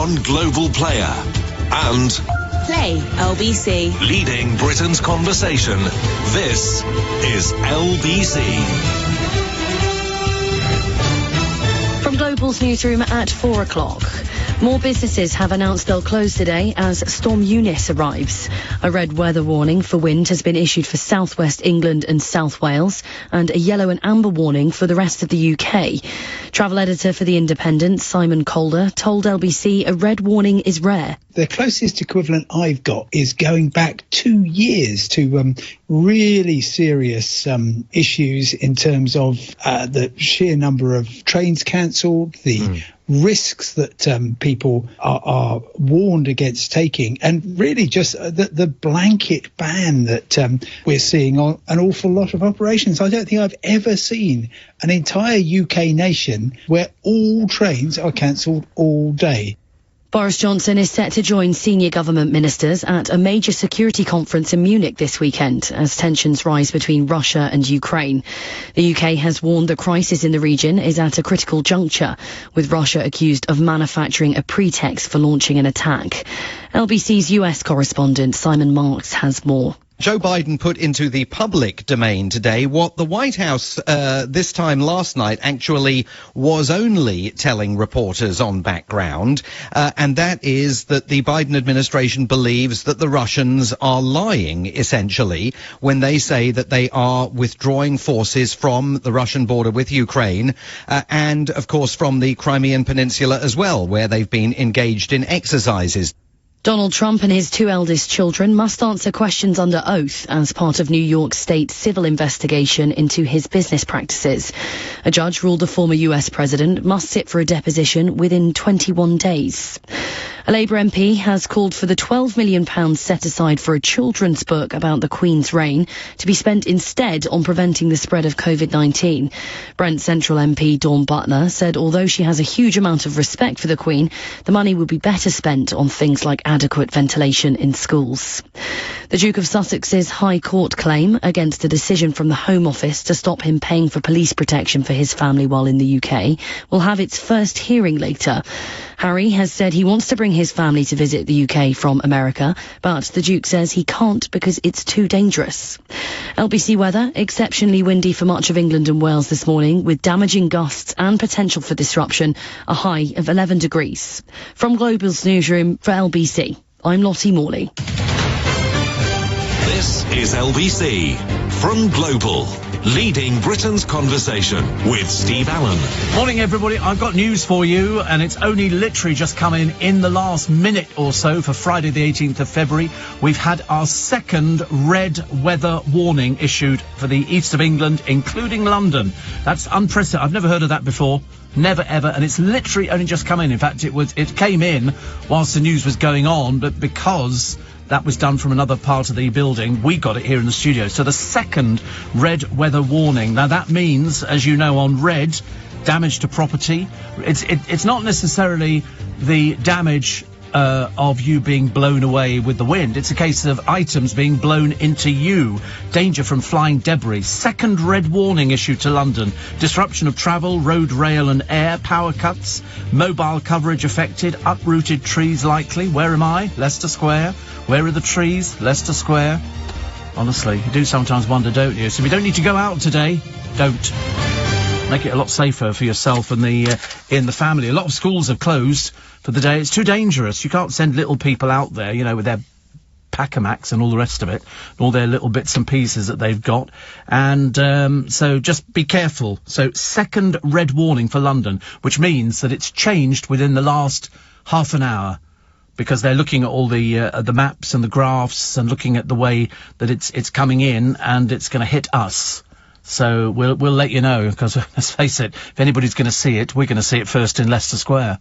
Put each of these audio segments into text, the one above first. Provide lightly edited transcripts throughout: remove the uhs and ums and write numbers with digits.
#1 global player. And Play LBC. Leading Britain's conversation. This is LBC. From Global's newsroom at 4 o'clock. More businesses have announced they'll close today as Storm Eunice arrives. A red weather warning for wind has been issued for southwest England and South Wales, and a yellow and amber warning for the rest of the UK. Travel editor for The Independent, Simon Calder, told LBC a red warning is rare. The closest equivalent I've got is going back 2 years to really serious issues in terms of the sheer number of trains cancelled, the risks that people are warned against taking, and really just the blanket ban that we're seeing on an awful lot of operations. I don't think I've ever seen an entire UK nation where all trains are cancelled all day. Boris Johnson is set to join senior government ministers at a major security conference in Munich this weekend as tensions rise between Russia and Ukraine. The UK has warned the crisis in the region is at a critical juncture, with Russia accused of manufacturing a pretext for launching an attack. LBC's US correspondent Simon Marks has more. Joe Biden put into the public domain today what the White House this time last night actually was only telling reporters on background, and that is that the Biden administration believes that the Russians are lying, essentially, when they say that they are withdrawing forces from the Russian border with Ukraine, and, of course, from the Crimean Peninsula as well, where they've been engaged in exercises. Donald Trump and his two eldest children must answer questions under oath as part of New York State's civil investigation into his business practices. A judge ruled the former US president must sit for a deposition within 21 days. A Labour MP has called for the £12 million set aside for a children's book about the Queen's reign to be spent instead on preventing the spread of COVID-19. Brent Central MP Dawn Butler said although she has a huge amount of respect for the Queen, the money would be better spent on things like adequate ventilation in schools. The Duke of Sussex's High Court claim against a decision from the Home Office to stop him paying for police protection for his family while in the UK will have its first hearing later. Harry has said he wants to bring his family to visit the UK from America, but the Duke says he can't because it's too dangerous. LBC weather, exceptionally windy for much of England and Wales this morning, with damaging gusts and potential for disruption, a high of 11 degrees. From Global's newsroom for LBC, I'm Lottie Morley. This is LBC from Global. Leading Britain's conversation with Steve Allen. Morning, everybody. I've got news for you, and it's only literally just come in the last minute or so for Friday the 18th of February. We've had our second red weather warning issued for the east of England, including London. That's unprecedented. I've never heard of that before. Never, ever. And it's literally only just come in. In fact, it came in whilst the news was going on, but because that was done from another part of the building, we got it here in the studio. So the second red weather warning. Now that means, as you know, on red, damage to property. It's not necessarily the damage of you being blown away with the wind. It's a case of items being blown into you. Danger from flying debris. Second red warning issued to London. Disruption of travel, road, rail and air. Power cuts. Mobile coverage affected. Uprooted trees likely. Where am I? Leicester Square. Where are the trees? Leicester Square. Honestly, you do sometimes wonder, don't you? So if you don't need to go out today, don't. Make it a lot safer for yourself and in the family. A lot of schools are closed for the day. It's too dangerous. You can't send little people out there, you know, with their Pacamax and all the rest of it, and all their little bits and pieces that they've got. And so just be careful. So second red warning for London, which means that it's changed within the last half an hour, because they're looking at all the maps and the graphs and looking at the way that it's coming in, and it's going to hit us. So we'll let you know, because let's face it, if anybody's going to see it, we're going to see it first in Leicester Square.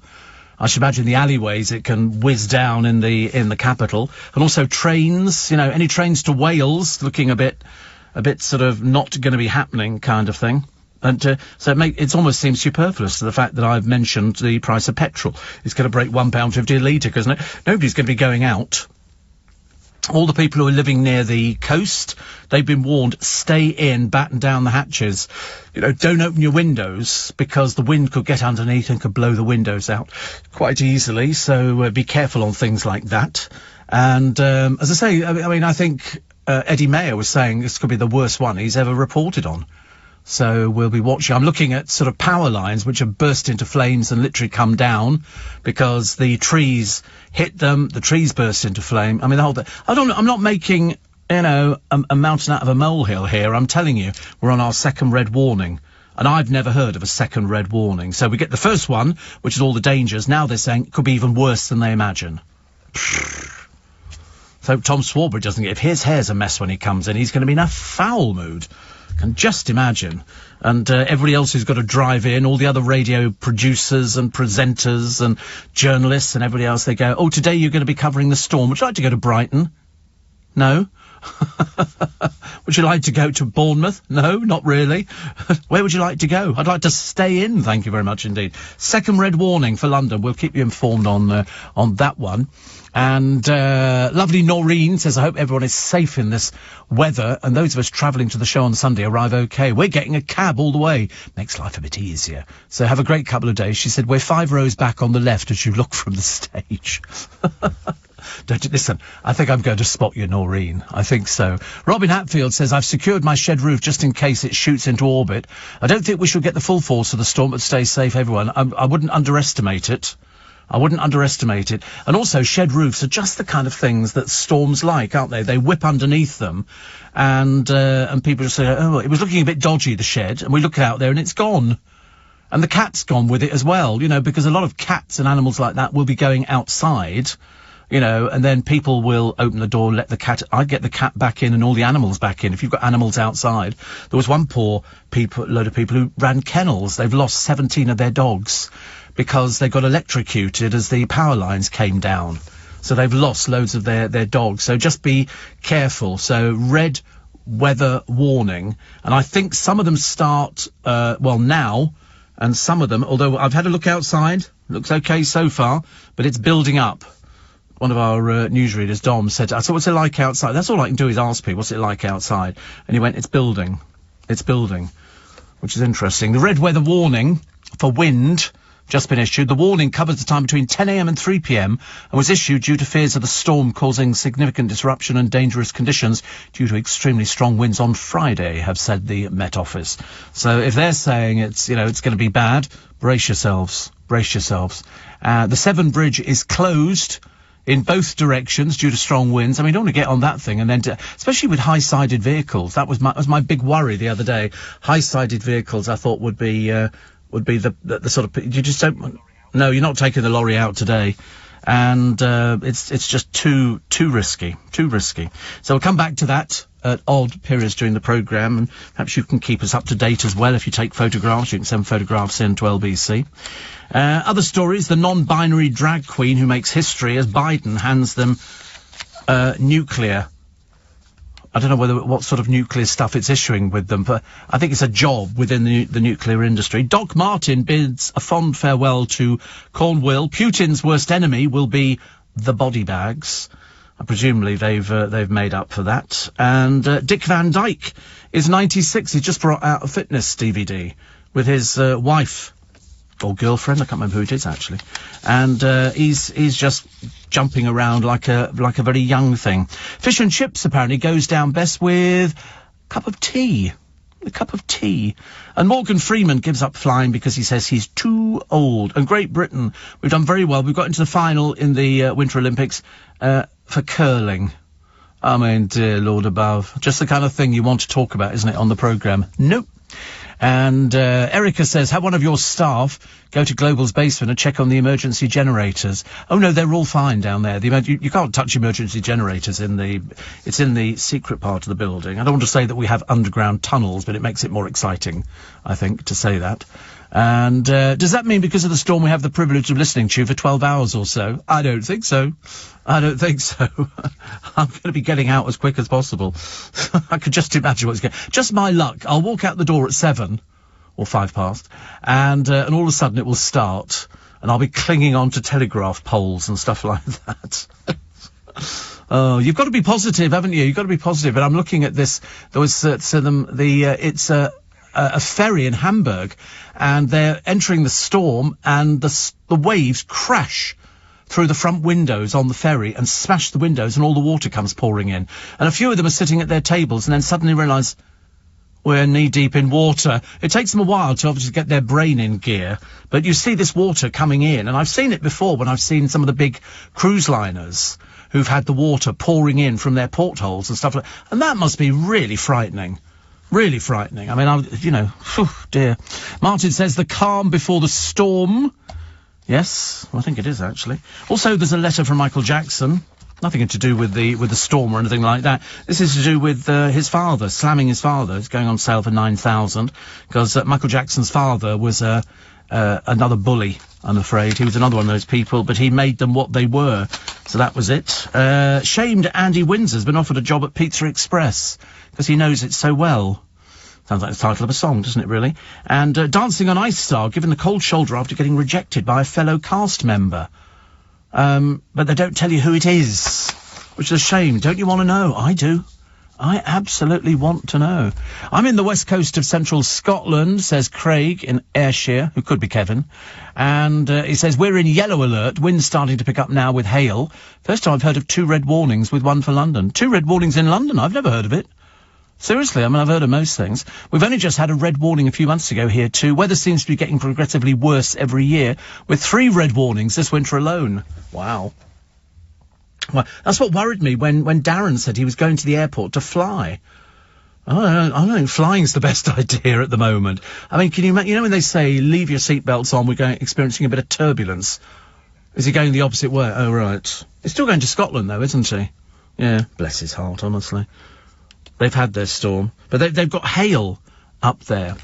I should imagine the alleyways it can whiz down in the capital, and also trains. You know, any trains to Wales looking a bit sort of not going to be happening kind of thing. And so it almost seems superfluous to the fact that I've mentioned the price of petrol. It's going to break £1.50 a litre, because nobody's going to be going out All the people who are living near the coast, they've been warned, stay in, batten down the hatches. You know, don't open your windows, because the wind could get underneath and could blow the windows out quite easily. So be careful on things like that. And as I say, I mean, I think Eddie Mayer was saying this could be the worst one he's ever reported on. So we'll be watching. I'm looking at sort of power lines which have burst into flames and literally come down because the trees hit them. The trees burst into flame. I mean, I'm not making, you know, a mountain out of a molehill here. I'm telling you, we're on our second red warning. And I've never heard of a second red warning. So we get the first one, which is all the dangers. Now they're saying it could be even worse than they imagine. So Tom Swarbrick doesn't get... If his hair's a mess when he comes in, he's going to be in a foul mood. Can just imagine. And everybody else who's got to drive in, all the other radio producers and presenters and journalists and everybody else, they go, oh, today you're going to be covering the storm. Would you like to go to Brighton? No? Would you like to go to Bournemouth? No, not really. Where would you like to go? I'd like to stay in, thank you very much indeed. Second red warning for London. We'll keep you informed on that one. And lovely Noreen says, I hope everyone is safe in this weather, and those of us travelling to the show on Sunday arrive okay. We're getting a cab all the way. Makes life a bit easier. So have a great couple of days. She said, we're 5 rows back on the left as you look from the stage. Don't you listen? I think I'm going to spot you, Noreen. I think so. Robin Hatfield says, I've secured my shed roof just in case it shoots into orbit. I don't think we should get the full force of the storm, but stay safe, everyone. I wouldn't underestimate it. I wouldn't underestimate it. And also, shed roofs are just the kind of things that storms like, aren't they? They whip underneath them, and people just say, oh, it was looking a bit dodgy, the shed, and we look out there and it's gone. And the cat's gone with it as well, you know, because a lot of cats and animals like that will be going outside, you know, and then people will open the door, let the cat... I'd get the cat back in and all the animals back in. If you've got animals outside... There was one load of people who ran kennels. They've lost 17 of their dogs because they got electrocuted as the power lines came down. So they've lost loads of their dogs. So just be careful. So red weather warning. And I think some of them start, now, and some of them, although I've had a look outside, looks okay so far, but it's building up. One of our newsreaders, Dom, said, I said, what's it like outside? That's all I can do is ask people, what's it like outside? And he went, it's building. It's building. Which is interesting. The red weather warning for wind just been issued. The warning covers the time between 10 a.m. and 3 p.m. and was issued due to fears of the storm causing significant disruption and dangerous conditions due to extremely strong winds on Friday, have said the Met Office. So if they're saying it's, you know, it's going to be bad, brace yourselves. Brace yourselves. The Severn Bridge is closed in both directions due to strong winds. I mean, you don't want to get on that thing and then, especially with high-sided vehicles. That was my big worry the other day. High-sided vehicles, I thought, would be the sort of... You just don't... No, you're not taking the lorry out today. And it's just too risky. Too risky. So we'll come back to that at odd periods during the programme, and perhaps you can keep us up to date as well. If you take photographs, you can send photographs in to LBC. Other stories, the non-binary drag queen who makes history as Biden hands them nuclear. I don't know what sort of nuclear stuff it's issuing with them, but I think it's a job within the nuclear industry. Doc Martin bids a fond farewell to Cornwall. Putin's worst enemy will be the body bags. Presumably they've made up for that. And Dick Van Dyke is 96. He just brought out a fitness DVD with his wife or girlfriend. I can't remember who it is actually. And he's just jumping around like a very young thing. Fish and chips apparently goes down best with a cup of tea. A cup of tea. And Morgan Freeman gives up flying because he says he's too old. And Great Britain, we've done very well. We've got into the final in the Winter Olympics for curling. I mean, dear Lord above. Just the kind of thing you want to talk about, isn't it, on the programme? Nope. And Erica says, have one of your staff go to Global's basement and check on the emergency generators. Oh no, they're all fine down there. You can't touch emergency generators it's in the secret part of the building. I don't want to say that we have underground tunnels, but it makes it more exciting, I think, to say that. And does that mean because of the storm we have the privilege of listening to you for 12 hours or so? I don't think so. I don't think so. I'm going to be getting out as quick as possible. I could just imagine what's going on. Just my luck. I'll walk out the door at 7 or 5 past, and all of a sudden it will start, and I'll be clinging on to telegraph poles and stuff like that. Oh, you've got to be positive, haven't you? You've got to be positive. But I'm looking at this. There was it's a ferry in Hamburg, and they're entering the storm, and the waves crash through the front windows on the ferry and smash the windows, and all the water comes pouring in. And a few of them are sitting at their tables, and then suddenly realise we're knee-deep in water. It takes them a while to obviously get their brain in gear, but you see this water coming in, and I've seen it before when I've seen some of the big cruise liners who've had the water pouring in from their portholes and stuff like that. And that must be really frightening. Really frightening. I mean, whew, dear. Martin says the calm before the storm. Yes, I think it is, actually. Also, there's a letter from Michael Jackson. Nothing to do with the storm or anything like that. This is to do with his father, slamming his father. It's going on sale for $9,000 because Michael Jackson's father was another bully, I'm afraid. He was another one of those people, but he made them what they were. So that was it. Shamed Andy Windsor's been offered a job at Pizza Express because he knows it so well. Sounds like the title of a song, doesn't it, really? And Dancing on Ice star given the cold shoulder after getting rejected by a fellow cast member. But they don't tell you who it is, which is a shame. Don't you want to know? I do. I absolutely want to know. I'm in the west coast of central Scotland, says Craig in Ayrshire, who could be Kevin. And he says, we're in yellow alert. Wind's starting to pick up now with hail. First time I've heard of 2 red warnings with 1 for London. 2 red warnings in London? I've never heard of it. Seriously, I mean, I've heard of most things. We've only just had a red warning a few months ago here too. Weather seems to be getting progressively worse every year, with 3 red warnings this winter alone. Wow. Well, that's what worried me when Darren said he was going to the airport to fly. I don't think flying's the best idea at the moment. I mean, can you imagine, when they say, leave your seatbelts on, we're experiencing a bit of turbulence. Is he going the opposite way? Oh, right. He's still going to Scotland, though, isn't he? Yeah, bless his heart, honestly. They've had their storm, but they've got hail up there.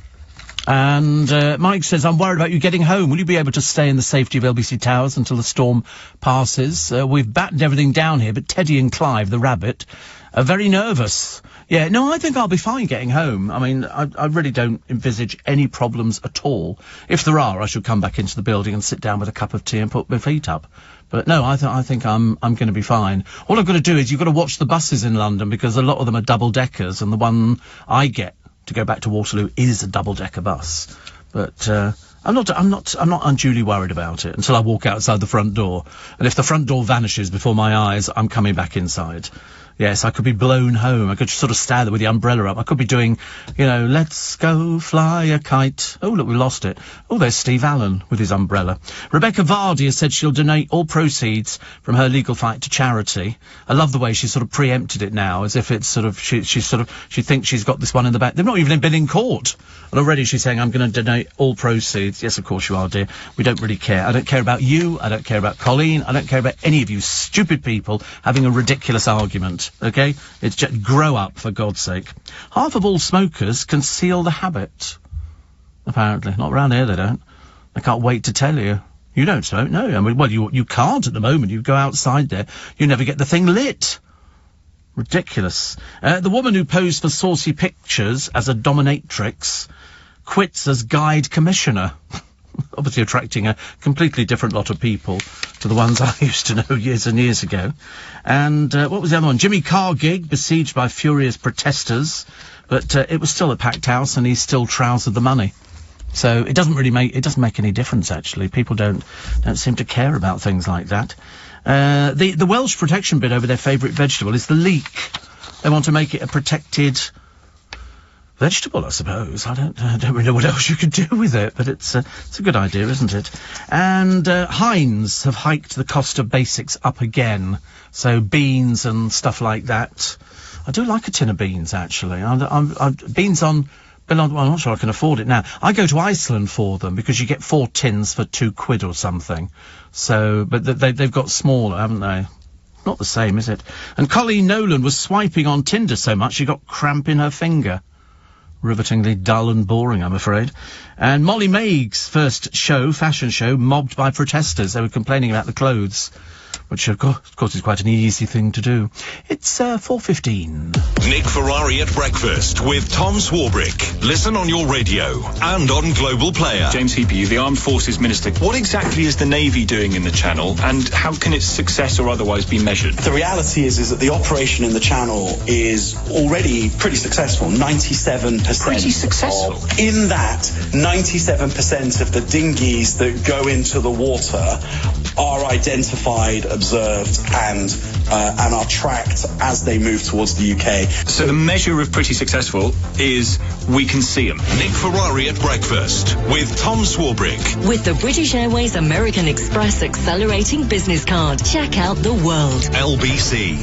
And Mike says, I'm worried about you getting home. Will you be able to stay in the safety of LBC Towers until the storm passes? We've battened everything down here, but Teddy and Clive, the rabbit, are very nervous. Yeah, no, I think I'll be fine getting home. I mean, I really don't envisage any problems at all. If there are, I should come back into the building and sit down with a cup of tea and put my feet up. But no, I think I'm going to be fine. All I've got to do is you've got to watch the buses in London because a lot of them are double-deckers, and the one I get to go back to Waterloo is a double-decker bus. But I'm not unduly worried about it until I walk outside the front door. And if the front door vanishes before my eyes, I'm coming back inside. Yes, I could be blown home. I could sort of stand there with the umbrella up. I could be doing, let's go fly a kite. Oh, look, we lost it. Oh, there's Steve Allen with his umbrella. Rebecca Vardy has said she'll donate all proceeds from her legal fight to charity. I love the way she sort of preempted it now, as if it's sort of, she thinks she's got this one in the back. They've not even been in court. And already she's saying, I'm going to donate all proceeds. Yes, of course you are, dear. We don't really care. I don't care about you. I don't care about Colleen. I don't care about any of you stupid people having a ridiculous argument. Okay? It's just grow up, for God's sake. Half of all smokers conceal the habit. Apparently. Not around here, they don't. I can't wait to tell you. You don't smoke, no. I mean, well, you can't at the moment. You go outside there, you never get the thing lit. Ridiculous. The woman who posed for saucy pictures as a dominatrix quits as guide commissioner. Obviously attracting a completely different lot of people to the ones I used to know years and years ago. And what was the other one? Jimmy Carr gig, besieged by furious protesters. But it was still a packed house, and he still trousered the money. So it doesn't make any difference, actually. People don't seem to care about things like that. The Welsh protection bid over their favourite vegetable is the leek. They want to make it a protected vegetable, I suppose. I don't really know what else you could do with it, but it's a good idea, isn't it? And Heinz have hiked the cost of basics up again. So beans and stuff like that. I do like a tin of beans, actually. Beans on... Well, I'm not sure I can afford it now. I go to Iceland for them because you get 4 tins for £2 or something. So, but they've got smaller, haven't they? Not the same, is it? And Colleen Nolan was swiping on Tinder so much she got cramp in her finger. Rivetingly dull and boring, I'm afraid. And Molly Maig's first fashion show, mobbed by protesters. They were complaining about the clothes. which of course is quite an easy thing to do. It's 4:15. Nick Ferrari at breakfast with Tom Swarbrick. Listen on your radio and on Global Player. James Heaper, the Armed Forces Minister. What exactly is the Navy doing in the Channel, and how can its success or otherwise be measured? The reality is that the operation in the Channel is already pretty successful. 97%. Pretty successful? In that, 97% of the dinghies that go into the water are identified, observed, and are tracked as they move towards the UK. So the measure of pretty successful is we can see them. Nick Ferrari at breakfast with Tom Swarbrick. With the British Airways American Express Accelerating Business Card. Check out the world. LBC.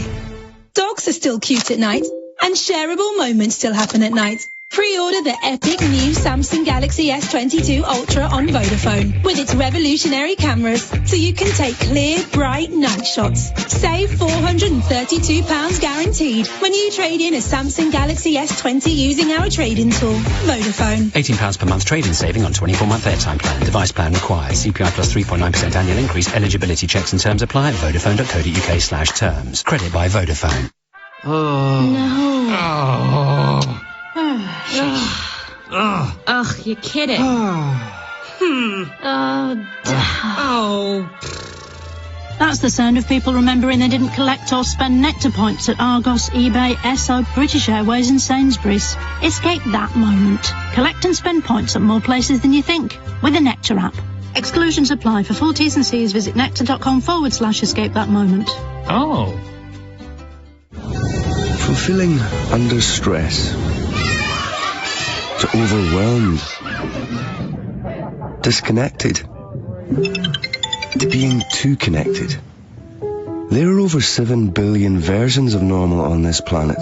Dogs are still cute at night, and shareable moments still happen at night. Pre-order the epic new Samsung Galaxy S22 Ultra on Vodafone with its revolutionary cameras, so you can take clear, bright night shots. Save £432 guaranteed when you trade in a Samsung Galaxy S20 using our trade-in tool. Vodafone. £18 per month trade-in saving on 24-month airtime plan. Device plan required. CPI plus 3.9% annual increase. Eligibility checks and terms apply at vodafone.co.uk/terms. Credit by Vodafone. Ugh, you're kidding. That's the sound of people remembering they didn't collect or spend Nectar points at Argos, eBay, Esso, British Airways and Sainsbury's. Escape that moment. Collect and spend points at more places than you think with the Nectar app. Exclusions apply. For full T's and C's, visit nectar.com/escape that moment. Oh. From feeling under stress to overwhelmed, disconnected, to being too connected. There are over 7 billion versions of normal on this planet.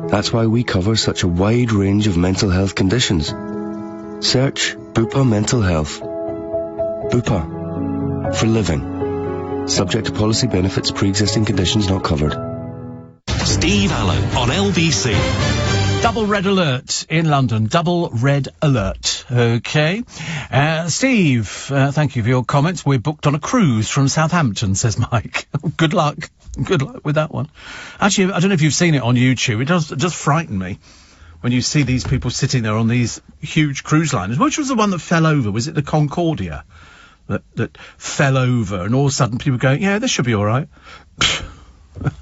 That's why we cover such a wide range of mental health conditions. Search Bupa Mental Health. Bupa. For living. Subject to policy benefits, pre-existing conditions not covered. Steve Allen on LBC. Double red alert in London. Double red alert. Okay. Steve, thank you for your comments. We're booked on a cruise from Southampton, says Mike. Good luck. Good luck with that one. Actually, I don't know if you've seen it on YouTube. It does frighten me when you see these people sitting there on these huge cruise liners. Which was the one that fell over? Was it the Concordia that fell over? And all of a sudden people go, yeah, this should be all right.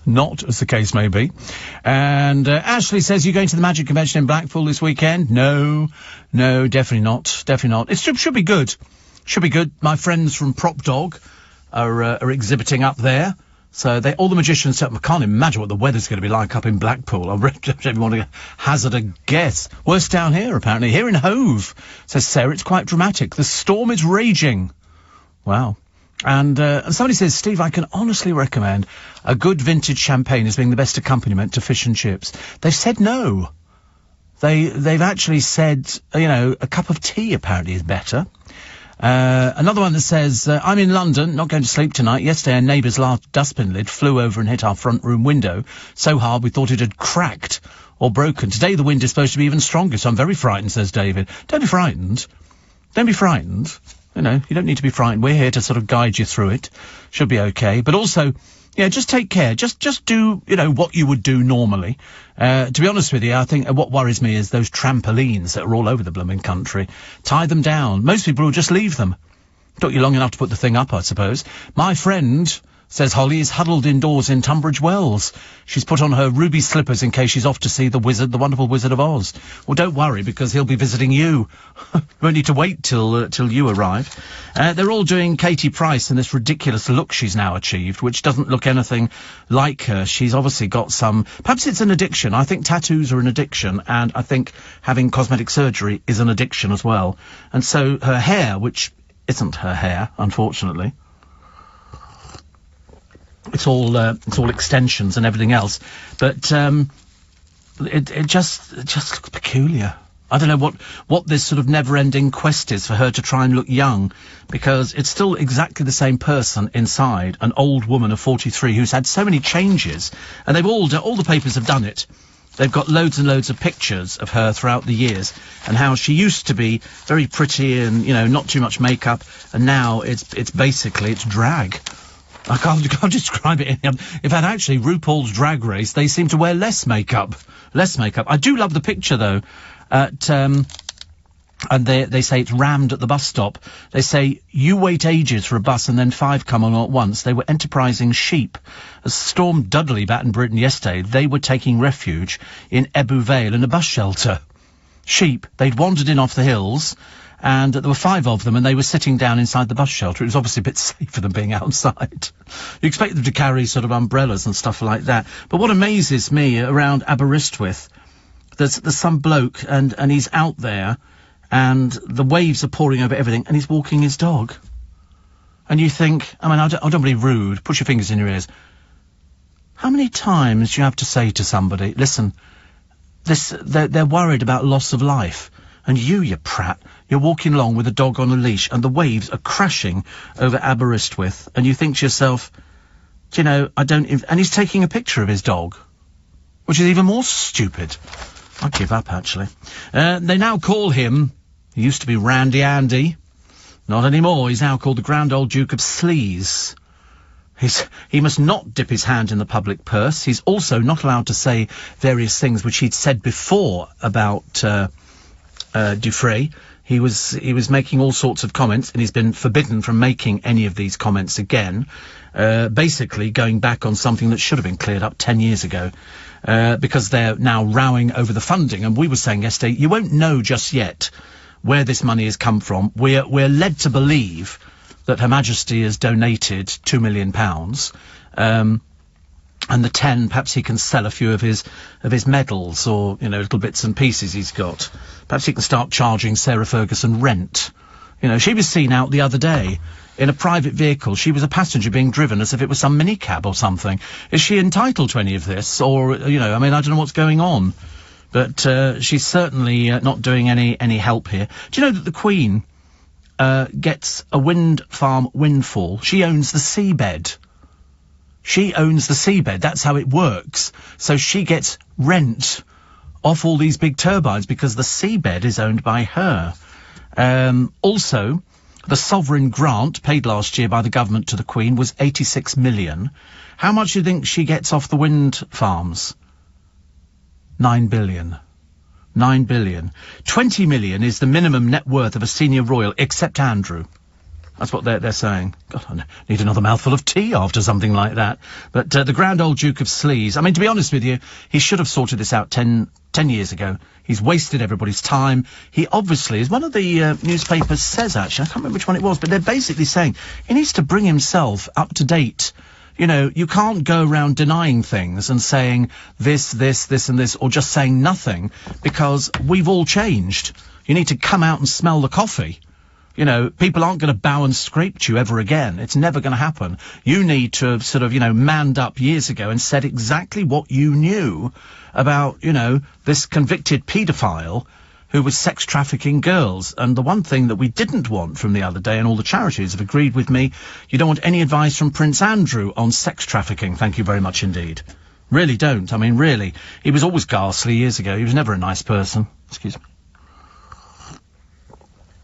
Not, as the case may be. And Ashley says, you're going to the Magic Convention in Blackpool this weekend? No, definitely not. Definitely not. It should be good. Should be good. My friends from Prop Dog are exhibiting up there. So all the magicians, I can't imagine what the weather's going to be like up in Blackpool. I don't want to hazard a guess. Worse down here, apparently. Here in Hove, says Sarah, it's quite dramatic. The storm is raging. Wow. And somebody says, Steve, I can honestly recommend a good vintage champagne as being the best accompaniment to fish and chips. They've said no. They've actually said, a cup of tea apparently is better. Another one that says, I'm in London, not going to sleep tonight. Yesterday, a neighbour's large dustbin lid flew over and hit our front room window so hard we thought it had cracked or broken. Today, the wind is supposed to be even stronger, so I'm very frightened, says David. Don't be frightened. Don't be frightened. You don't need to be frightened. We're here to sort of guide you through it. Should be okay. But also, just take care. Just do, what you would do normally. To be honest with you, I think what worries me is those trampolines that are all over the blooming country. Tie them down. Most people will just leave them. Took you long enough to put the thing up, I suppose. My friend, says Holly, is huddled indoors in Tunbridge Wells. She's put on her ruby slippers in case she's off to see the wonderful Wizard of Oz. Well, don't worry, because he'll be visiting you. You won't need to wait till you arrive. They're all doing Katie Price and this ridiculous look she's now achieved, which doesn't look anything like her. She's obviously got perhaps it's an addiction. I think tattoos are an addiction, and I think having cosmetic surgery is an addiction as well. And so her hair, which isn't her hair, unfortunately, it's all extensions and everything else, but it just looks peculiar. I don't know what this sort of never-ending quest is for her to try and look young, because it's still exactly the same person inside, an old woman of 43 who's had so many changes, and they've all the papers have done it. They've got loads and loads of pictures of her throughout the years, and how she used to be very pretty and not too much makeup, and now it's basically drag. I can't describe it. In fact, actually, RuPaul's Drag Race, they seem to wear less makeup. I do love the picture, though, and they say it's rammed at the bus stop. They say, you wait ages for a bus and then 5 come on at once. They were enterprising sheep. As Storm Dudley back in Britain yesterday, they were taking refuge in Ebbw Vale in a bus shelter. Sheep. They'd wandered in off the hills, and there were 5 of them, and they were sitting down inside the bus shelter. It was obviously a bit safer than being outside. You expect them to carry sort of umbrellas and stuff like that. But what amazes me around Aberystwyth, there's some bloke, and he's out there, and the waves are pouring over everything, and he's walking his dog. And you think, I mean, I don't want to be rude, put your fingers in your ears. How many times do you have to say to somebody, listen, they're worried about loss of life, and you prat, you're walking along with a dog on a leash, and the waves are crashing over Aberystwyth, and you think to yourself, do you know, and he's taking a picture of his dog, which is even more stupid. I'd give up, actually. They now call him, he used to be Randy Andy, not anymore, he's now called the Grand Old Duke of Sleaze. He must not dip his hand in the public purse. He's also not allowed to say various things which he'd said before about Dufresne. He was making all sorts of comments, and he's been forbidden from making any of these comments again, basically going back on something that should have been cleared up 10 years ago, because they're now rowing over the funding. And we were saying yesterday, you won't know just yet where this money has come from. We're led to believe that Her Majesty has donated £2 million, and the 10, perhaps he can sell a few of his medals, or, you know, little bits and pieces he's got. Perhaps he can start charging Sarah Ferguson rent. You know, she was seen out the other day in a private vehicle. She was a passenger being driven as if it was some minicab or something. Is she entitled to any of this? Or, you know, I mean, I don't know what's going on. But she's certainly not doing any help here. Do you know that the Queen gets a wind farm windfall? She owns the seabed. She owns the seabed. That's how it works. So she gets rent off all these big turbines because the seabed is owned by her. Also, the sovereign grant paid last year by the government to the Queen was 86 million. How much do you think she gets off the wind farms? 9 billion. 9 billion. 20 million is the minimum net worth of a senior royal, except Andrew. That's what they're saying. God, I need another mouthful of tea after something like that. But the Grand Old Duke of Sleaze, I mean, to be honest with you, he should have sorted this out 10 years ago. He's wasted everybody's time. He obviously, as one of the newspapers says, actually, I can't remember which one it was, but they're basically saying he needs to bring himself up to date. You know, you can't go around denying things and saying this, and this, or just saying nothing, because we've all changed. You need to come out and smell the coffee. You know, people aren't going to bow and scrape to you ever again. It's never going to happen. You need to have sort of, you know, manned up years ago and said exactly what you knew about, you know, this convicted paedophile who was sex trafficking girls. And the one thing that we didn't want from the other day, and all the charities have agreed with me, you don't want any advice from Prince Andrew on sex trafficking. Thank you very much indeed. Really don't. I mean, really. He was always ghastly years ago. He was never a nice person. Excuse me.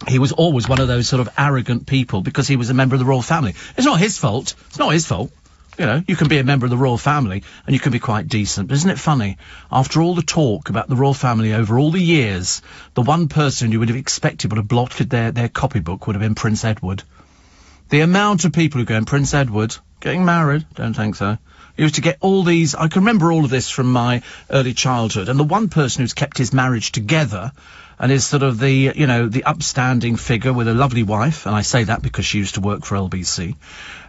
He was always one of those sort of arrogant people because he was a member of the royal family. It's not his fault. It's not his fault. You know, you can be a member of the royal family and you can be quite decent. But isn't it funny? After all the talk about the royal family over all the years, the one person you would have expected would have blotted their copybook would have been Prince Edward. The amount of people who go, Prince Edward, getting married? Don't think so. You used to get all these, I can remember all of this from my early childhood, and the one person who's kept his marriage together and is sort of the, you know, the upstanding figure with a lovely wife, and I say that because she used to work for LBC,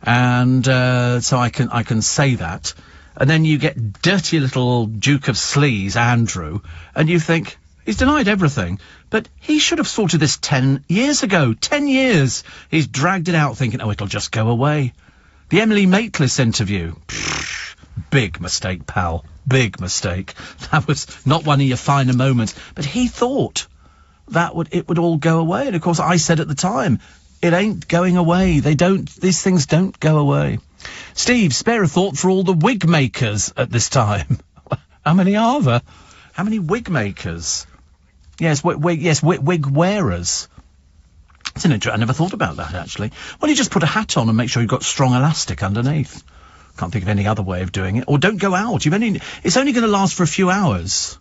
and so I can say that. And then you get dirty little Duke of Sleaze, Andrew, and you think, he's denied everything, but he should have sorted this 10 years ago. 10 years! He's dragged it out thinking, oh, it'll just go away. The Emily Maitlis interview. Pfft, big mistake, pal. Big mistake. That was not one of your finer moments. But he thought it would all go away. And of course I said at the time, it ain't going away. These things don't go away. Steve, spare a thought for all the wig makers at this time. How many are there? How many wig makers? Yes, wig wearers. I never thought about that, actually. Well, you just put a hat on and make sure you've got strong elastic underneath. Can't think of any other way of doing it. Or don't go out. It's only going to last for a few hours.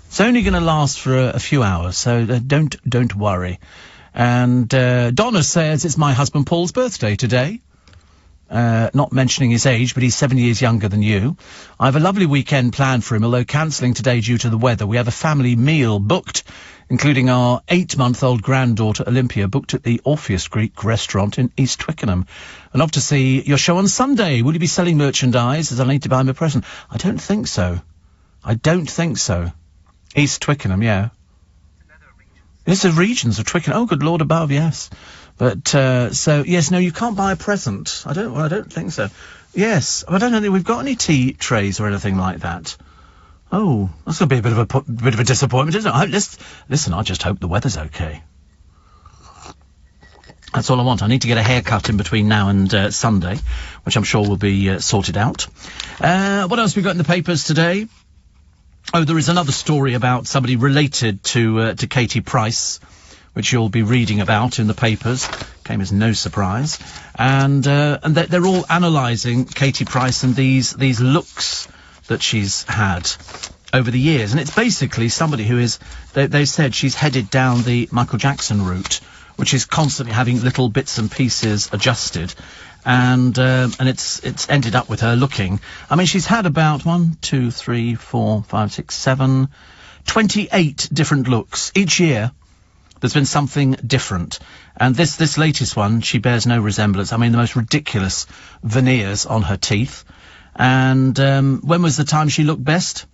It's only going to last for a few hours, so don't worry. And Donna says it's my husband Paul's birthday today. Not mentioning his age, but he's 7 years younger than you. I have a lovely weekend planned for him, although cancelling today due to the weather. We have a family meal booked, including our 8-month-old granddaughter Olympia, booked at the Orpheus Greek restaurant in East Twickenham. And off to see your show on Sunday. Will you be selling merchandise as I need to buy him a present? I don't think so. East Twickenham, yeah. It's the regions of Twickenham. Oh, good Lord above, yes. But, yes, no, you can't buy a present. I don't think so. Yes, I don't think we've got any tea trays or anything like that. Oh, that's going to be a bit of a disappointment, isn't it? Listen, I just hope the weather's okay. That's all I want. I need to get a haircut in between now and Sunday, which I'm sure will be sorted out. What else have we got in the papers today? Oh, there is another story about somebody related to Katie Price, which you'll be reading about in the papers. Came as no surprise. And they're all analysing Katie Price and these looks that she's had over the years. And it's basically somebody who is, they said she's headed down the Michael Jackson route, which is constantly having little bits and pieces adjusted. And it's ended up with her looking. I mean, she's had about 28 different looks. Each year, there's been something different. And this latest one, she bears no resemblance. I mean, the most ridiculous veneers on her teeth. And when was the time she looked best?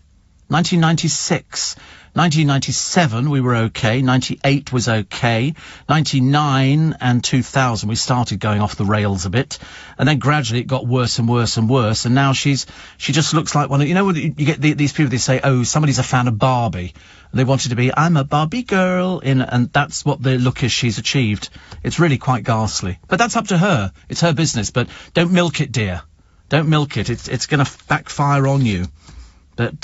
1996. 1997 we were okay, 98 was okay, 99 and 2000 we started going off the rails a bit, and then gradually it got worse and worse and worse, and now she just looks like one of, you know, you get these people, they say, oh, somebody's a fan of Barbie, and they wanted to be, I'm a Barbie girl, and that's what the look is she's achieved. It's really quite ghastly, but that's up to her, it's her business, but don't milk it, dear, don't milk it, it's going to backfire on you. But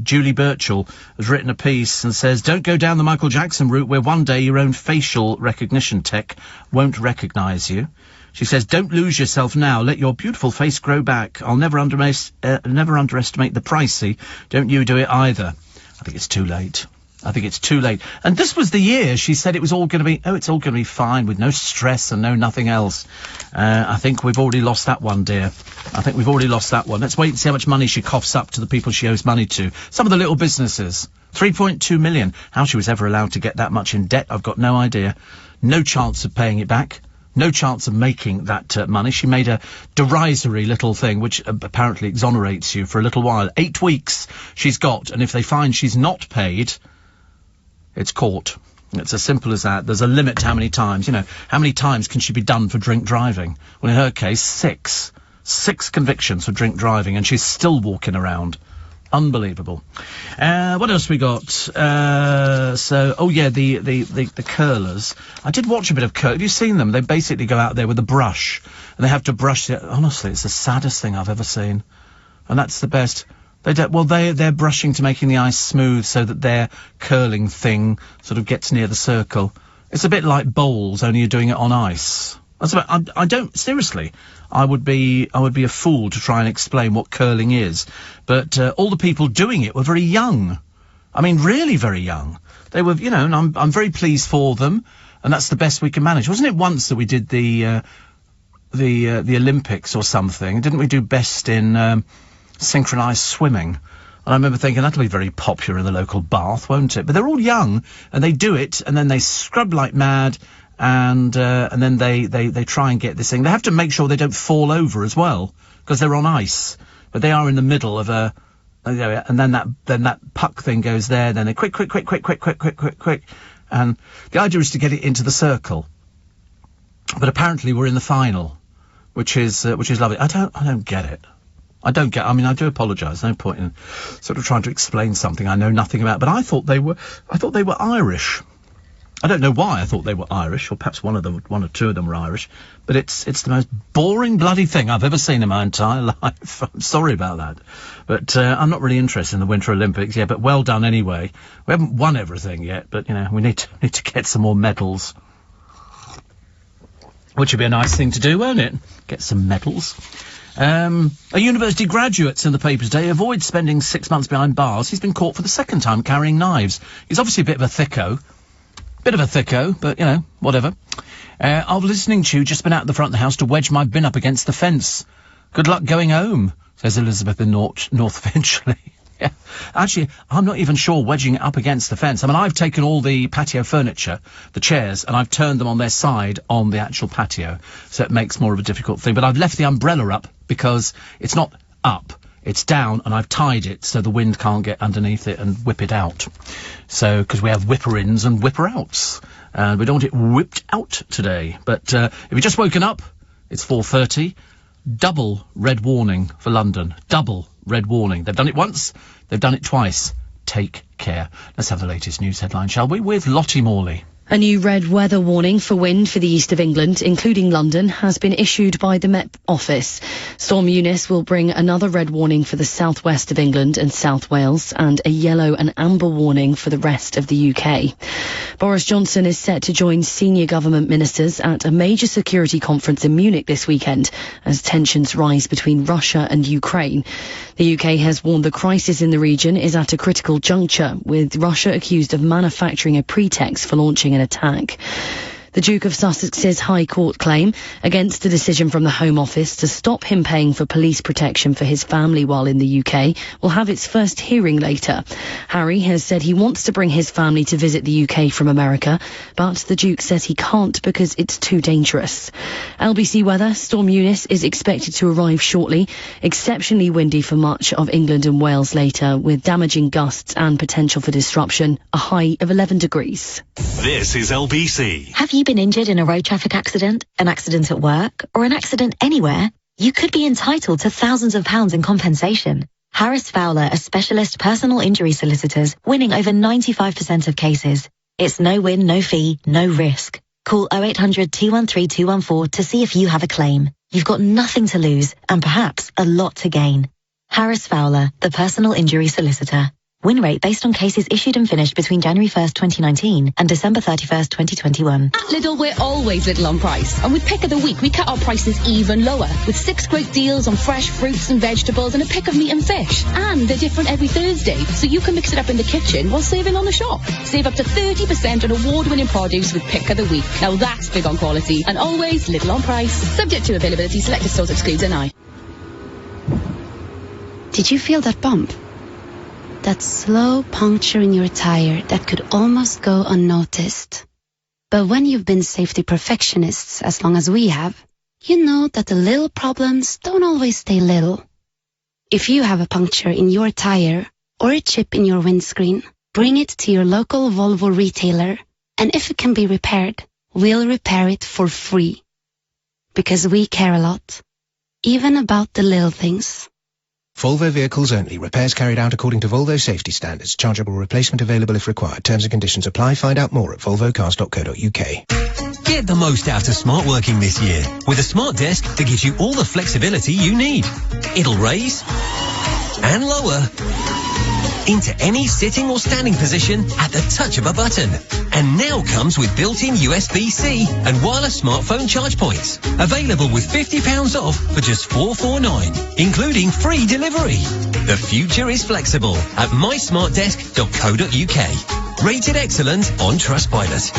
Julie Birchall has written a piece and says, don't go down the Michael Jackson route where one day your own facial recognition tech won't recognise you. She says, don't lose yourself now. Let your beautiful face grow back. I'll never underestimate the pricey. Don't you do it either. I think it's too late. And this was the year she said it's all going to be fine with no stress and no nothing else. I think we've already lost that one, dear. Let's wait and see how much money she coughs up to the people she owes money to. Some of the little businesses. 3.2 million. How she was ever allowed to get that much in debt, I've got no idea. No chance of paying it back. No chance of making that money. She made a derisory little thing, which apparently exonerates you for a little while. 8 weeks she's got, and if they find she's not paid, it's court. It's as simple as that. There's a limit to how many times, how many times can she be done for drink driving? Well, in her case, 6. 6 convictions for drink driving, and she's still walking around. Unbelievable. What else we got? The curlers. I did watch a bit of curl. Have you seen them? They basically go out there with a brush, and they have to brush it. Honestly, it's the saddest thing I've ever seen. And that's the best. They're brushing to making the ice smooth so that their curling thing sort of gets near the circle. It's a bit like bowls, only you're doing it on ice. I would be a fool to try and explain what curling is. But all the people doing it were very young. I mean, really very young. They were, and I'm very pleased for them, and that's the best we can manage. Wasn't it once that we did the Olympics or something? Didn't we do best in synchronised swimming? And I remember thinking that'll be very popular in the local bath, won't it? But they're all young, and they do it, and then they scrub like mad, and then they try and get this thing. They have to make sure they don't fall over as well, because they're on ice. But they are in the middle of and then that puck thing goes there, then they quick. And the idea is to get it into the circle. But apparently we're in the final, which is lovely. I don't get it. I do apologise. No point in sort of trying to explain something I know nothing about. But I thought they were Irish. I don't know why I thought they were Irish, or perhaps one or two of them were Irish. But it's the most boring bloody thing I've ever seen in my entire life. I'm sorry about that. But I'm not really interested in the Winter Olympics yet. But well done anyway. We haven't won everything yet, but we need to get some more medals. Which would be a nice thing to do, won't it? Get some medals. A university graduate's in the paper today. Avoids spending 6 months behind bars. He's been caught for the second time carrying knives. He's obviously a bit of a thicko. But, you know, whatever. I was listening to you, just been out the front of the house to wedge my bin up against the fence. Good luck going home, says Elizabeth in North Finchley. Yeah. Actually, I'm not even sure wedging it up against the fence. I mean, I've taken all the patio furniture, the chairs, and I've turned them on their side on the actual patio, so it makes more of a difficult thing. But I've left the umbrella up because it's not up, it's down, and I've tied it so the wind can't get underneath it and whip it out. So, because we have whipper-ins and whipper-outs, and we don't want it whipped out today. But if you've just woken up, it's 4:30. Double red warning for London. Double red warning. They've done it once, they've done it twice. Take care. Let's have the latest news headline, shall we, with Lottie Morley. A new red weather warning for wind for the east of England, including London, has been issued by the Met Office. Storm Eunice will bring another red warning for the southwest of England and South Wales, and a yellow and amber warning for the rest of the UK. Boris Johnson is set to join senior government ministers at a major security conference in Munich this weekend as tensions rise between Russia and Ukraine. The UK has warned the crisis in the region is at a critical juncture, with Russia accused of manufacturing a pretext for launching an attack. The Duke of Sussex's High Court claim against the decision from the Home Office to stop him paying for police protection for his family while in the UK will have its first hearing later. Harry has said he wants to bring his family to visit the UK from America, but the Duke says he can't because it's too dangerous. LBC weather, Storm Eunice is expected to arrive shortly. Exceptionally windy for much of England and Wales later, with damaging gusts and potential for disruption, a high of 11 degrees. This is LBC. Have you been injured in a road traffic accident, an accident at work, or an accident anywhere? You could be entitled to thousands of pounds in compensation. Harris Fowler are specialist personal injury solicitors, winning over 95% of cases. It's no win, no fee, no risk. Call 0800 213 214 to see if you have a claim. You've got nothing to lose and perhaps a lot to gain. Harris Fowler, the personal injury solicitor. Win rate based on cases issued and finished between January 1st, 2019 and December 31st, 2021. At Lidl, we're always little on price. And with Pick of the Week, we cut our prices even lower, with 6 great deals on fresh fruits and vegetables and a pick of meat and fish. And they're different every Thursday, so you can mix it up in the kitchen while saving on the shop. Save up to 30% on award-winning produce with Pick of the Week. Now that's big on quality, and always little on price. Subject to availability, selected stores excludes NI. Did you feel that bump? That slow puncture in your tire that could almost go unnoticed. But when you've been safety perfectionists as long as we have, you know that the little problems don't always stay little. If you have a puncture in your tire or a chip in your windscreen, bring it to your local Volvo retailer, and if it can be repaired, we'll repair it for free. Because we care a lot, even about the little things. Volvo vehicles only. Repairs carried out according to Volvo safety standards. Chargeable replacement available if required. Terms and conditions apply. Find out more at volvocars.co.uk. Get the most out of smart working this year with a smart desk that gives you all the flexibility you need. It'll raise and lower into any sitting or standing position at the touch of a button. And now comes with built-in USB-C and wireless smartphone charge points. Available with £50 off for just $449, including free delivery. The future is flexible at mysmartdesk.co.uk. Rated excellent on Trustpilot.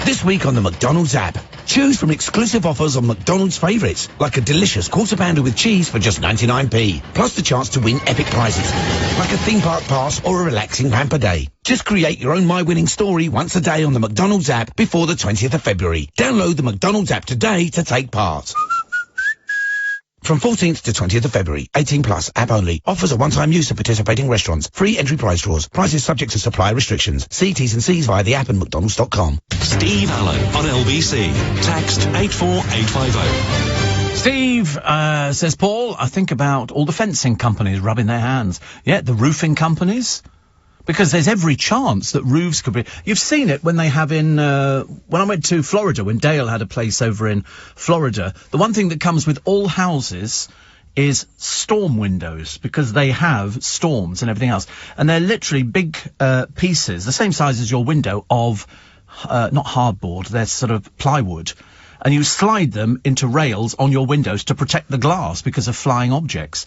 This week on the McDonald's app, choose from exclusive offers on McDonald's favourites, like a delicious quarter pounder with cheese for just 99p, plus the chance to win epic prizes, like a theme park pass or a relaxing pamper day. Just create your own My Winning story once a day on the McDonald's app before the 20th of February. Download the McDonald's app today to take part. From 14th to 20th of February, 18 plus, app only. Offers a one-time use of participating restaurants. Free entry prize draws. Prices subject to supply restrictions. See T's and C's via the app and mcdonalds.com. Steve Allen on LBC. Text 84850. Steve says, Paul, I think about all the fencing companies rubbing their hands. Yeah, the roofing companies. Because there's every chance that roofs could be... You've seen it when they have in... when I went to Florida, when Dale had a place over in Florida, the one thing that comes with all houses is storm windows, because they have storms and everything else. And they're literally big pieces, the same size as your window, of not hardboard, they're sort of plywood, and you slide them into rails on your windows to protect the glass because of flying objects.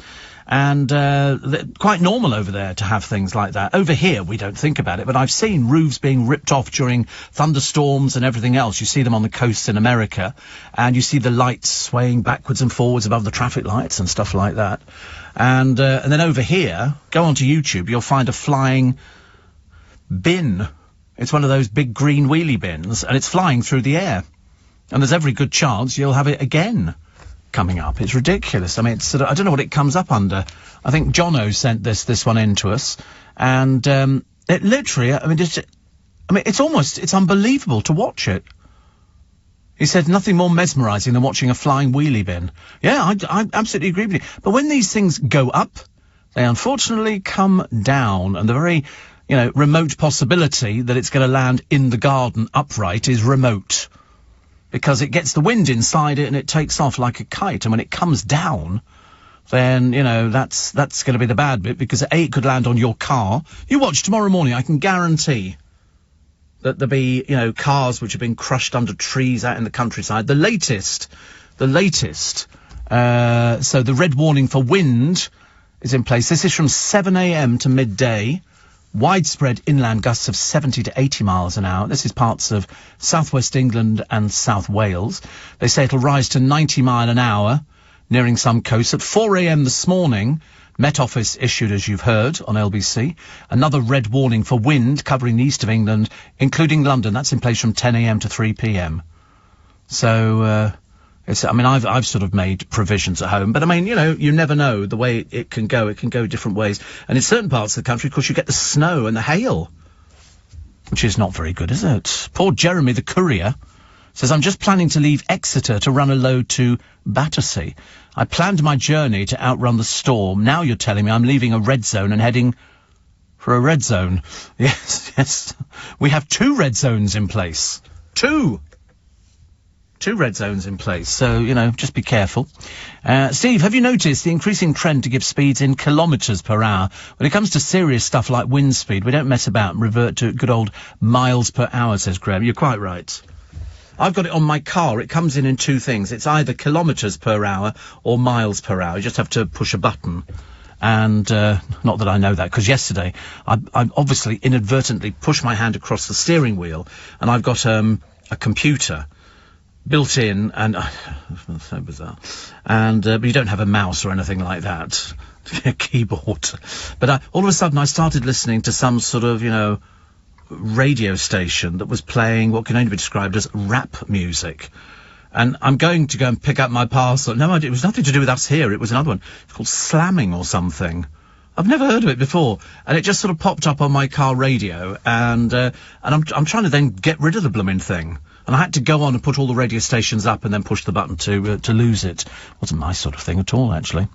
And they're quite normal over there to have things like that. Over here, we don't think about it, but I've seen roofs being ripped off during thunderstorms and everything else. You see them on the coasts in America, and you see the lights swaying backwards and forwards above the traffic lights and stuff like that. And then over here, go onto YouTube, you'll find a flying bin. It's one of those big green wheelie bins, and it's flying through the air. And there's every good chance you'll have it again coming up. It's ridiculous. I mean, it's sort of, I don't know what it comes up under. I think Jono sent this one in to us, and it literally, it's unbelievable to watch it. He said nothing more mesmerising than watching a flying wheelie bin. Yeah, I absolutely agree with you. But when these things go up, they unfortunately come down, and the very, remote possibility that it's going to land in the garden upright is remote. Because it gets the wind inside it and it takes off like a kite. And when it comes down, then, that's going to be the bad bit, because A, it could land on your car. You watch tomorrow morning, I can guarantee that there'll be, cars which have been crushed under trees out in the countryside. The latest, so the red warning for wind is in place. This is from 7 a.m. to midday. Widespread inland gusts of 70 to 80 miles an hour. This is parts of southwest England and South Wales. They say it'll rise to 90 mile an hour, nearing some coasts. At 4 a.m. this morning, Met Office issued, as you've heard, on LBC, another red warning for wind covering the east of England, including London. That's in place from 10 a.m. to 3 p.m. So, I've sort of made provisions at home, but you never know the way it can go. It can go different ways. And in certain parts of the country, of course, you get the snow and the hail, which is not very good, is it? Poor Jeremy, the courier, says, I'm just planning to leave Exeter to run a load to Battersea. I planned my journey to outrun the storm. Now you're telling me I'm leaving a red zone and heading for a red zone. Yes. We have 2 red zones in place. 2 red zones in place, so, just be careful. Steve, have you noticed the increasing trend to give speeds in kilometres per hour? When it comes to serious stuff like wind speed, we don't mess about and revert to good old miles per hour, says Graham. You're quite right. I've got it on my car. It comes in 2 things. It's either kilometres per hour or miles per hour. You just have to push a button. And, not that I know that, because yesterday I obviously inadvertently pushed my hand across the steering wheel, and I've got, a computer built in, and so bizarre. And but you don't have a mouse or anything like that, a keyboard. But all of a sudden, I started listening to some sort of, radio station that was playing what can only be described as rap music. And I'm going to go and pick up my parcel. No, it was nothing to do with us here. It was another one. It's called Slamming or something. I've never heard of it before, and it just sort of popped up on my car radio, and I'm trying to then get rid of the blooming thing. And I had to go on and put all the radio stations up and then push the button to lose it. Wasn't my sort of thing at all, actually.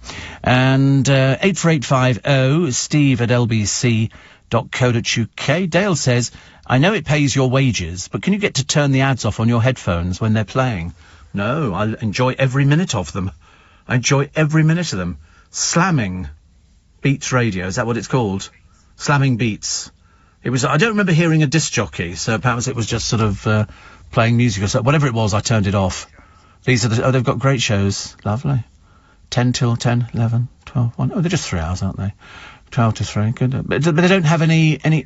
And 84850 steve@lbc.co.uk. Dale says, I know it pays your wages, but can you get to turn the ads off on your headphones when they're playing? No, I enjoy every minute of them. I enjoy every minute of them. Slamming Beats Radio, is that what it's called? Slamming Beats. It was, I don't remember hearing a disc jockey, so perhaps it was just sort of, playing music or so. Whatever it was, I turned it off. These are they've got great shows. Lovely. 10 till 10, 11, 12, 1. Oh, they're just 3 hours, aren't they? 12 to 3. Good. But they don't have any, I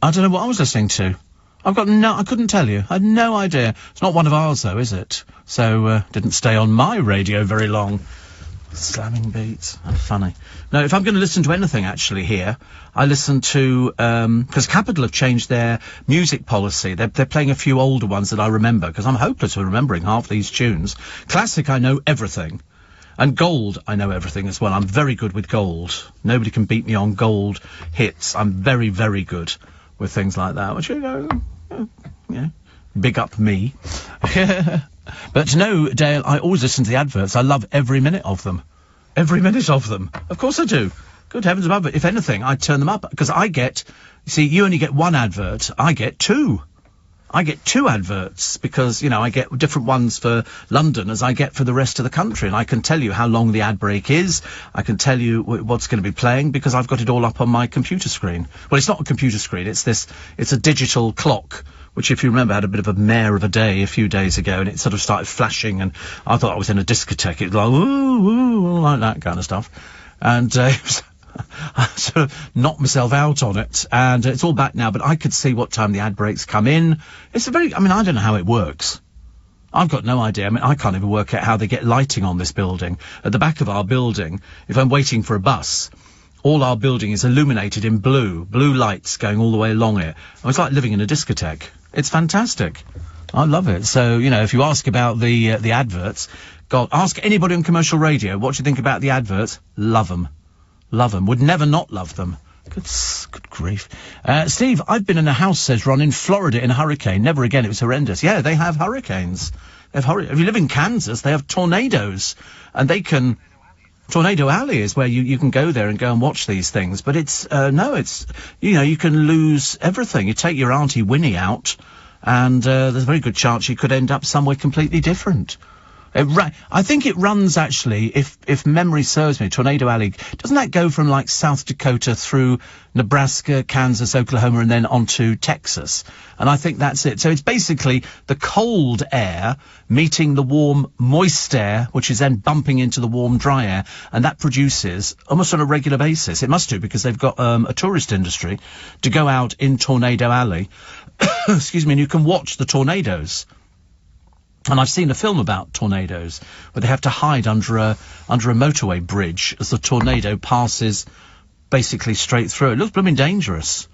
don't know what I was listening to. I couldn't tell you. I had no idea. It's not one of ours, though, is it? So, didn't stay on my radio very long. Slamming Beats. That's funny. No, if I'm going to listen to anything, actually, here, I listen to, because Capital have changed their music policy. They're playing a few older ones that I remember, because I'm hopeless with remembering half these tunes. Classic, I know everything. And Gold, I know everything as well. I'm very good with Gold. Nobody can beat me on Gold hits. I'm very, very good with things like that. Which, big up me. But no, Dale, I always listen to the adverts. I love every minute of them. Every minute of them. Of course I do. Good heavens above it. If anything, I turn them up. Because you only get 1 advert. I get 2. I get 2 adverts. Because, I get different ones for London as I get for the rest of the country. And I can tell you how long the ad break is. I can tell you what's going to be playing, because I've got it all up on my computer screen. Well, it's not a computer screen. It's a digital clock which, if you remember, had a bit of a mare of a day a few days ago, and it sort of started flashing, and I thought I was in a discotheque. It was like, ooh, ooh, like that kind of stuff. And I sort of knocked myself out on it, and it's all back now, but I could see what time the ad breaks come in. I don't know how it works. I've got no idea. I mean, I can't even work out how they get lighting on this building. At the back of our building, if I'm waiting for a bus, all our building is illuminated in blue lights going all the way along it. It's like living in a discotheque. It's fantastic. I love it. So, if you ask about the adverts, God, ask anybody on commercial radio what you think about the adverts. Love them. Love them. Would never not love them. Good grief. Steve, I've been in a house, says Ron, in Florida in a hurricane. Never again. It was horrendous. Yeah, they have hurricanes. If you live in Kansas, they have tornadoes. And they can... Tornado Alley is where you can go there and go and watch these things. But you can lose everything. You take your Auntie Winnie out, and there's a very good chance you could end up somewhere completely different. I think it runs, actually, if memory serves me, Tornado Alley, doesn't that go from, like, South Dakota through Nebraska, Kansas, Oklahoma, and then onto Texas? And I think that's it. So it's basically the cold air meeting the warm, moist air, which is then bumping into the warm, dry air, and that produces, almost on a regular basis, it must do, because they've got a tourist industry, to go out in Tornado Alley, excuse me, and you can watch the tornadoes. And I've seen a film about tornadoes where they have to hide under a motorway bridge as the tornado passes basically straight through. It looks blooming dangerous.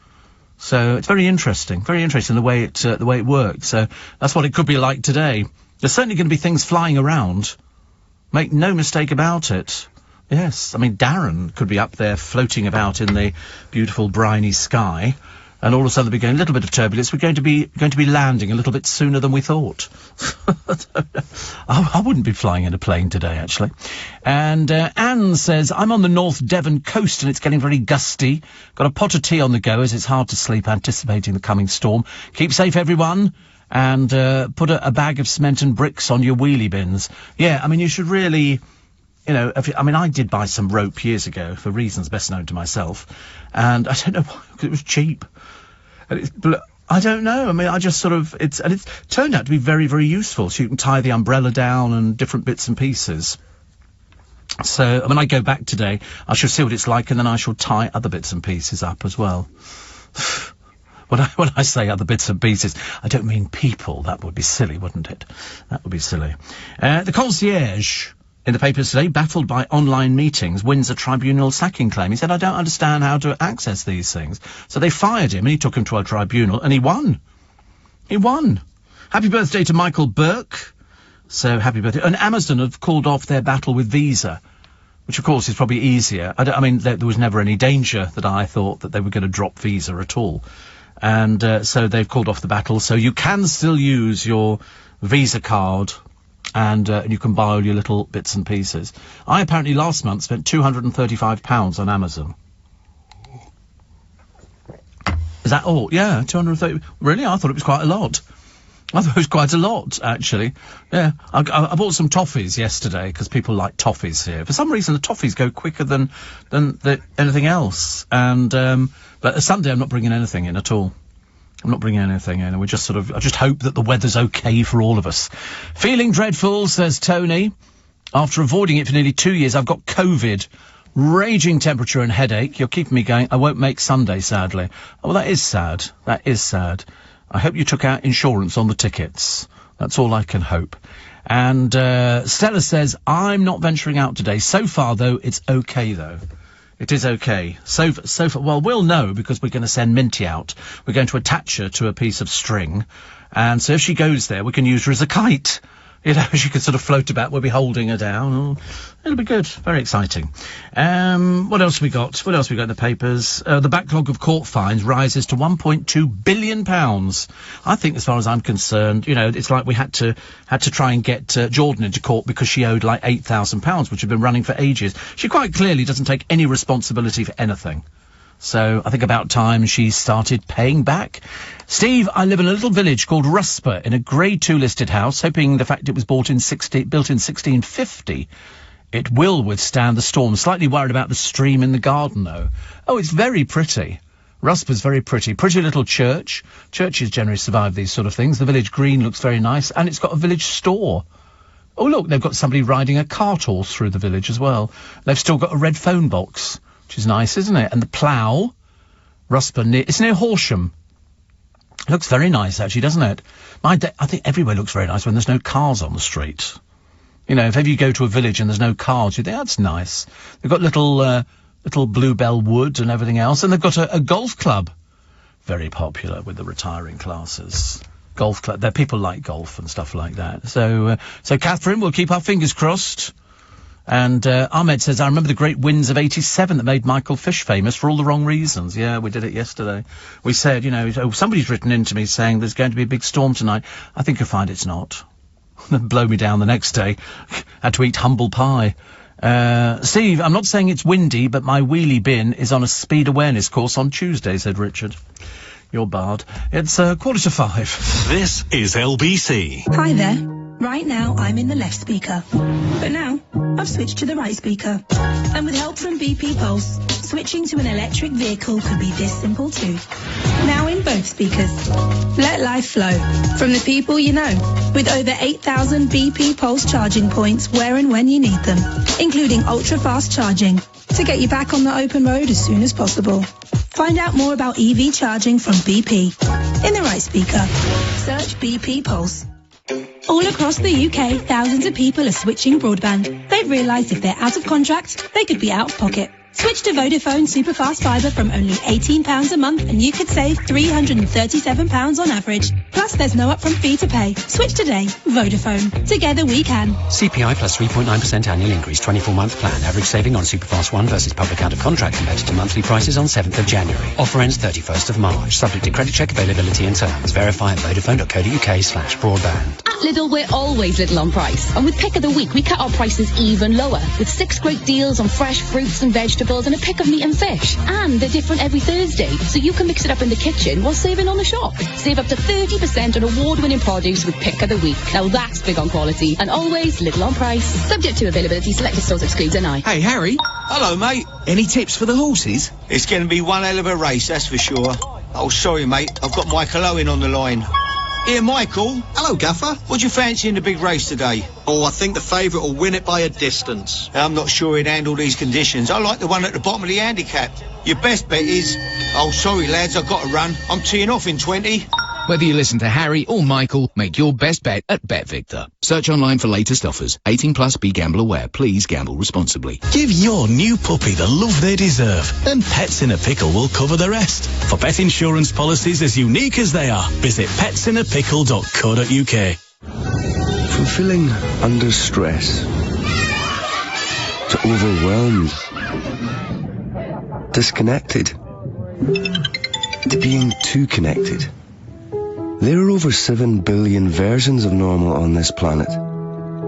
So it's very interesting the way it works. So that's what it could be like today. There's certainly going to be things flying around. Make no mistake about it. Yes, I mean, Darren could be up there floating about in the beautiful briny sky. And all of a sudden, there'll be going a little bit of turbulence. We're going to be landing a little bit sooner than we thought. I wouldn't be flying in a plane today, actually. And Anne says, I'm on the North Devon coast and it's getting very gusty. Got a pot of tea on the go as it's hard to sleep anticipating the coming storm. Keep safe, everyone. And put a bag of cement and bricks on your wheelie bins. Yeah, I mean, you should really... I did buy some rope years ago for reasons best known to myself. And I don't know why, because it was cheap. I don't know. I mean, I just sort of... It's turned out to be very, very useful. So you can tie the umbrella down and different bits and pieces. So when I go back today, I shall see what it's like, and then I shall tie other bits and pieces up as well. When I say other bits and pieces, I don't mean people. That would be silly, wouldn't it? That would be silly. The concierge... in the papers today, baffled by online meetings, wins a tribunal sacking claim. He said, I don't understand how to access these things. So they fired him, and he took him to a tribunal, and he won. He won. Happy birthday to Michael Burke. So, happy birthday. And Amazon have called off their battle with Visa, which, of course, is probably easier. There was never any danger that I thought that they were going to drop Visa at all. And so they've called off the battle. So you can still use your Visa card... And you can buy all your little bits and pieces. I apparently last month spent £235 on Amazon. Is that all? Yeah, 230. Really? I thought it was quite a lot. I thought it was quite a lot, actually. Yeah, I bought some toffees yesterday because people like toffees here. For some reason, the toffees go quicker than anything else. And but Sunday, I'm not bringing anything in at all. I'm not bringing anything in, and I just hope that the weather's okay for all of us. Feeling dreadful, says Tony. After avoiding it for nearly 2 years, I've got COVID. Raging temperature and headache. You're keeping me going. I won't make Sunday, sadly. Oh, well, that is sad. That is sad. I hope you took out insurance on the tickets. That's all I can hope. And Stella says, I'm not venturing out today. So far, though, it's okay, though. It is okay. So far, well, we'll know because we're going to send Minty out. We're going to attach her to a piece of string. And so if she goes there, we can use her as a kite. You know, she could sort of float about. We'll be holding her down. Oh, it'll be good. Very exciting. What else we got? What else we got in the papers? The backlog of court fines rises to £1.2 billion. I think, as far as I'm concerned, you know, it's like we had to try and get Jordan into court because she owed like £8,000, which had been running for ages. She quite clearly doesn't take any responsibility for anything. So I think about time she started paying back. Steve, I live in a little village called Rusper in a Grade 2 listed house, hoping the fact it was built in 1650, it will withstand the storm. Slightly worried about the stream in the garden, though. Oh, it's very pretty. Rusper's very pretty. Pretty little church. Churches generally survive these sort of things. The village green looks very nice, and it's got a village store. Oh, look, they've got somebody riding a cart horse through the village as well. They've still got a red phone box, which is nice, isn't it? And the plough. Rusper, it's near Horsham. It looks very nice, actually, doesn't it? I think everywhere looks very nice when there's no cars on the street. You know, if ever you go to a village and there's no cars, you think, that's nice. They've got little Bluebell Wood and everything else, and they've got a golf club. Very popular with the retiring classes. Golf club. There, people like golf and stuff like that. So Catherine, we'll keep our fingers crossed. And Ahmed says, I remember the great winds of 87 that made Michael Fish famous for all the wrong reasons. Yeah, we did it yesterday. We said, you know, somebody's written in to me saying there's going to be a big storm tonight. I think you'll find it's not. Blow me down the next day. Had to eat humble pie. Steve, I'm not saying it's windy, but my wheelie bin is on a speed awareness course on Tuesday, said Richard. You're barred. It's 5:15. This is LBC. Hi there. Right now, I'm in the left speaker. But now, I've switched to the right speaker. And with help from BP Pulse, switching to an electric vehicle could be this simple too. Now in both speakers. Let life flow from the people you know. With over 8,000 BP Pulse charging points where and when you need them. Including ultra-fast charging to get you back on the open road as soon as possible. Find out more about EV charging from BP. In the right speaker. Search BP Pulse. All across the UK, thousands of people are switching broadband. They've realised if they're out of contract, they could be out of pocket. Switch to Vodafone Superfast Fibre from only £18 a month and you could save £337 on average. Plus, there's no upfront fee to pay. Switch today. Vodafone. Together we can. CPI plus 3.9% annual increase, 24-month plan. Average saving on Superfast 1 versus public out of contract compared to monthly prices on 7th of January. Offer ends 31st of March. Subject to credit check availability and terms. Verify at vodafone.co.uk/broadband. At Lidl, we're always little on price. And with Pick of the Week, we cut our prices even lower. With 6 great deals on fresh fruits and vegetables and a pick of meat and fish. And they're different every Thursday, so you can mix it up in the kitchen while saving on the shop. Save up to 30% on award-winning produce with Pick of the Week. Now that's big on quality and always little on price. Subject to availability, selected stores excludes NI. Hey, Harry. Hello, mate. Any tips for the horses? It's going to be one hell of a race, that's for sure. Oh, sorry, mate. I've got Michael Owen on the line. Here, Michael. Hello, Gaffer. What do you fancy in the big race today? Oh, I think the favourite will win it by a distance. I'm not sure he'd handle these conditions. I like the one at the bottom of the handicap. Your best bet is... Oh, sorry, lads, I've got to run. I'm teeing off in 20. Whether you listen to Harry or Michael, make your best bet at BetVictor. Search online for latest offers. 18 plus, be gamble aware. Please gamble responsibly. Give your new puppy the love they deserve, and Pets in a Pickle will cover the rest. For pet insurance policies as unique as they are, visit petsinnapickle.co.uk. From feeling under stress to overwhelmed, disconnected, to being too connected. There are over 7 billion versions of normal on this planet.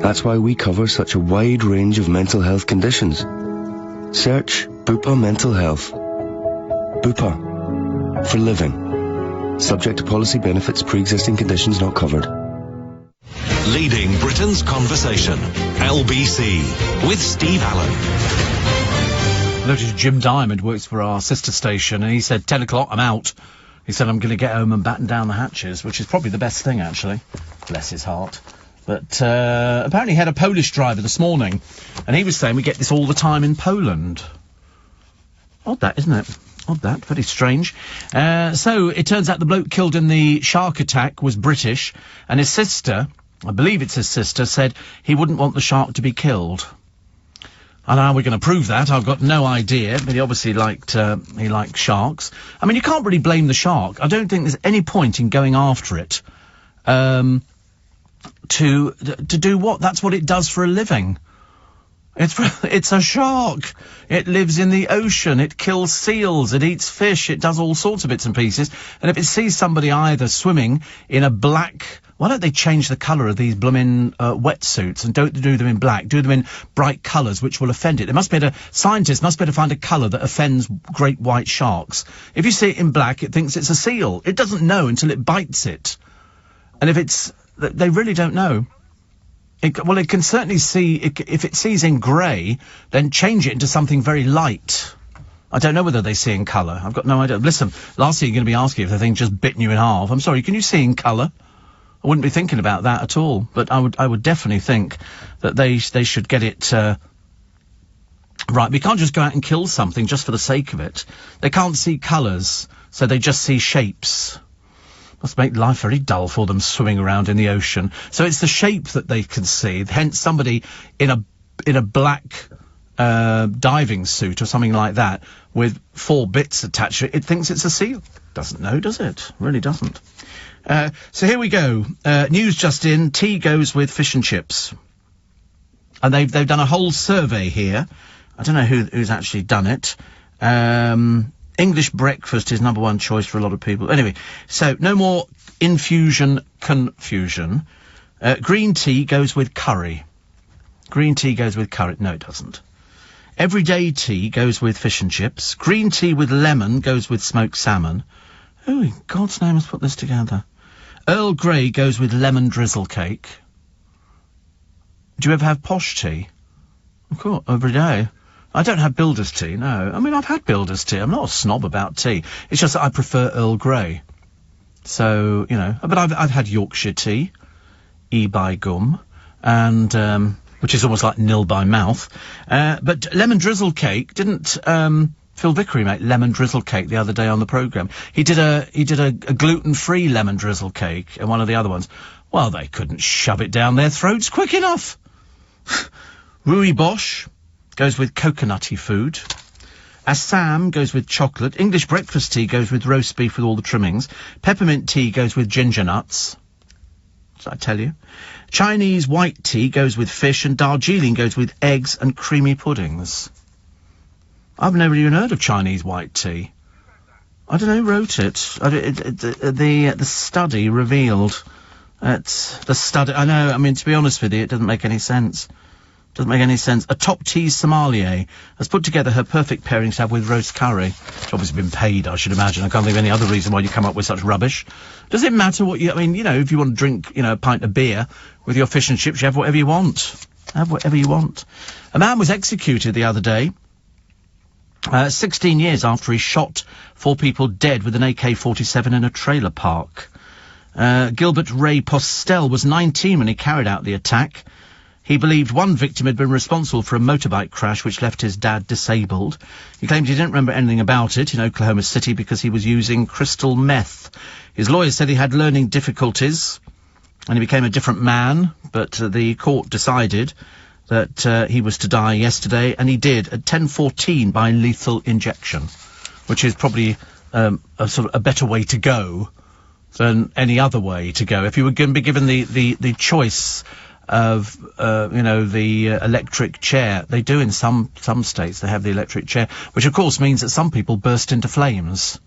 That's why we cover such a wide range of mental health conditions. Search Bupa Mental Health. Bupa. For living. Subject to policy, benefits, pre-existing conditions not covered. Leading Britain's conversation. LBC. With Steve Allen. I noticed Jim Diamond works for our sister station, and he said 10 o'clock, I'm out. He said, I'm going to get home and batten down the hatches, which is probably the best thing, actually. Bless his heart. But apparently he had a Polish driver this morning, and he was saying we get this all the time in Poland. Odd that, isn't it? Odd that. Very strange. So it turns out the bloke killed in the shark attack was British, and his sister, I believe it's his sister, said he wouldn't want the shark to be killed. And how are we going to prove that? I've got no idea, but he obviously liked sharks. I mean, you can't really blame the shark. I don't think there's any point in going after it, to do what? That's what it does for a living. It's a shark. It lives in the ocean. It kills seals. It eats fish. It does all sorts of bits and pieces. And if it sees somebody either swimming in a black... Why don't they change the colour of these blooming wetsuits and don't do them in black? Do them in bright colours, which will offend it. Scientists must be able to find a colour that offends great white sharks. If you see it in black, it thinks it's a seal. It doesn't know until it bites it. And they really don't know. It can certainly see, if it sees in grey, then change it into something very light. I don't know whether they see in colour. I've got no idea. Listen, last thing you're going to be asking if the thing just bitten you in half. I'm sorry, can you see in colour? I wouldn't be thinking about that at all. But I would definitely think that they should get it, right. We can't just go out and kill something just for the sake of it. They can't see colours, so they just see shapes. Must make life very dull for them swimming around in the ocean. So it's the shape that they can see. Hence somebody in a black diving suit or something like that with 4 bits attached to it, it thinks it's a seal. Doesn't know, does it? Really doesn't. So here we go. News just in. Tea goes with fish and chips. And they've done a whole survey here. I don't know who's actually done it. English breakfast is number 1 choice for a lot of people. Anyway, so no more infusion confusion. Green tea goes with curry. Green tea goes with curry. No, it doesn't. Everyday tea goes with fish and chips. Green tea with lemon goes with smoked salmon. Who in God's name has put this together? Earl Grey goes with lemon drizzle cake. Do you ever have posh tea? Of course, every day. I don't have builder's tea, no. I mean, I've had builder's tea. I'm not a snob about tea. It's just that I prefer Earl Grey. So, you know, but I've had Yorkshire tea, E by gum, and, which is almost like nil by mouth. But lemon drizzle cake didn't, Phil Vickery made lemon drizzle cake the other day on the programme. He did a gluten-free lemon drizzle cake and one of the other ones. Well, they couldn't shove it down their throats quick enough. Rui Bosch goes with coconutty food. Assam goes with chocolate. English breakfast tea goes with roast beef with all the trimmings. Peppermint tea goes with ginger nuts. Did I tell you? Chinese white tea goes with fish, and Darjeeling goes with eggs and creamy puddings. I've never even heard of Chinese white tea. I don't know who wrote it. The study revealed. The study. I know. I mean, to be honest with you, it doesn't make any sense. Doesn't make any sense. A top tea sommelier has put together her perfect pairing to have with roast curry. It's obviously been paid, I should imagine. I can't think of any other reason why you come up with such rubbish. Does it matter what you... I mean, you know, if you want to drink, you know, a pint of beer with your fish and chips, you have whatever you want. Have whatever you want. A man was executed the other day, 16 years after he shot 4 people dead with an AK-47 in a trailer park. Gilbert Ray Postel was 19 when he carried out the attack. He believed one victim had been responsible for a motorbike crash which left his dad disabled. He claimed he didn't remember anything about it in Oklahoma City because he was using crystal meth. His lawyer said he had learning difficulties and he became a different man, but the court decided that he was to die yesterday, and he did at 10:14 by lethal injection, which is probably a sort of a better way to go than any other way to go. If you were going to be given the choice of, you know, the electric chair. They do in some states, they have the electric chair, which of course means that some people burst into flames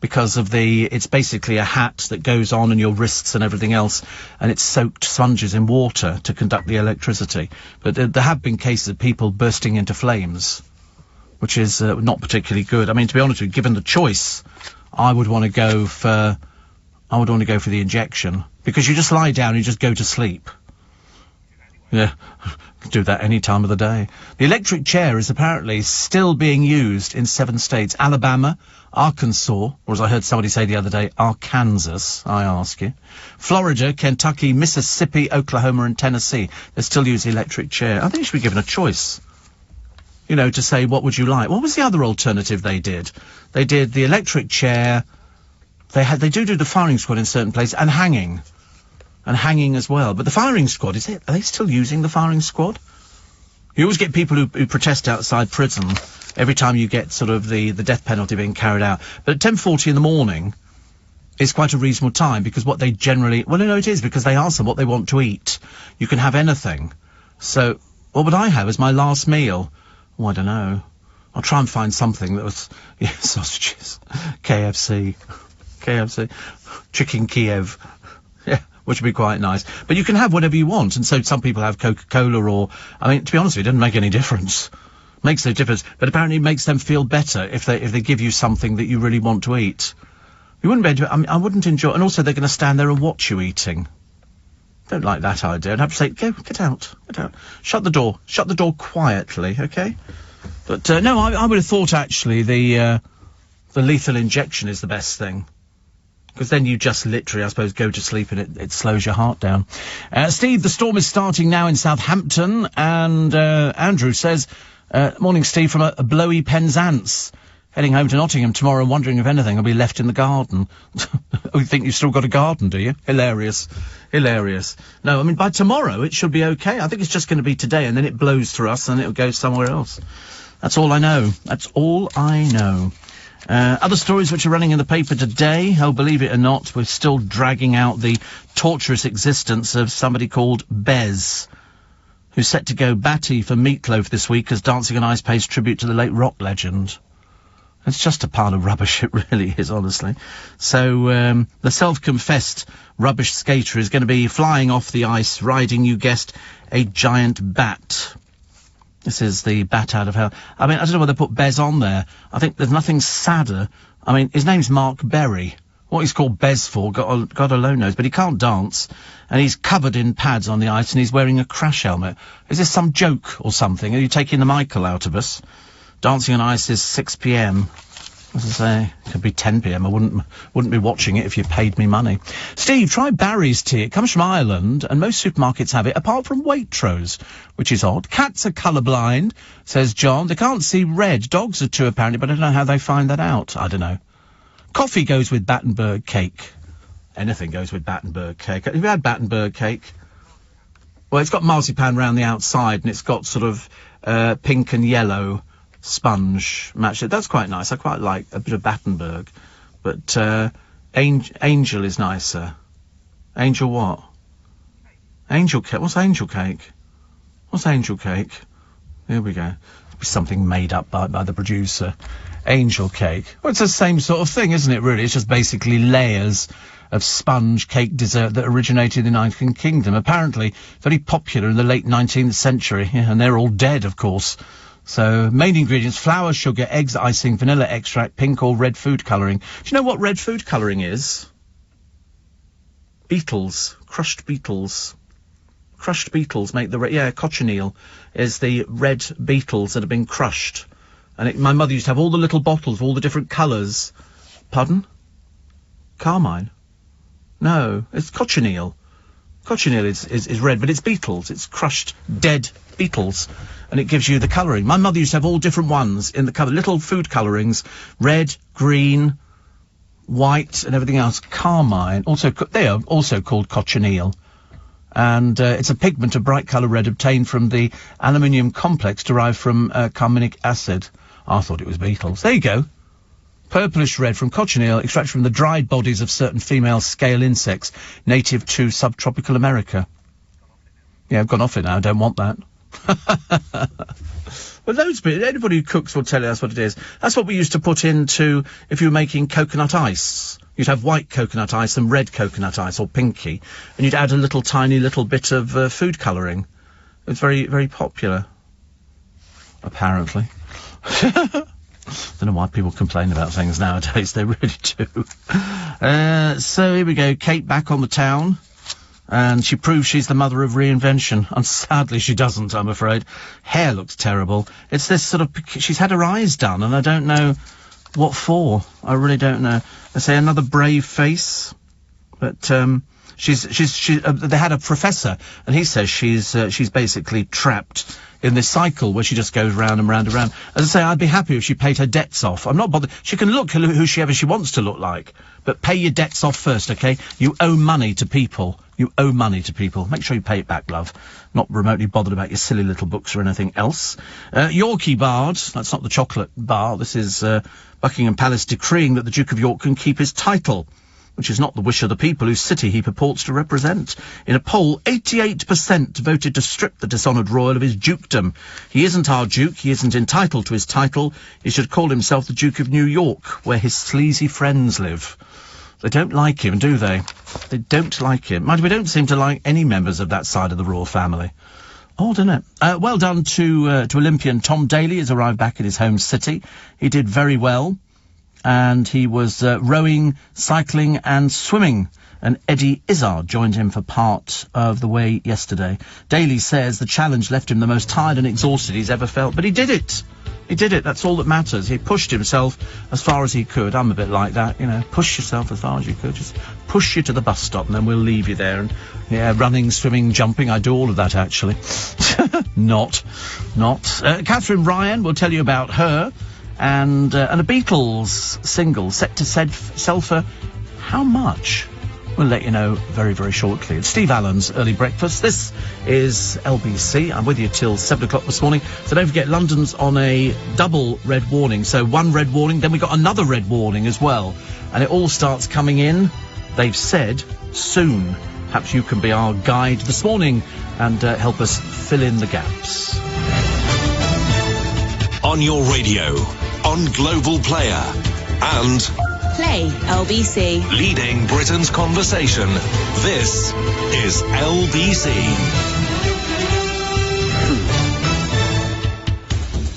because of it's basically a hat that goes on your wrists and everything else, and it's soaked sponges in water to conduct the electricity. But there have been cases of people bursting into flames, which is not particularly good. I mean, to be honest with you, given the choice, I would want to go for the injection, because you just lie down and you just go to sleep. Yeah, do that any time of the day. The electric chair is apparently still being used in 7 states. Alabama, Arkansas, or as I heard somebody say the other day, Arkansas, I ask you. Florida, Kentucky, Mississippi, Oklahoma and Tennessee. They still use the electric chair. I think you should be given a choice. You know, to say, what would you like? What was the other alternative they did? They did the electric chair. They do the firing squad in certain places, and hanging. And hanging as well. But the firing squad, are they still using the firing squad? You always get people who protest outside prison every time you get sort of the death penalty being carried out. But at 10:40 in the morning is quite a reasonable time, because what they generally... Well, no, it is, because they ask them what they want to eat. You can have anything. So, what would I have as my last meal? Oh, I don't know. I'll try and find something that was... Yeah, sausages. KFC. Chicken Kiev. Yeah. Which would be quite nice. But you can have whatever you want, and so some people have Coca-Cola or... I mean, to be honest with you, it doesn't make any difference. Makes no difference. But apparently it makes them feel better if they give you something that you really want to eat. You wouldn't be able to... I wouldn't enjoy... And also they're going to stand there and watch you eating. Don't like that idea. I'd have to say, get out. Shut the door quietly, okay? But, no, I would have thought, actually, the lethal injection is the best thing. Because then you just literally, I suppose, go to sleep and it slows your heart down. Steve, the storm is starting now in Southampton, and Andrew says, morning, Steve, from a blowy Penzance. Heading home to Nottingham tomorrow and wondering if anything will be left in the garden. Oh, you think you've still got a garden, do you? Hilarious. Hilarious. No, I mean, by tomorrow it should be okay. I think it's just going to be today, and then it blows through us and it'll go somewhere else. That's all I know. That's all I know. Other stories which are running in the paper today, oh, believe it or not, we're still dragging out the torturous existence of somebody called Bez, who's set to go batty for Meatloaf this week as Dancing on Ice pays tribute to the late rock legend. It's just a pile of rubbish, it really is, honestly. So, the self-confessed rubbish skater is going to be flying off the ice, riding, you guessed, a giant bat. This is the bat out of hell. I mean, I don't know whether they put Bez on there. I think there's nothing sadder. I mean, his name's Mark Berry. What he's called Bez for, God alone knows, but he can't dance. And he's covered in pads on the ice and he's wearing a crash helmet. Is this some joke or something? Are you taking the Michael out of us? Dancing on Ice is 6 p.m. As I say, it could be 10 p.m. I wouldn't be watching it if you paid me money. Steve, try Barry's tea. It comes from Ireland, and most supermarkets have it, apart from Waitrose, which is odd. Cats are colourblind, says John. They can't see red. Dogs are too, apparently, but I don't know how they find that out. I don't know. Coffee goes with Battenberg cake. Anything goes with Battenberg cake. Have you had Battenberg cake? Well, it's got marzipan round the outside, and it's got sort of pink and yellow sponge match it. That's quite nice. I quite like a bit of Battenberg, but Angel is nicer. Angel what? Angel cake. What's angel cake? What's angel cake? Here we go. It'll be something made up by the producer. Angel cake. Well, it's the same sort of thing, isn't it? Really, it's just basically layers of sponge cake dessert that originated in the United Kingdom. Apparently, very popular in the late 19th century, and they're all dead, of course. So, main ingredients, flour, sugar, eggs, icing, vanilla extract, pink or red food colouring. Do you know what red food colouring is? Beetles. Crushed beetles. Crushed beetles make the cochineal is the red beetles that have been crushed. And my mother used to have all the little bottles, all the different colours. Pardon? Carmine? No, it's cochineal. Cochineal is red, but it's beetles. It's crushed, dead beetles. And it gives you the colouring. My mother used to have all different ones in the colour, little food colourings, red, green, white, and everything else. Carmine, they are also called cochineal. And it's a pigment of bright colour red obtained from the aluminium complex derived from carminic acid. I thought it was beetles. There you go. Purplish red from cochineal, extracted from the dried bodies of certain female scale insects native to subtropical America. Yeah, I've gone off it now. I don't want that. Well, anybody who cooks will tell you that's what it is. That's what we used to put into, if you were making coconut ice. You'd have white coconut ice and red coconut ice, or pinky, and you'd add a tiny little bit of food colouring. It's very, very popular, apparently. Don't know why people complain about things nowadays, they really do. So here we go, Kate back on the town. And she proves she's the mother of reinvention. And sadly she doesn't, I'm afraid. Hair looks terrible. It's this sort of... She's had her eyes done, and I don't know what for. I really don't know. They say another brave face. But, they had a professor, and he says she's basically trapped in this cycle where she just goes round and round and round. As I say, I'd be happy if she paid her debts off. I'm not bothered. She can look whoever she wants to look like. But pay your debts off first, okay? You owe money to people. You owe money to people. Make sure you pay it back, love. Not remotely bothered about your silly little books or anything else. Yorkie Bard. That's not the chocolate bar. This is Buckingham Palace decreeing that the Duke of York can keep his title, which is not the wish of the people whose city he purports to represent. In a poll, 88% voted to strip the dishonoured royal of his dukedom. He isn't our duke, he isn't entitled to his title, he should call himself the Duke of New York, where his sleazy friends live. They don't like him, do they? They don't like him. Mind you, we don't seem to like any members of that side of the royal family. Odd, isn't it? Well done to Olympian Tom Daley. He's arrived back in his home city. He did very well. And he was rowing, cycling and swimming. And Eddie Izzard joined him for part of the way yesterday. Daly says the challenge left him the most tired and exhausted he's ever felt. But he did it. He did it. That's all that matters. He pushed himself as far as he could. I'm a bit like that, you know. Push yourself as far as you could. Just push you to the bus stop, and then we'll leave you there. And yeah, running, swimming, jumping. I do all of that actually. Not. Catherine Ryan will tell you about her and a Beatles single set to sell for how much? We'll let you know very, very shortly. It's Steve Allen's Early Breakfast. This is LBC. I'm with you till 7 o'clock this morning. So don't forget, London's on a double red warning. So one red warning, then we got another red warning as well. And it all starts coming in, they've said, soon. Perhaps you can be our guide this morning and help us fill in the gaps. On your radio, on Global Player, and Play LBC. leading Britain's conversation. This is LBC.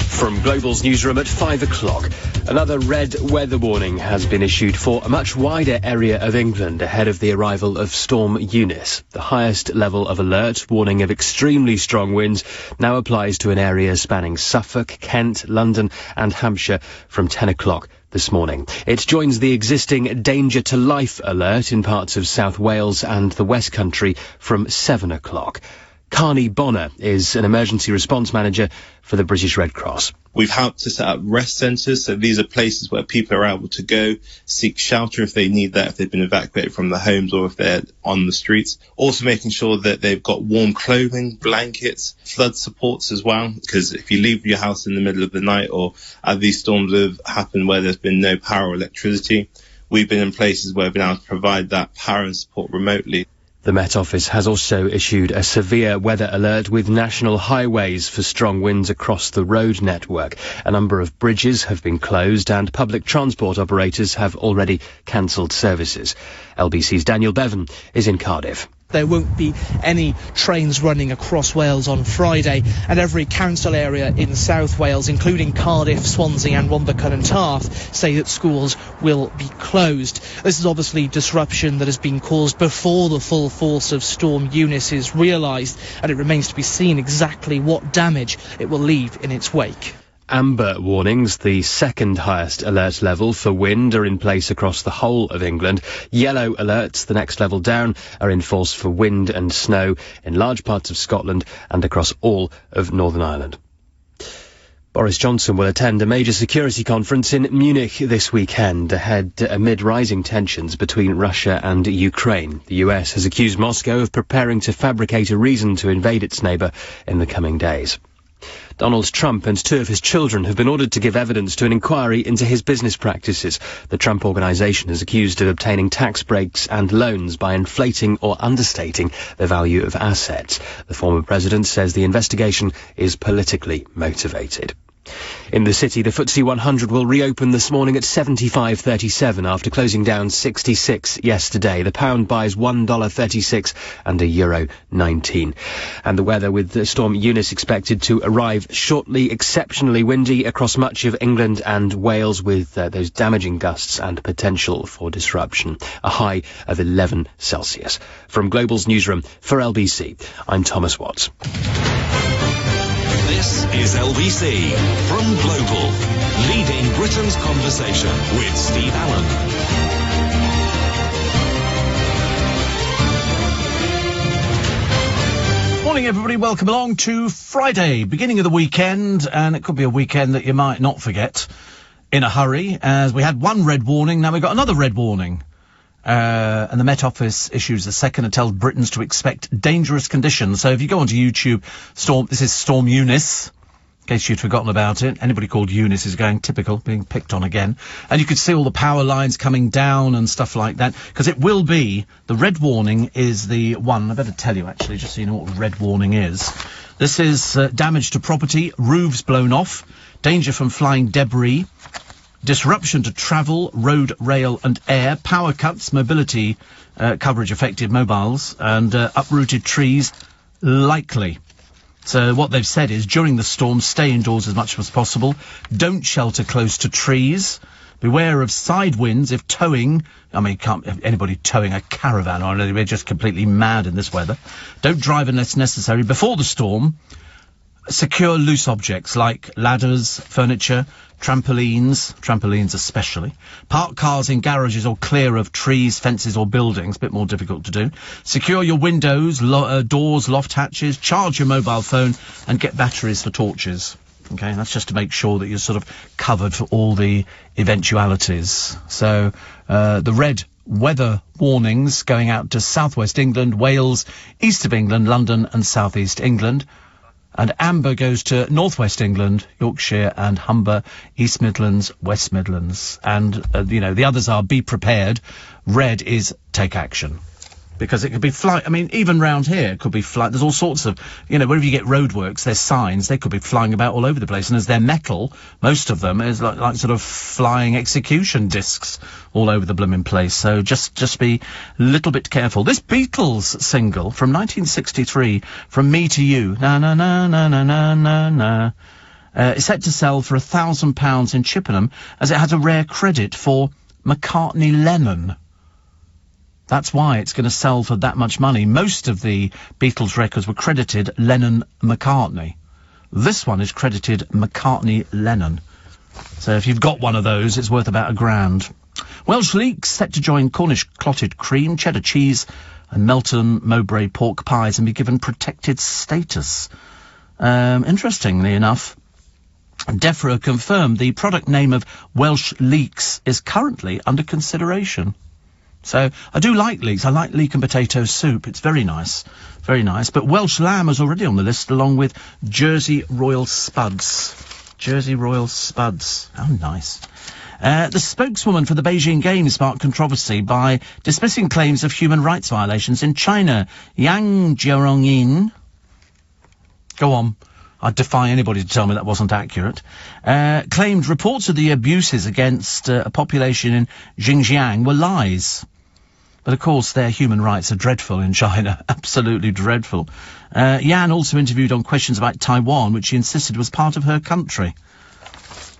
From Global's newsroom at 5 o'clock, another red weather warning has been issued for a much wider area of England ahead of the arrival of Storm Eunice. The highest level of alert, warning of extremely strong winds, now applies to an area spanning Suffolk, Kent, London and Hampshire from 10 o'clock this morning. It joins the existing danger to life alert in parts of South Wales and the West Country from 7 o'clock. Carney Bonner is an emergency response manager for the British Red Cross. We've helped to set up rest centres, so these are places where people are able to go, seek shelter if they need that, if they've been evacuated from their homes or if they're on the streets. Also making sure that they've got warm clothing, blankets, flood supports as well, because if you leave your house in the middle of the night or as these storms have happened where there's been no power or electricity, we've been in places where we've been able to provide that power and support remotely. The Met Office has also issued a severe weather alert with national highways for strong winds across the road network. A number of bridges have been closed and public transport operators have already cancelled services. LBC's Daniel Bevan is in Cardiff. There won't be any trains running across Wales on Friday, and every council area in South Wales, including Cardiff, Swansea and Rhondda and Tarth, say that schools will be closed. This is obviously disruption that has been caused before the full force of Storm Eunice is realised, and it remains to be seen exactly what damage it will leave in its wake. Amber warnings, the second highest alert level for wind, are in place across the whole of England. Yellow alerts, the next level down, are in force for wind and snow in large parts of Scotland and across all of Northern Ireland. Boris Johnson will attend a major security conference in Munich this weekend amid rising tensions between Russia and Ukraine. The US has accused Moscow of preparing to fabricate a reason to invade its neighbour in the coming days. Donald Trump and two of his children have been ordered to give evidence to an inquiry into his business practices. The Trump Organization is accused of obtaining tax breaks and loans by inflating or understating the value of assets. The former president says the investigation is politically motivated. In the city, the FTSE 100 will reopen this morning at 75.37 after closing down 66 yesterday. The pound buys $1.36 and a euro 19. And the weather, with the Storm Eunice expected to arrive shortly, exceptionally windy across much of England and Wales with those damaging gusts and potential for disruption. A high of 11 Celsius. From Global's newsroom for LBC, I'm Thomas Watts. This is LBC from Global, leading Britain's conversation with Steve Allen. Morning, everybody. Welcome along to Friday, beginning of the weekend, and it could be a weekend that you might not forget in a hurry, as we had one red warning, now we've got another red warning. And the Met Office issues a second and tells Britons to expect dangerous conditions. So if you go onto YouTube, this is Storm Eunice, in case you'd forgotten about it. Anybody called Eunice is going typical, being picked on again. And you could see all the power lines coming down and stuff like that, because it will be, the red warning is the one, I better tell you actually, just so you know what red warning is. This is damage to property, roofs blown off, danger from flying debris, disruption to travel, road, rail and air, power cuts, mobility coverage affected mobiles, and uprooted trees likely. So what they've said is, during the storm, stay indoors as much as possible. Don't shelter close to trees. Beware of side winds if towing. I mean, can't have anybody towing a caravan or anything. We're just completely mad in this weather. Don't drive unless necessary before the storm. secure loose objects like ladders, furniture, trampolines especially. Park cars in garages or clear of trees, fences or buildings, a bit more difficult to do. Secure your windows, doors, loft hatches, charge your mobile phone and get batteries for torches. Okay, that's just to make sure that you're sort of covered for all the eventualities. So, the red weather warnings going out to southwest England, Wales, east of England, London and southeast England. And amber goes to northwest England, Yorkshire and Humber, East Midlands, West Midlands. And, the others are be prepared. Red is take action. Because it could be I mean, even round here, it could be there's all sorts of, wherever you get roadworks, there's signs, they could be flying about all over the place. And as they're metal, most of them is like sort of flying execution discs all over the blooming place. So just be a little bit careful. This Beatles single from 1963, From Me to You, na na na na na na na na, is set to sell for £1,000 in Chippenham, as it has a rare credit for McCartney-Lennon. That's why it's going to sell for that much money. Most of the Beatles records were credited Lennon-McCartney. This one is credited McCartney-Lennon. So if you've got one of those, it's worth about £1,000. Welsh leeks set to join Cornish clotted cream, cheddar cheese and Melton Mowbray pork pies and be given protected status. Interestingly enough, DEFRA confirmed the product name of Welsh leeks is currently under consideration. So, I do like leeks. I like leek and potato soup. It's very nice. Very nice. But Welsh lamb is already on the list, along with Jersey Royal Spuds. Jersey Royal Spuds. How nice. The spokeswoman for the Beijing Games sparked controversy by dismissing claims of human rights violations in China. Yang Jiaongyin. Go on. I defy anybody to tell me that wasn't accurate. Claimed reports of the abuses against a population in Xinjiang were lies. But of course their human rights are dreadful in China. Absolutely dreadful. Yan also interviewed on questions about Taiwan, which she insisted was part of her country.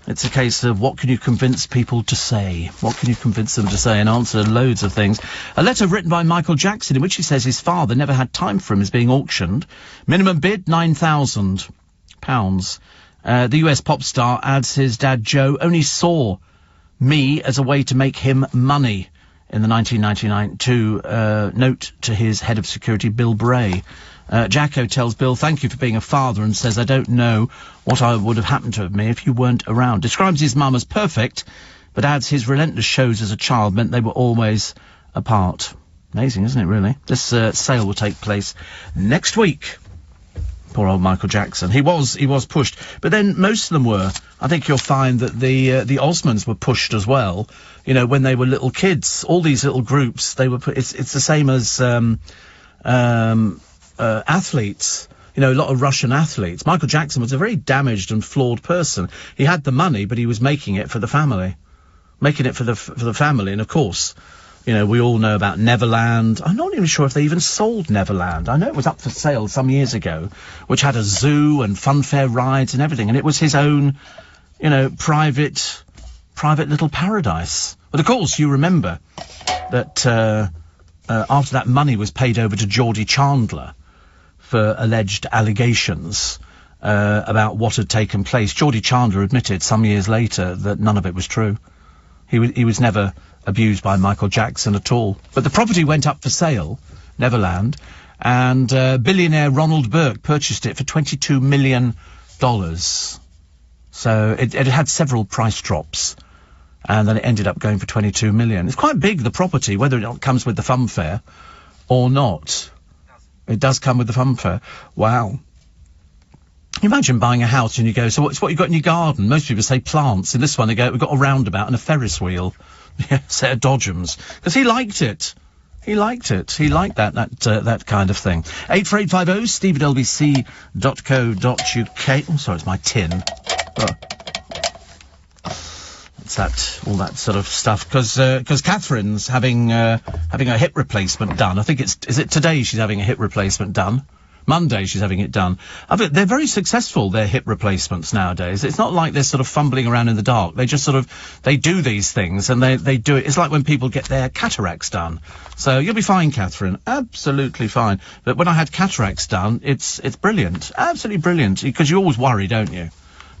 It's a case of what can you convince people to say? What can you convince them to say? And answer loads of things. A letter written by Michael Jackson in which he says his father never had time for him is being auctioned. Minimum bid, £9,000. The US pop star adds his dad Joe only saw me as a way to make him money in the 1999 note to his head of security, Bill Bray. Jacko tells Bill, thank you for being a father, and says, I don't know what would have happened to me if you weren't around. Describes his mum as perfect, but adds his relentless shows as a child meant they were always apart. Amazing, isn't it, really? This sale will take place next week. Poor old Michael Jackson. He was pushed, but then most of them were. I think you'll find that the Osmonds were pushed as well. When they were little kids, all these little groups, they were it's the same as athletes. A lot of Russian athletes. Michael Jackson was a very damaged and flawed person. He had the money, but he was making it for the family, and of course. We all know about Neverland. I'm not even sure if they even sold Neverland. I know it was up for sale some years ago, which had a zoo and funfair rides and everything, and it was his own, private little paradise. But of course, you remember that after that money was paid over to Geordie Chandler for alleged allegations about what had taken place, Geordie Chandler admitted some years later that none of it was true. He was never abused by Michael Jackson at all. But the property went up for sale, Neverland, and billionaire Ronald Burke purchased it for $22 million. So it had several price drops, and then it ended up going for $22 million. It's quite big, the property, whether it comes with the funfair or not. It does come with the funfair. Wow. Imagine buying a house and you go, so what's what you got in your garden? Most people say plants. In this one they go, we've got a roundabout and a Ferris wheel. Yeah, set of dodgems. Because he liked it. He liked that kind of thing. 84850 steve at lbc.co.uk. Oh, sorry, it's my tin. Oh. It's all that sort of stuff. Because Catherine's having a hip replacement done. I think is it today she's having a hip replacement done? Monday she's having it done. They're very successful, their hip replacements nowadays. It's not like they're sort of fumbling around in the dark. They just sort of, they do these things and they do it. It's like when people get their cataracts done. So you'll be fine, Catherine. Absolutely fine. But when I had cataracts done, it's brilliant. Absolutely brilliant. Because you always worry, don't you?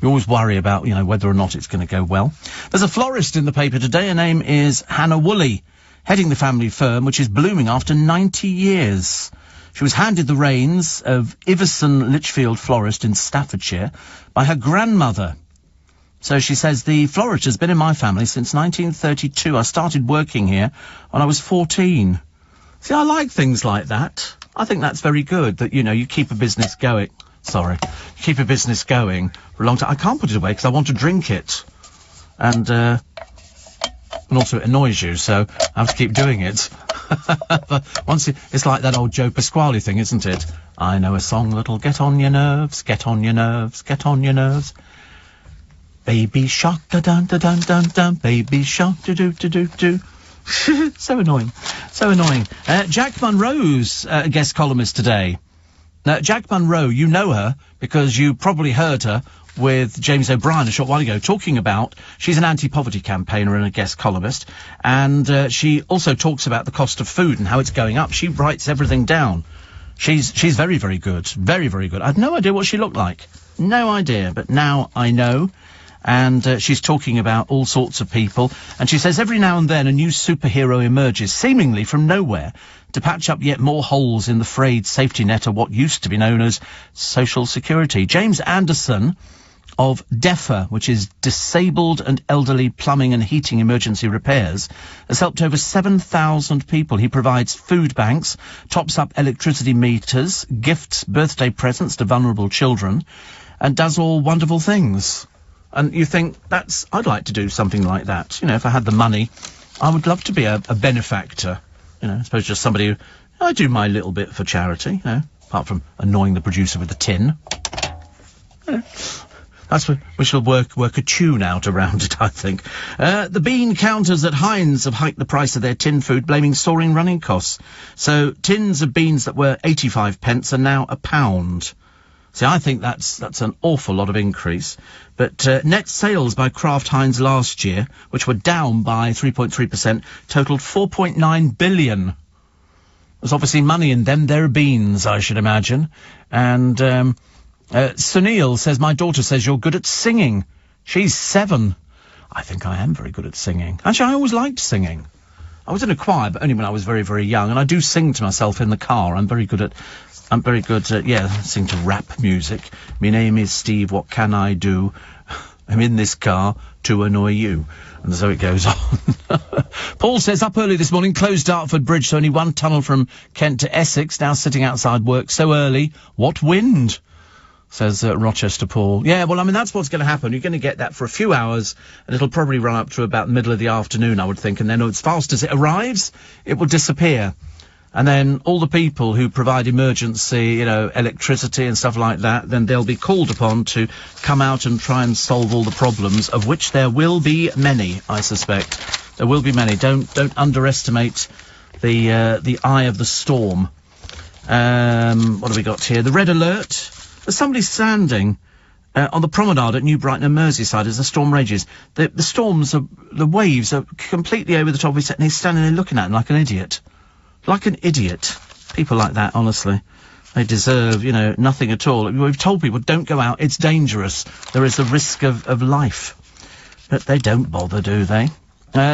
You always worry about, whether or not it's going to go well. There's a florist in the paper today. Her name is Hannah Woolley, heading the family firm, which is blooming after 90 years. She was handed the reins of Iverson Lichfield Florist in Staffordshire by her grandmother. So she says, the florist has been in my family since 1932. I started working here when I was 14. See, I like things like that. I think that's very good, that, you keep a business going. Sorry. You keep a business going for a long time. I can't put it away because I want to drink it. And also it annoys you, so I have to keep doing it. But it's like that old Joe Pasquale thing, isn't it? I know a song that'll get on your nerves, get on your nerves, get on your nerves. Baby shark, da-dun-da-dun-dun-dun, baby shark, do-do-do-do-do. So annoying. So annoying. Jack Munro's guest columnist today. Now, Jack Munro, you know her because you probably heard her with James O'Brien a short while ago talking about, she's an anti-poverty campaigner and a guest columnist, and she also talks about the cost of food and how it's going up. She writes everything down. She's very, very good. Very, very good. I had no idea what she looked like. No idea, but now I know. And she's talking about all sorts of people. And she says every now and then a new superhero emerges, seemingly from nowhere, to patch up yet more holes in the frayed safety net of what used to be known as social security. James Anderson of DEFA, which is Disabled and Elderly Plumbing and Heating Emergency Repairs, has helped over 7,000 people. He provides food banks, tops up electricity meters, gifts birthday presents to vulnerable children, and does all wonderful things. And you think, I'd like to do something like that. If I had the money, I would love to be a benefactor. I suppose just somebody who, I do my little bit for charity, apart from annoying the producer with the tin. That's what we shall work a tune out around it, I think. The bean counters at Heinz have hiked the price of their tin food, blaming soaring running costs. So tins of beans that were 85 pence are now £1. See, I think that's an awful lot of increase. But net sales by Kraft Heinz last year, which were down by 3.3%, totaled 4.9 billion. There's obviously money in them. They're beans, I should imagine. And Sunil says, my daughter says you're good at singing. She's 7. I think I am very good at singing. Actually, I always liked singing. I was in a choir, but only when I was very, very young. And I do sing to myself in the car. I'm very good at, sing to rap music. My name is Steve, what can I do? I'm in this car to annoy you. And so it goes on. Paul says, up early this morning, closed Dartford Bridge, so only one tunnel from Kent to Essex, now sitting outside work so early. What wind? Says Rochester Paul. Yeah, well, that's what's going to happen. You're going to get that for a few hours, and it'll probably run up to about the middle of the afternoon, I would think, and then as fast as it arrives, it will disappear. And then all the people who provide emergency, electricity and stuff like that, then they'll be called upon to come out and try and solve all the problems, of which there will be many, I suspect. There will be many. Don't underestimate the eye of the storm. What have we got here? The red alert. There's somebody standing on the promenade at New Brighton and Merseyside as the storm rages. The waves are completely over the top of his head, and he's standing there looking at him like an idiot. Like an idiot. People like that, honestly. They deserve, nothing at all. We've told people, don't go out, it's dangerous. There is a risk of life. But they don't bother, do they?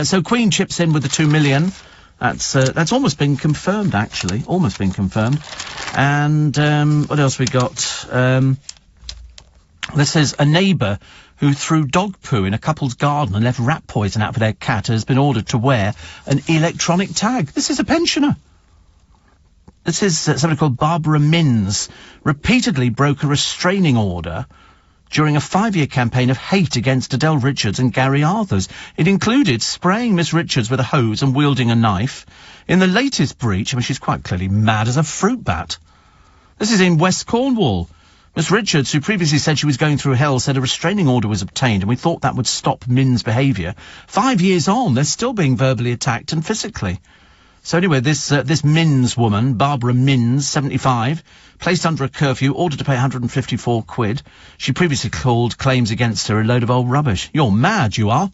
So Queen chips in with the 2 million. That's almost been confirmed, actually. Almost been confirmed. And, what else we got? This is a neighbour who threw dog poo in a couple's garden and left rat poison out for their cat has been ordered to wear an electronic tag. This is a pensioner. This is somebody called Barbara Minns, repeatedly broke a restraining order during a 5-year campaign of hate against Adele Richards and Gary Arthurs. It included spraying Miss Richards with a hose and wielding a knife. In the latest breach, she's quite clearly mad as a fruit bat. This is in West Cornwall. Miss Richards, who previously said she was going through hell, said a restraining order was obtained, and we thought that would stop Min's behaviour. 5 years on, they're still being verbally attacked and physically. So anyway, this Minns woman, Barbara Minns, 75, placed under a curfew, ordered to pay 154 quid. She previously called claims against her a load of old rubbish. You're mad, you are.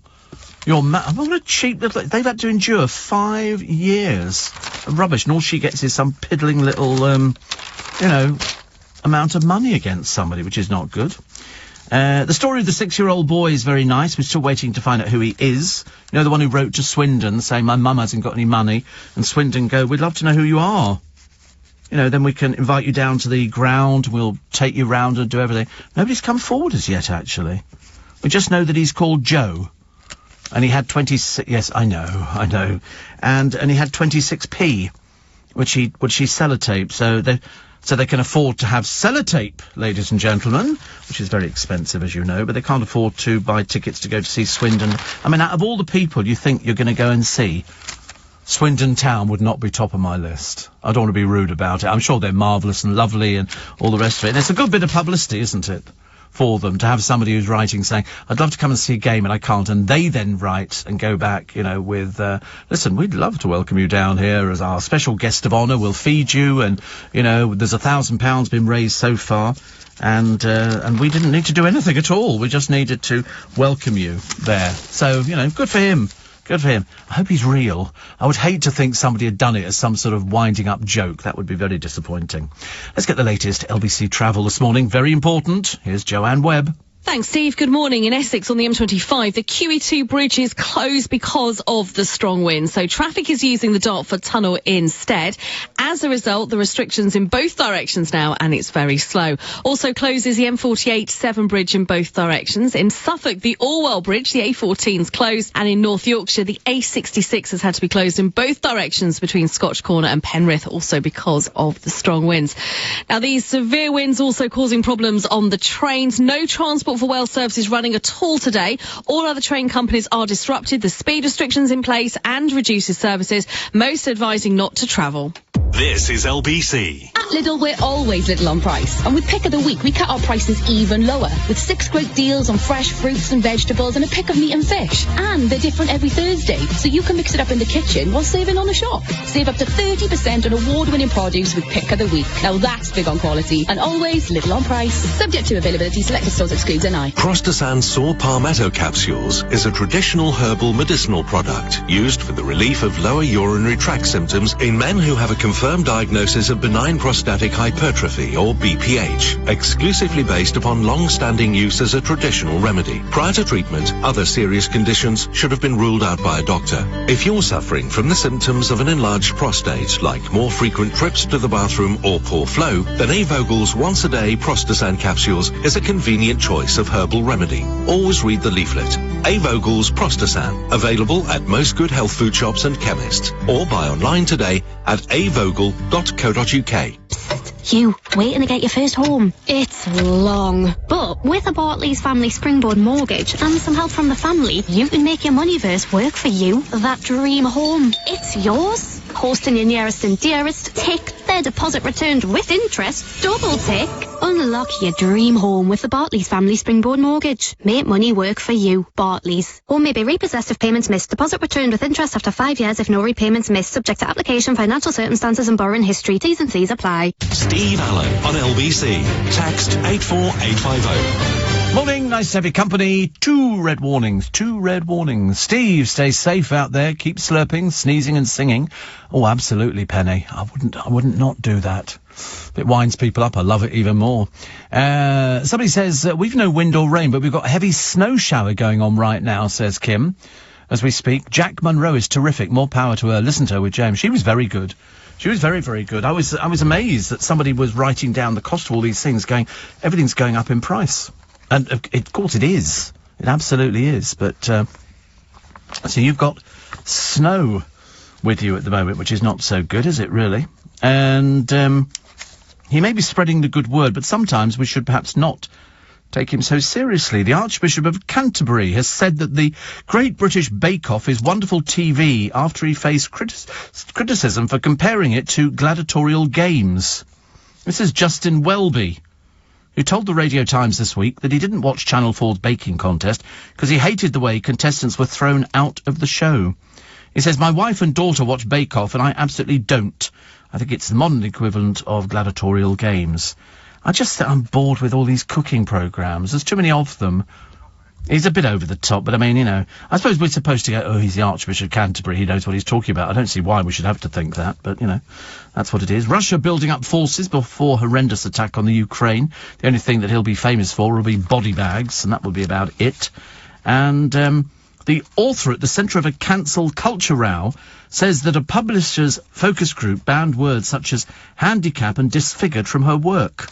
You're mad. What a cheap little... They've had to endure 5 years of rubbish, and all she gets is some piddling little, amount of money against somebody, which is not good. The story of the 6-year-old boy is very nice. We're still waiting to find out who he is. You know, the one who wrote to Swindon saying, my mum hasn't got any money, and Swindon go, we'd love to know who you are. You know, then we can invite you down to the ground, we'll take you round and do everything. Nobody's come forward as yet, actually. We just know that he's called Joe. And he had 26... Yes, I know. And he had 26p, which he sellotaped, so they can afford to have sellotape, ladies and gentlemen, which is very expensive, as you know, but they can't afford to buy tickets to go to see Swindon. I mean, out of all the people you think you're going to go and see, Swindon Town would not be top of my list. I don't want to be rude about it. I'm sure they're marvellous and lovely and all the rest of it. And it's a good bit of publicity, isn't it, for them to have somebody who's writing saying, I'd love to come and see a game and I can't, and they then write and go back, with, listen, we'd love to welcome you down here as our special guest of honour, we'll feed you, and, there's £1,000 been raised so far, and we didn't need to do anything at all, we just needed to welcome you there. So, good for him. Good for him. I hope he's real. I would hate to think somebody had done it as some sort of winding up joke. That would be very disappointing. Let's get the latest LBC travel this morning. Very important. Here's Joanne Webb. Thanks, Steve. Good morning. In Essex on the M25, the QE2 bridge is closed because of the strong wind, so traffic is using the Dartford Tunnel instead. As a result, the restrictions in both directions now, and it's very slow. Also closes the M48 Severn Bridge in both directions. In Suffolk, the Orwell Bridge, the A14's closed, and in North Yorkshire, the A66 has had to be closed in both directions between Scotch Corner and Penrith, also because of the strong winds. Now, these severe winds also causing problems on the trains. No transport for Wales services running at all today. All other train companies are disrupted. The speed restrictions in place and reduces services. Most advising not to travel. This is LBC. At Lidl, we're always little on price. And with Pick of the Week, we cut our prices even lower. With 6 great deals on fresh fruits and vegetables and a pick of meat and fish. And they're different every Thursday, so you can mix it up in the kitchen while saving on the shop. Save up to 30% on award-winning produce with Pick of the Week. Now that's big on quality and always little on price. Subject to availability, selected stores excludes NI. Prostasan Saw Palmetto Capsules is a traditional herbal medicinal product used for the relief of lower urinary tract symptoms in men who have a confirmed diagnosis of benign prostatic hypertrophy, or BPH, exclusively based upon long-standing use as a traditional remedy. Prior to treatment, other serious conditions should have been ruled out by a doctor. If you're suffering from the symptoms of an enlarged prostate, like more frequent trips to the bathroom or poor flow, then Avogel's once-a-day Prostasan capsules is a convenient choice of herbal remedy. Always read the leaflet. Avogel's Prostasan, available at most good health food shops and chemists, or buy online today at avogel.co.uk. You, waiting to get your first home? It's long. But with a Barclays Family Springboard mortgage and some help from the family, you can make your moneyverse work for you. That dream home. It's yours. Hosting your nearest and dearest. Take their deposit returned with interest. Double tick. Unlock your dream home with the Barclays Family Springboard mortgage. Make money work for you. Barclays. Home may be repossessed if payments missed. Deposit returned with interest after 5 years if no repayments missed. Subject to application, financial circumstances and borrowing history. T's and C's apply. Steve Allen on LBC. Text 84850. Morning, nice to have your company. 2 red warnings. Steve, stay safe out there. Keep slurping, sneezing and singing. Oh, absolutely, Penny. I wouldn't not do that. It winds people up. I love it even more. Somebody says, we've no wind or rain, but we've got a heavy snow shower going on right now, says Kim, as we speak. Jack Munro is terrific. More power to her. Listen to her with James. She was very good. She was very, very good. I was amazed that somebody was writing down the cost of all these things, going, everything's going up in price. And, of course, it is. It absolutely is. But, so you've got snow with you at the moment, which is not so good, is it, really? And, he may be spreading the good word, but sometimes we should perhaps not take him so seriously. The Archbishop of Canterbury has said that the Great British Bake Off is wonderful TV after he faced criticism for comparing it to gladiatorial games. This is Justin Welby, who told the Radio Times this week that he didn't watch Channel 4's baking contest because he hated the way contestants were thrown out of the show. He says, my wife and daughter watch Bake Off, and I absolutely don't. I think it's the modern equivalent of gladiatorial games. I'm bored with all these cooking programmes. There's too many of them. He's a bit over the top, but I mean, I suppose we're supposed to go, oh, he's the Archbishop of Canterbury, he knows what he's talking about. I don't see why we should have to think that, but, that's what it is. Russia building up forces before horrendous attack on the Ukraine. The only thing that he'll be famous for will be body bags, and that will be about it. And, the author at the centre of a cancel culture row says that a publisher's focus group banned words such as handicap and disfigured from her work.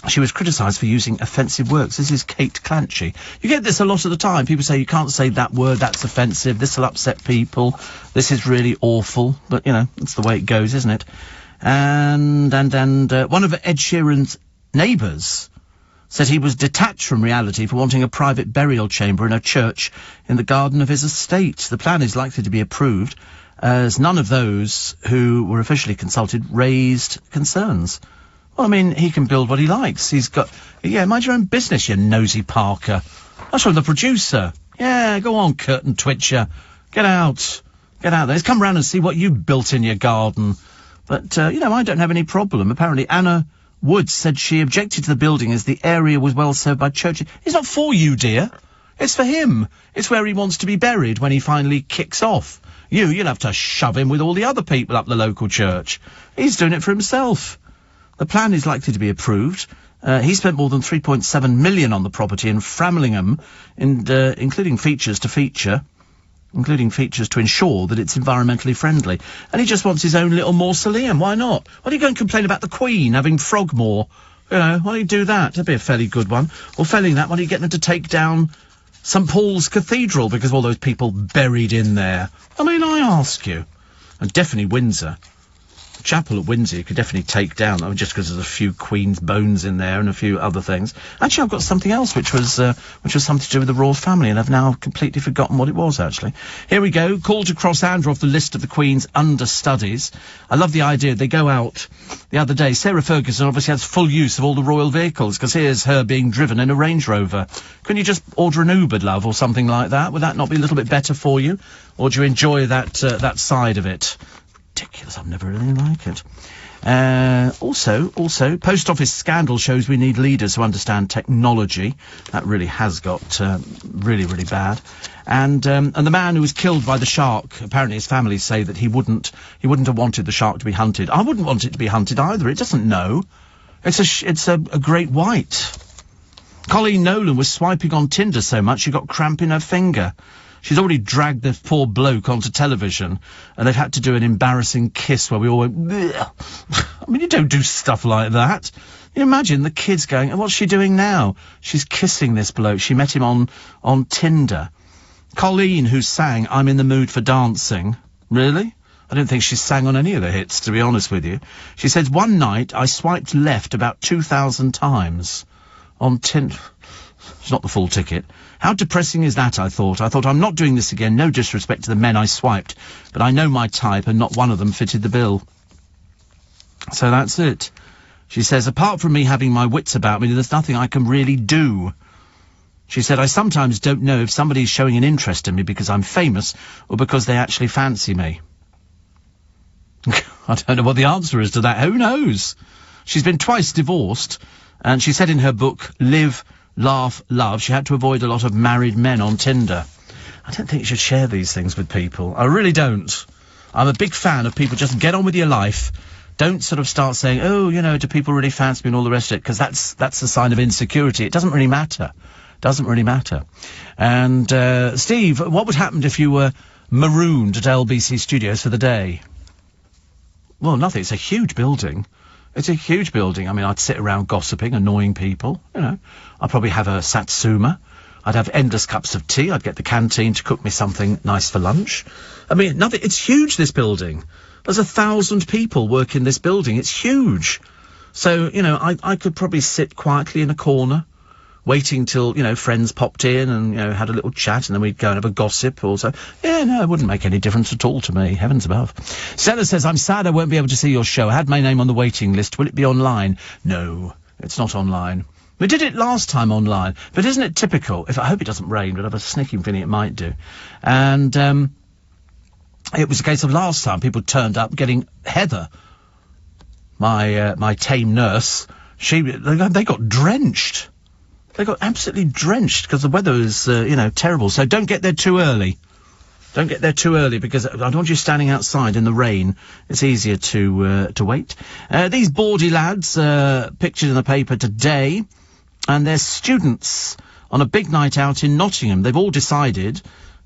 She was criticised for using offensive words. This is Kate Clancy. You get this a lot of the time. People say you can't say that word, that's offensive, this will upset people, this is really awful. But, that's the way it goes, isn't it? And one of Ed Sheeran's neighbours said he was detached from reality for wanting a private burial chamber in a church in the garden of his estate. The plan is likely to be approved, as none of those who were officially consulted raised concerns. Well, I mean, he can build what he likes. He's got... Yeah, mind your own business, you nosy Parker. That's from the producer. Yeah, go on, curtain twitcher. Get out. Get out there. Let's come round and see what you built in your garden. But, I don't have any problem. Apparently, Anna Woods said she objected to the building as the area was well served by churches. It's not for you, dear. It's for him. It's where he wants to be buried when he finally kicks off. You'll have to shove him with all the other people up the local church. He's doing it for himself. The plan is likely to be approved. He spent more than $3.7 million on the property in Framlingham, including features to ensure that it's environmentally friendly. And he just wants his own little mausoleum. Why not? Why don't you go and complain about the Queen having Frogmore? Why don't you do that? That'd be a fairly good one. Or failing that, why don't you get them to take down St Paul's Cathedral because of all those people buried in there? I mean, I ask you. And definitely Windsor. Chapel at Windsor you could definitely take down, just because there's a few Queen's bones in there and a few other things. Actually, I've got something else which was something to do with the royal family, and I've now completely forgotten what it was, actually. Here we go. Call to cross Andrew off the list of the Queen's understudies. I love the idea. They go out the other day. Sarah Ferguson obviously has full use of all the royal vehicles, because here's her being driven in a Range Rover. Couldn't you just order an Uber, love, or something like that? Would that not be a little bit better for you? Or do you enjoy that side of it? Ridiculous. I've never really liked it. Also, post office scandal shows we need leaders who understand technology. That really has got really, really bad. And the man who was killed by the shark, apparently his family say that he wouldn't have wanted the shark to be hunted. I wouldn't want it to be hunted either. It doesn't know. It's a great white. Colleen Nolan was swiping on Tinder so much she got cramp in her finger. She's already dragged the poor bloke onto television, and they've had to do an embarrassing kiss where we all went, bleh. I mean, you don't do stuff like that. You imagine the kids going, and what's she doing now? She's kissing this bloke. She met him on Tinder. Colleen, who sang I'm in the Mood for Dancing. Really? I don't think she sang on any of the hits, to be honest with you. She says, one night I swiped left about 2,000 times on Tinder. It's not the full ticket. How depressing is that, I thought. I'm not doing this again. No disrespect to the men I swiped. But I know my type, and not one of them fitted the bill. So that's it. She says, apart from me having my wits about me, there's nothing I can really do. She said, I sometimes don't know if somebody's showing an interest in me because I'm famous, or because they actually fancy me. I don't know what the answer is to that. Who knows? She's been twice divorced, and she said in her book, Live, Laugh, Love, she had to avoid a lot of married men on Tinder. I don't think you should share these things with people. I really don't. I'm a big fan of people just get on with your life. Don't sort of start saying, oh, do people really fancy me and all the rest of it, because that's a sign of insecurity. It doesn't really matter. Doesn't really matter. And, Steve, what would happen if you were marooned at LBC Studios for the day? Well, nothing. It's a huge building. It's a huge building. I mean, I'd sit around gossiping, annoying people, I'd probably have a satsuma. I'd have endless cups of tea. I'd get the canteen to cook me something nice for lunch. I mean, nothing. It's huge, this building. There's 1,000 people work in this building. It's huge. So, I could probably sit quietly in a corner, waiting till, friends popped in and, had a little chat, and then we'd go and have a gossip or so. Yeah, no, it wouldn't make any difference at all to me. Heavens above. Stella says, I'm sad I won't be able to see your show. I had my name on the waiting list. Will it be online? No, it's not online. We did it last time online, but isn't it typical? I hope it doesn't rain, but I have a sneaking feeling it might do. And, it was a case of last time people turned up getting Heather, my tame nurse. They got drenched. They got absolutely drenched because the weather is, terrible. So don't get there too early. Don't get there too early because I don't want you standing outside in the rain. It's easier to wait. These bawdy lads, pictured in the paper today, and they're students on a big night out in Nottingham. They've all decided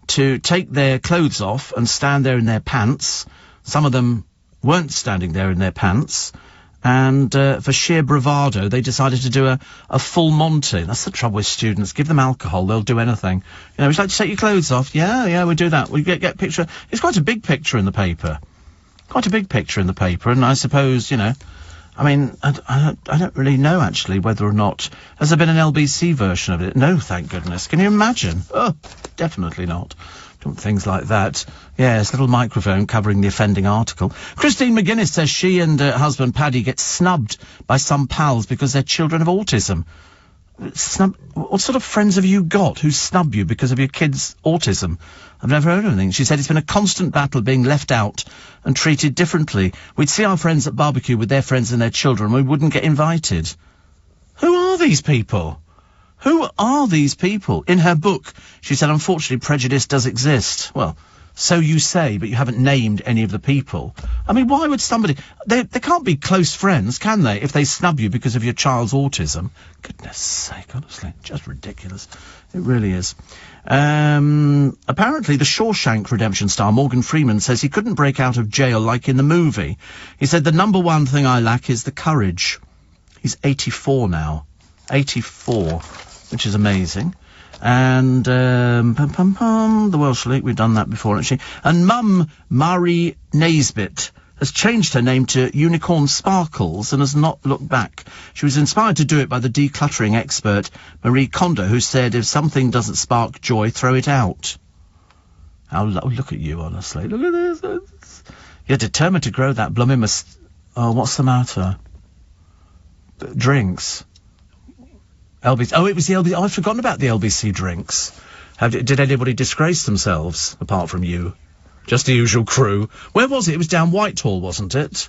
to take their clothes off and stand there in their pants. Some of them weren't standing there in their pants. And for sheer bravado, they decided to do a full Monty. That's the trouble with students. Give them alcohol, they'll do anything. You know, would you like to take your clothes off? Yeah, we do that. We get a picture. It's quite a big picture in the paper. Quite a big picture in the paper, and I suppose, I don't really know, actually, whether or not... Has there been an LBC version of it? No, thank goodness. Can you imagine? Oh, definitely not. Things like that. Yes, little microphone covering the offending article. Christine McGuinness says she and her husband Paddy get snubbed by some pals because their children have autism. What sort of friends have you got who snub you because of your kid's autism? I've never heard of anything. She said it's been a constant battle being left out and treated differently. We'd see our friends at barbecue with their friends and their children. We wouldn't get invited. Who are these people? Who are these people? In her book, she said, unfortunately, prejudice does exist. Well, so you say, but you haven't named any of the people. I mean, why would somebody... They can't be close friends, can they, if they snub you because of your child's autism? Goodness sake, honestly, just ridiculous. It really is. Apparently, the Shawshank Redemption star, Morgan Freeman, says he couldn't break out of jail like in the movie. He said, the number one thing I lack is the courage. He's 84 now. 84, which is amazing. And, the Welsh League, we've done that before, actually. And Mum, Mari Naisbitt, has changed her name to Unicorn Sparkles and has not looked back. She was inspired to do it by the decluttering expert Marie Kondo, who said, if something doesn't spark joy, throw it out. Oh, look at you, honestly. Look at this. You're determined to grow that blooming Oh, what's the matter? Drinks. LBC. Oh, it was the LBC. Oh, I'd forgotten about the LBC drinks. Did anybody disgrace themselves, apart from you? Just the usual crew. Where was it? It was down Whitehall, wasn't it?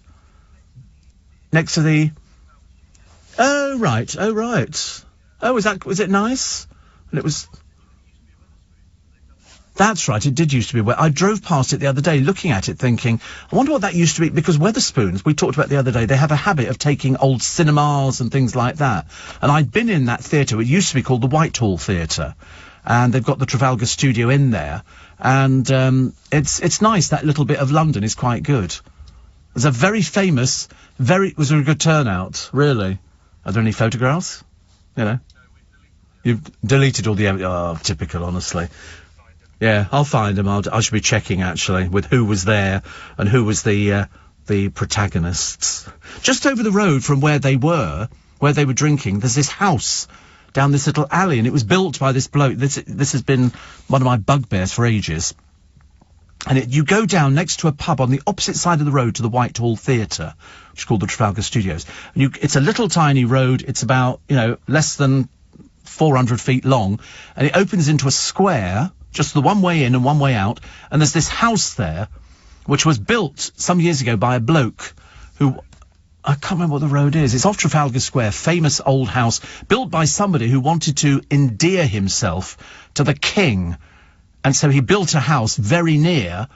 Next to the... Oh, right. Oh, was it nice? And it was... That's right, it did used to be where I drove past it the other day, looking at it, thinking, I wonder what that used to be, because Wetherspoons, we talked about the other day, they have a habit of taking old cinemas and things like that. And I'd been in that theatre, it used to be called the Whitehall Theatre, and they've got the Trafalgar Studio in there, and it's nice, that little bit of London is quite good. There's a very famous, was there a good turnout, really? Are there any photographs? You know? You've deleted all the, typical, honestly. Yeah, I'll find them. I should be checking, actually, with who was there and who was the protagonists. Just over the road from where they were drinking, there's this house down this little alley, and it was built by this bloke. This has been one of my bugbears for ages. And you go down next to a pub on the opposite side of the road to the Whitehall Theatre, which is called the Trafalgar Studios. And it's a little tiny road. It's about, less than 400 feet long, and it opens into a square, just the one way in and one way out, and there's this house there, which was built some years ago by a bloke who, I can't remember what the road is, it's off Trafalgar Square, famous old house, built by somebody who wanted to endear himself to the king, and so he built a house very near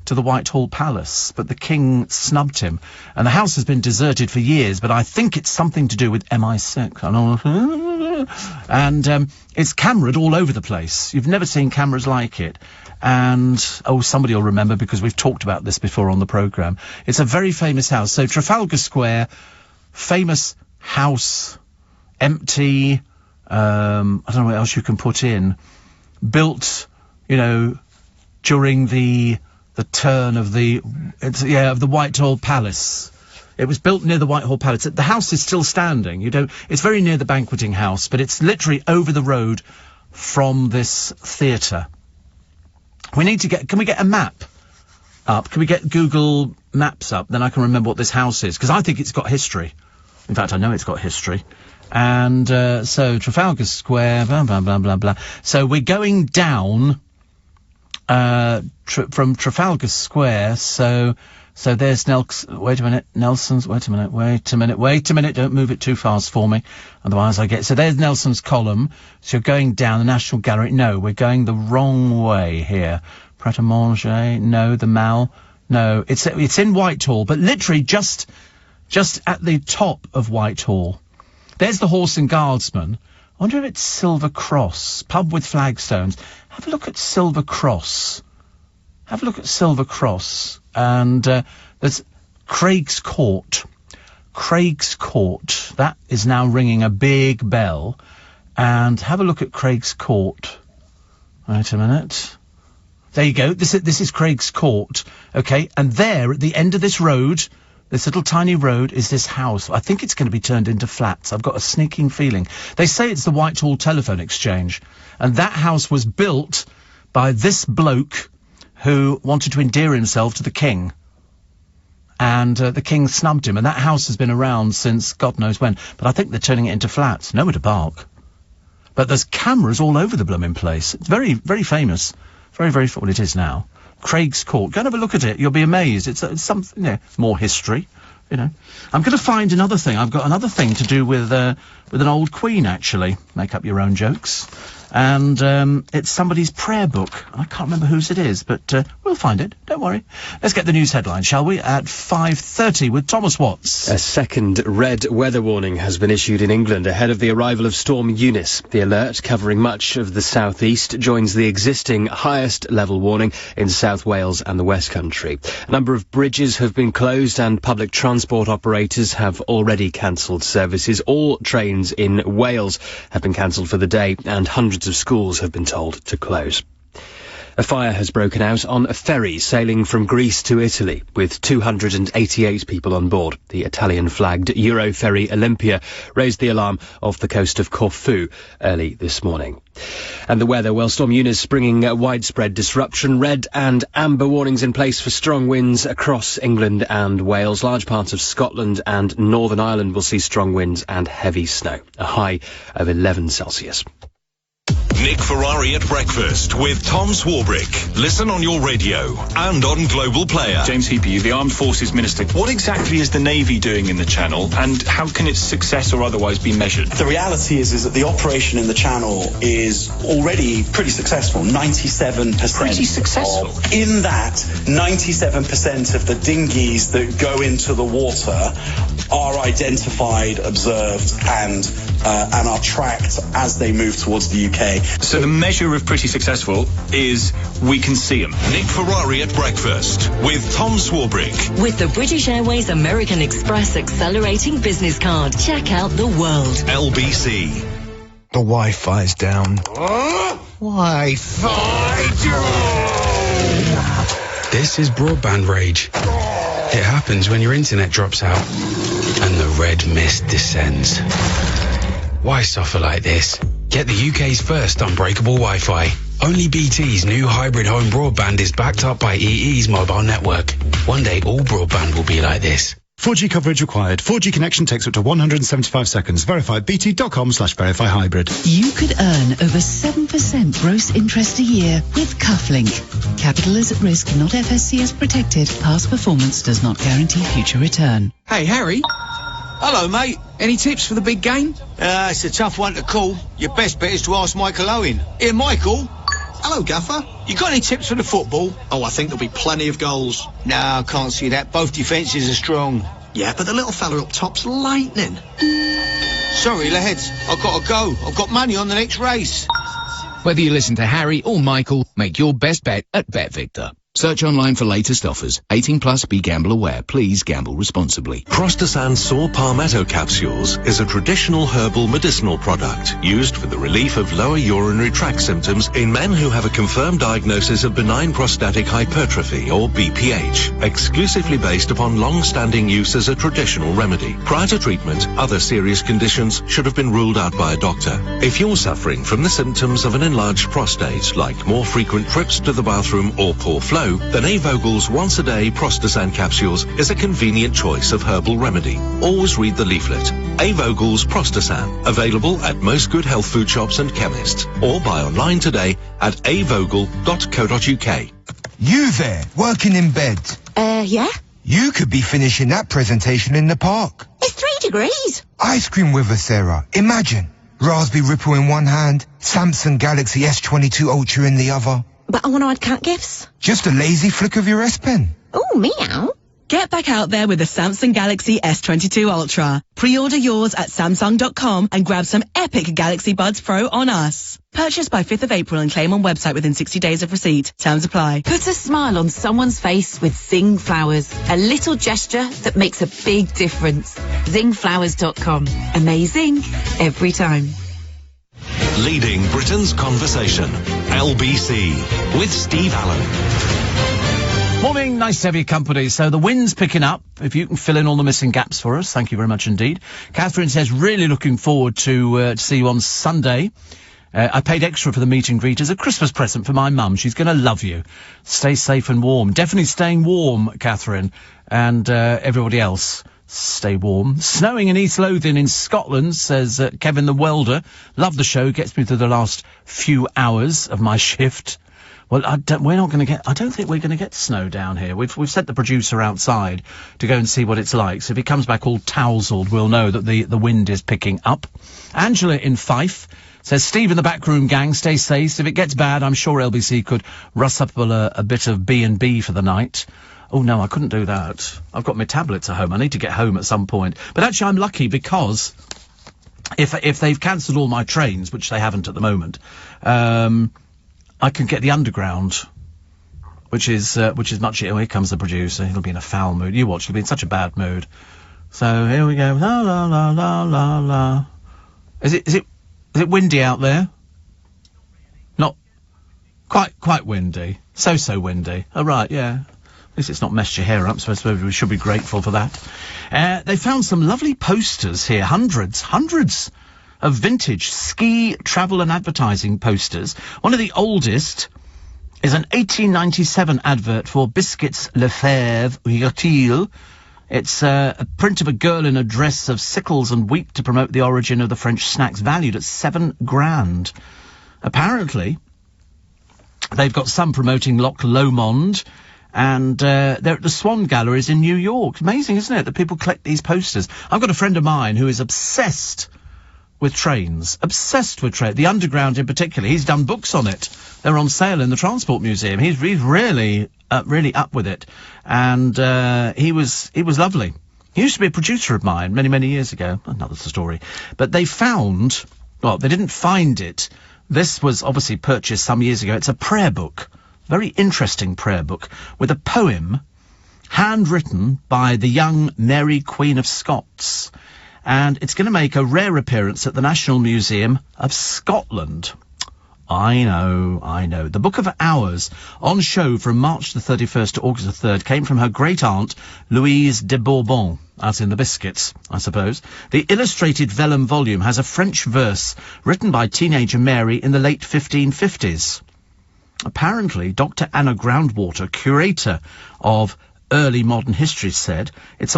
to the Whitehall Palace, but the king snubbed him, and the house has been deserted for years, but I think it's something to do with MI6, I don't know. And it's cameraed all over the place. You've never seen cameras like it. And, somebody will remember because we've talked about this before on the programme. It's a very famous house. So Trafalgar Square, famous house, empty, I don't know what else you can put in. Built, during the turn of the Whitehall Palace. It was built near the Whitehall Palace. The house is still standing. It's very near the banqueting house, but it's literally over the road from this theatre. Can we get a map up? Can we get Google Maps up? Then I can remember what this house is, because I think it's got history. In fact, I know it's got history. And, so Trafalgar Square, blah, blah, blah, blah, blah. So we're going down, from Trafalgar Square, so there's wait a minute, Nelson's, wait a minute, don't move it too fast for me, otherwise so there's Nelson's Column, so you're going down the National Gallery. No, we're going the wrong way here. Pret-a-Manger, no, the Mall, no, it's in Whitehall, but literally just at the top of Whitehall. There's the Horse and Guardsman. I wonder if it's Silver Cross, pub with flagstones. Have a look at Silver Cross. And there's Craig's Court. That is now ringing a big bell. And have a look at Craig's Court. Wait a minute. There you go. This is Craig's Court. Okay, and there at the end of this road, this little tiny road, is this house. I think it's going to be turned into flats. I've got a sneaking feeling. They say it's the Whitehall Telephone Exchange. And that house was built by this bloke who wanted to endear himself to the king. And the king snubbed him. And that house has been around since God knows when. But I think they're turning it into flats. Nowhere to park. But there's cameras all over the blooming place. It's very, very famous. Very, very, well, it is now. Craig's Court. Go and have a look at it. You'll be amazed. It's something, more history, I'm going to find another thing. I've got another thing to do with an old queen, actually. Make up your own jokes. And it's somebody's prayer book. I can't remember whose it is, but we'll find it. Don't worry. Let's get the news headline, shall we? At 5:30 with Thomas Watts. A second red weather warning has been issued in England ahead of the arrival of Storm Eunice. The alert, covering much of the southeast, joins the existing highest level warning in South Wales and the West Country. A number of bridges have been closed and public transport operators have already cancelled services. All trains in Wales have been cancelled for the day, and hundreds of schools have been told to close. A fire has broken out on a ferry sailing from Greece to Italy, with 288 people on board. The Italian-flagged Euro ferry Olympia raised the alarm off the coast of Corfu early this morning. And the weather, well, Storm Eunice bringing widespread disruption. Red and amber warnings in place for strong winds across England and Wales. Large parts of Scotland and Northern Ireland will see strong winds and heavy snow. A high of 11 Celsius. Nick Ferrari at breakfast with Tom Swarbrick. Listen on your radio and on Global Player. James Heaper, the Armed Forces Minister. What exactly is the Navy doing in the Channel, and how can its success or otherwise be measured? The reality is that the operation in the Channel is already pretty successful. 97%. Pretty successful? In that, 97% of the dinghies that go into the water are identified, observed, and are tracked as they move towards the UK. So the measure of pretty successful is we can see them. Nick Ferrari at breakfast with Tom Swarbrick. With the British Airways American Express Accelerating Business Card. Check out the world. LBC. The Wi-Fi's down. Wi-Fi down! This is broadband rage. It happens when your internet drops out and the red mist descends. Why suffer like this? Get the UK's first unbreakable Wi-Fi. Only BT's new hybrid home broadband is backed up by EE's mobile network. One day all broadband will be like this. 4G coverage required. 4G connection takes up to 175 seconds. Verify at bt.com/verify hybrid. You could earn over 7% gross interest a year with Cufflink. Capital is at risk, not FSCS protected. Past performance does not guarantee future return. Hey, Harry. Hello, mate. Any tips for the big game? It's a tough one to call. Your best bet is to ask Michael Owen. Here, Michael. Hello, Gaffer. You got any tips for the football? Oh, I think there'll be plenty of goals. No, I can't see that. Both defences are strong. Yeah, but the little fella up top's lightning. Sorry, lads. I've got to go. I've got money on the next race. Whether you listen to Harry or Michael, make your best bet at BetVictor. Search online for latest offers. 18 plus, be gamble aware. Please gamble responsibly. Prostasan Saw Palmetto Capsules is a traditional herbal medicinal product used for the relief of lower urinary tract symptoms in men who have a confirmed diagnosis of benign prostatic hypertrophy or BPH, exclusively based upon long-standing use as a traditional remedy. Prior to treatment, other serious conditions should have been ruled out by a doctor. If you're suffering from the symptoms of an enlarged prostate, like more frequent trips to the bathroom or poor flow, then A. Vogel's once-a-day Prostasan capsules is a convenient choice of herbal remedy. Always read the leaflet. A. Vogel's Prostasan, available at most good health food shops and chemists, or buy online today at avogel.co.uk. You there, working in bed. Yeah? You could be finishing that presentation in the park. It's 3 degrees. Ice cream with us, Sarah. Imagine. Raspberry Ripple in one hand, Samsung Galaxy S22 Ultra in the other. But I want to add cat gifts. Just a lazy flick of your S Pen. Oh, meow. Get back out there with the Samsung Galaxy S22 Ultra. Pre-order yours at Samsung.com and grab some epic Galaxy Buds Pro on us. Purchase by 5th of April and claim on website within 60 days of receipt. Terms apply. Put a smile on someone's face with Zing Flowers. A little gesture that makes a big difference. ZingFlowers.com. Amazing every time. Leading Britain's conversation. LBC with Steve Allen. Morning, nice to have your company. So the wind's picking up. If you can fill in all the missing gaps for us, thank you very much indeed. Catherine says, really looking forward to see you on Sunday. I paid extra for the meet and greet as a Christmas present for my mum. She's going to love you. Stay safe and warm. Definitely staying warm, Catherine. And everybody else, stay warm. Snowing in East Lothian in Scotland, says Kevin the Welder. Love the show. Gets me through the last few hours of my shift. Well, I don't think we're going to get snow down here. We've sent the producer outside to go and see what it's like. So if he comes back all towseled, we'll know that the wind is picking up. Angela in Fife says, Steve in the backroom gang, stay safe. If it gets bad, I'm sure LBC could russ up a bit of B&B for the night. Oh no, I couldn't do that. I've got my tablets at home. I need to get home at some point. But actually I'm lucky because if they've cancelled all my trains, which they haven't at the moment, I can get the underground, which is much. Oh, here comes the producer. He'll be in a foul mood. You watch. He'll be in such a bad mood. So here we go. La la la la la la. Is it windy out there? Not quite windy. So windy. Oh right, yeah. At least it's not messed your hair up. So I suppose we should be grateful for that. They found some lovely posters here. Hundreds of vintage ski, travel and advertising posters. One of the oldest is an 1897 advert for Biscuits Lefebvre Yotil. It's a print of a girl in a dress of sickles and wheat to promote the origin of the French snacks, valued at £7,000. Apparently, they've got some promoting Loch Lomond, and they're at the Swan Galleries in New York. Amazing, isn't it, that people collect these posters? I've got a friend of mine who is obsessed with trains. The Underground in particular. He's done books on it. They're on sale in the Transport Museum. He's really up with it. And he was lovely. He used to be a producer of mine many years ago. Another story. But they didn't find it. This was obviously purchased some years ago. It's a prayer book. Very interesting prayer book with a poem handwritten by the young Mary Queen of Scots. And it's going to make a rare appearance at the National Museum of Scotland. I know. The Book of Hours, on show from March the 31st to August the 3rd, came from her great-aunt, Louise de Bourbon, as in the biscuits, I suppose. The illustrated vellum volume has a French verse written by teenager Mary in the late 1550s. Apparently, Dr. Anna Groundwater, curator of early modern history, said it's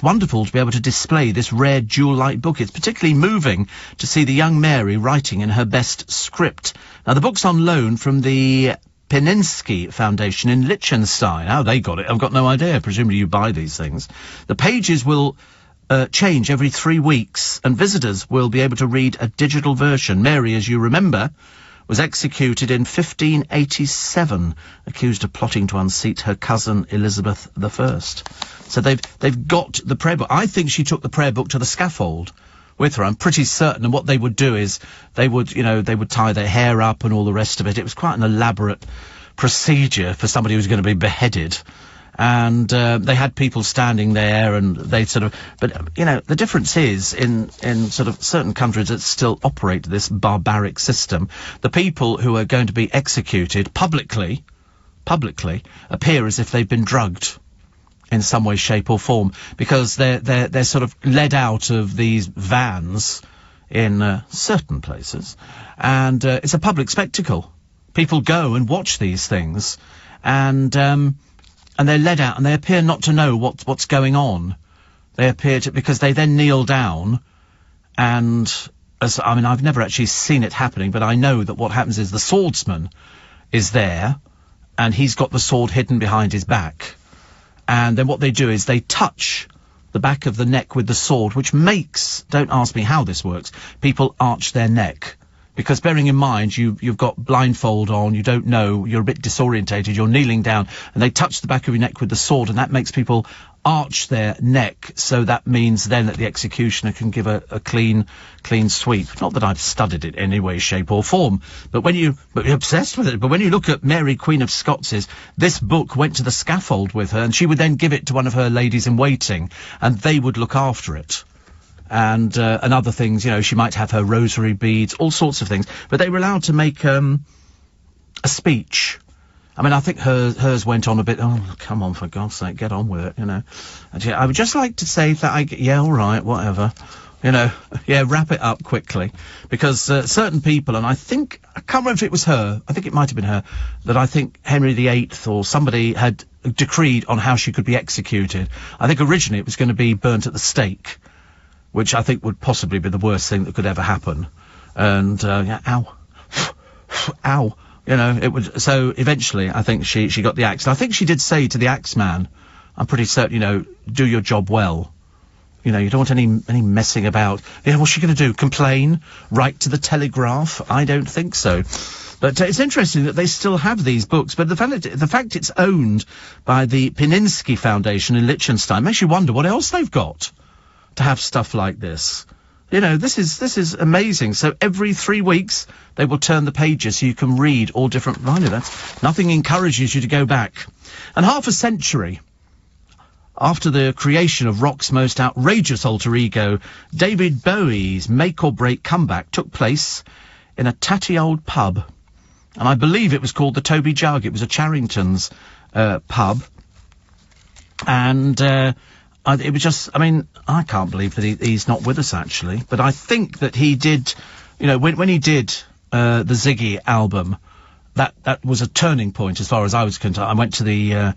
wonderful to be able to display this rare jewel-like book. It's particularly moving to see the young Mary writing in her best script. Now, the book's on loan from the Peninsky Foundation in Liechtenstein. How they got it, I've got no idea. Presumably you buy these things. The pages will change every 3 weeks, and visitors will be able to read a digital version. Mary, as you remember, was executed in 1587, accused of plotting to unseat her cousin Elizabeth I. So they've got the prayer book. I think she took the prayer book to the scaffold with her. I'm pretty certain. And what they would do is they would tie their hair up and all the rest of it. It was quite an elaborate procedure for somebody who was going to be beheaded. And they had people standing there, and they but the difference is in sort of certain countries that still operate this barbaric system, the people who are going to be executed publicly appear as if they've been drugged in some way, shape or form, because they're sort of led out of these vans in certain places, and it's a public spectacle. People go and watch these things, and they're led out, and they appear not to know what's going on. They appear to, because they then kneel down, and, I've never actually seen it happening, but I know that what happens is the swordsman is there, and he's got the sword hidden behind his back. And then what they do is they touch the back of the neck with the sword, which makes, don't ask me how this works, people arch their neck. Because bearing in mind, you've got blindfold on, you don't know, you're a bit disorientated, you're kneeling down, and they touch the back of your neck with the sword, and that makes people arch their neck, so that means then that the executioner can give a clean sweep. Not that I've studied it in any way, shape or form, but you're obsessed with it. But when you look at Mary, Queen of Scots', this book went to the scaffold with her, and she would then give it to one of her ladies in waiting, and they would look after it. And other things, she might have her rosary beads, all sorts of things. But they were allowed to make a speech. I think hers went on a bit, oh, come on, for God's sake, get on with it, And, I would just like to say that yeah, all right, whatever. Wrap it up quickly. Because certain people, and I can't remember if it was her, I think it might have been her, that I think Henry VIII or somebody had decreed on how she could be executed. I think originally it was going to be burnt at the stake, which I think would possibly be the worst thing that could ever happen. And, ow. Ow. It would, so eventually I think she got the axe. And I think she did say to the axeman, I'm pretty certain, do your job well. You don't want any messing about. What's she going to do? Complain? Write to the Telegraph? I don't think so. But it's interesting that they still have these books, but the fact it's owned by the Pininsky Foundation in Liechtenstein makes you wonder what else they've got to have stuff like this. This is amazing. So every 3 weeks they will turn the pages so you can read all different. Nothing encourages you to go back. And half a century after the creation of rock's most outrageous alter ego, David Bowie's make or break comeback took place in a tatty old pub, and I believe it was called the Toby Jug. It was a Charrington's pub, and it was just, I can't believe that he's not with us, actually. But I think that he did, when he did the Ziggy album, that was a turning point as far as I was concerned. I went to the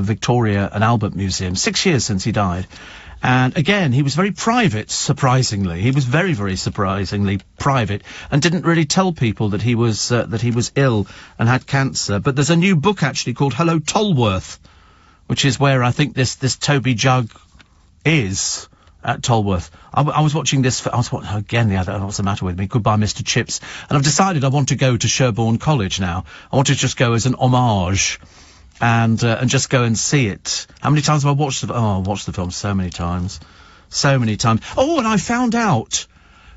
Victoria and Albert Museum, 6 years since he died. And again, he was very private, surprisingly. He was very, very surprisingly private, and didn't really tell people that he was ill and had cancer. But there's a new book, actually, called Hello Tolworth, which is where I think this Toby Jug is, at Tolworth. I was watching this, again, what's the matter with me? Goodbye, Mr. Chips. And I've decided I want to go to Sherborne College now. I want to just go as an homage, and just go and see it. How many times have I watched I've watched the film so many times. So many times. Oh, and I found out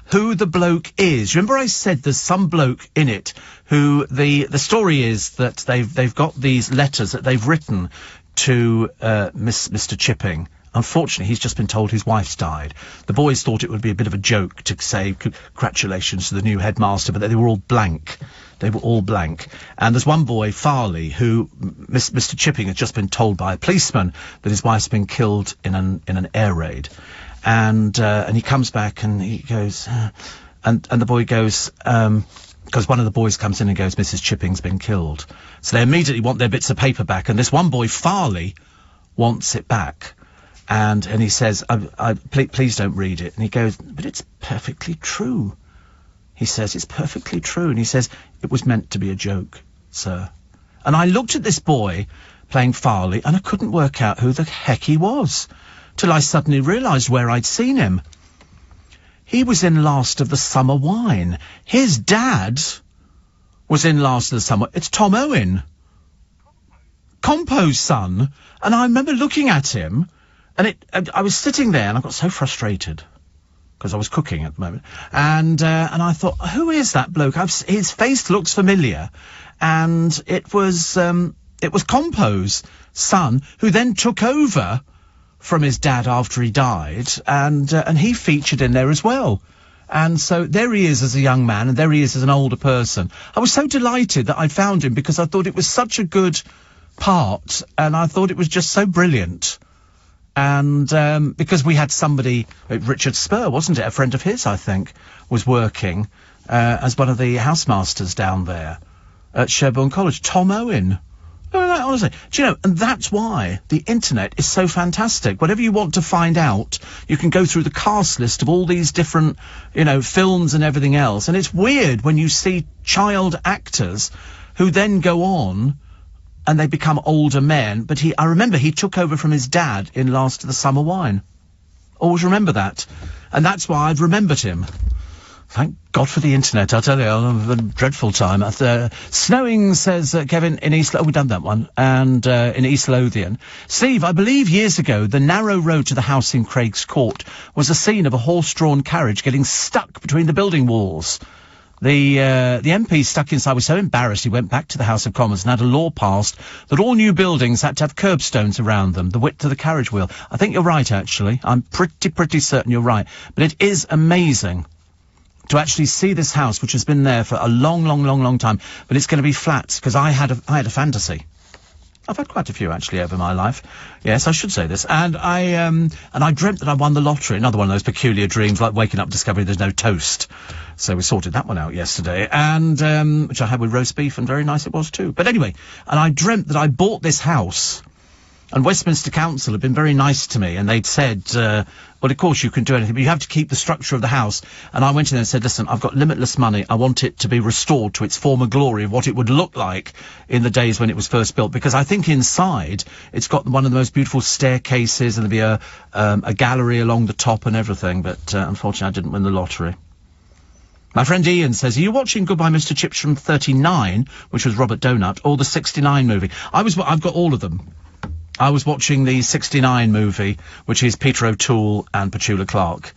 who the bloke is. Remember I said there's some bloke in it who, the story is that they've got these letters that they've written to Mr. Chipping. Unfortunately, he's just been told his wife's died. The boys thought it would be a bit of a joke to say congratulations to the new headmaster, but they were all blank. They were all blank. And there's one boy, Farley, who Mr. Chipping has just been told by a policeman that his wife's been killed in an air raid. And he comes back and he goes, and the boy goes, because one of the boys comes in and goes, Mrs. Chipping's been killed. So they immediately want their bits of paper back, and this one boy, Farley, wants it back. And he says, please don't read it. And he goes, but it's perfectly true. He says, it's perfectly true. And he says, it was meant to be a joke, sir. And I looked at this boy playing Farley, and I couldn't work out who the heck he was, till I suddenly realised where I'd seen him. He was in Last of the Summer Wine. His dad was in Last of the Summer. It's Tom Owen, Compo's son. And I remember looking at him, and I was sitting there, and I got so frustrated because I was cooking at the moment, and I thought, who is that bloke? His face looks familiar, and it was Compo's son, who then took over from his dad after he died, and he featured in there as well. And so there he is as a young man, and there he is as an older person. I was so delighted that I found him, because I thought it was such a good part, and I thought it was just so brilliant. And because we had somebody, Richard Spur, wasn't it? A friend of his, I think, was working as one of the housemasters down there at Sherborne College. Tom Owen. No, honestly. Do you know, and that's why the internet is so fantastic. Whatever you want to find out, you can go through the cast list of all these different, films and everything else. And it's weird when you see child actors who then go on and they become older men. But I remember he took over from his dad in Last of the Summer Wine. Always remember that. And that's why I've remembered him. Thank God for the internet, I'll tell you, I'll have a dreadful time. Snowing, says Kevin, in East... Oh, we've done that one. And in East Lothian. Steve, I believe years ago, the narrow road to the house in Craig's Court was a scene of a horse-drawn carriage getting stuck between the building walls. The MP stuck inside was so embarrassed he went back to the House of Commons and had a law passed that all new buildings had to have curbstones around them, the width of the carriage wheel. I think you're right, actually. I'm pretty certain you're right. But it is amazing to actually see this house, which has been there for a long time, but it's going to be flat, because I had a fantasy. I've had quite a few, actually, over my life. Yes, I should say this. And I dreamt that I won the lottery. Another one of those peculiar dreams, like waking up discovering there's no toast. So we sorted that one out yesterday. And, which I had with roast beef, and very nice it was too. But anyway, and I dreamt that I bought this house, and Westminster Council had been very nice to me, and they'd said, well, of course you can do anything, but you have to keep the structure of the house. And I went in there and said, listen, I've got limitless money. I want it to be restored to its former glory of what it would look like in the days when it was first built. Because I think inside it's got one of the most beautiful staircases, and there'll be a gallery along the top and everything. But unfortunately, I didn't win the lottery. My friend Ian says, are you watching Goodbye Mr. Chips from 39, which was Robert Donut, or the 69 movie? I've got all of them. I was watching the 69 movie, which is Peter O'Toole and Petula Clark.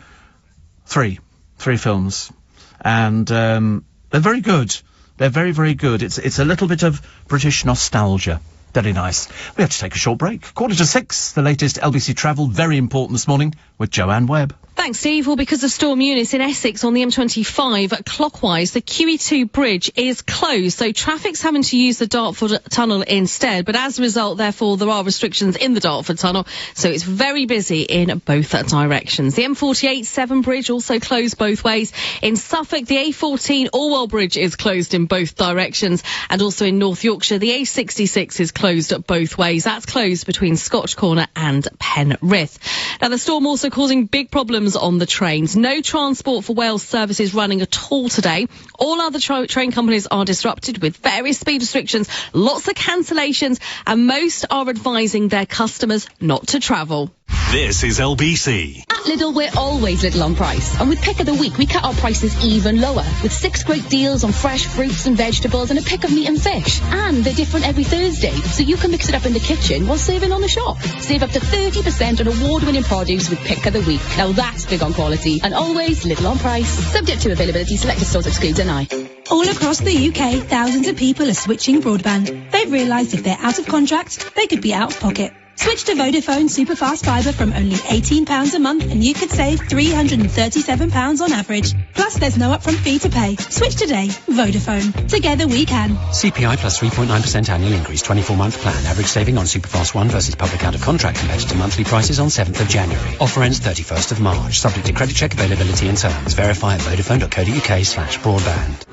Three films. And, they're very good. They're very, very good. It's a little bit of British nostalgia. Very nice. We have to take a short break. 5:45, the latest LBC travel, very important this morning, with Joanne Webb. Thanks, Steve. Well, because of Storm Eunice in Essex on the M25 clockwise, the QE2 bridge is closed, so traffic's having to use the Dartford Tunnel instead. But as a result, therefore, there are restrictions in the Dartford Tunnel, so it's very busy in both directions. The M48 Severn Bridge also closed both ways. In Suffolk, the A14 Orwell Bridge is closed in both directions, and also in North Yorkshire, the A66 is closed both ways. That's closed between Scotch Corner and Penrith. Now, the storm also causing big problems on the trains. No Transport for Wales services running at all today. All other train companies are disrupted with various speed restrictions, lots of cancellations, and most are advising their customers not to travel. This is LBC. At Lidl, we're always little on price. And with Pick of the Week, we cut our prices even lower, with 6 great deals on fresh fruits and vegetables and a pick of meat and fish. And they're different every Thursday, so you can mix it up in the kitchen while saving on the shop. Save up to 30% on award-winning produce with Pick of the Week. Now that's big on quality, and always little on price. Subject to availability, selected stores exclude deny. All across the UK, thousands of people are switching broadband. They've realised if they're out of contract, they could be out of pocket. Switch to Vodafone Superfast Fibre from only £18 a month and you could save £337 on average. Plus, there's no upfront fee to pay. Switch today. Vodafone. Together we can. CPI plus 3.9% annual increase, 24-month plan. Average saving on Superfast 1 versus public out of contract competitor monthly prices on 7th of January. Offer ends 31st of March. Subject to credit check availability and terms. Verify at vodafone.co.uk/broadband.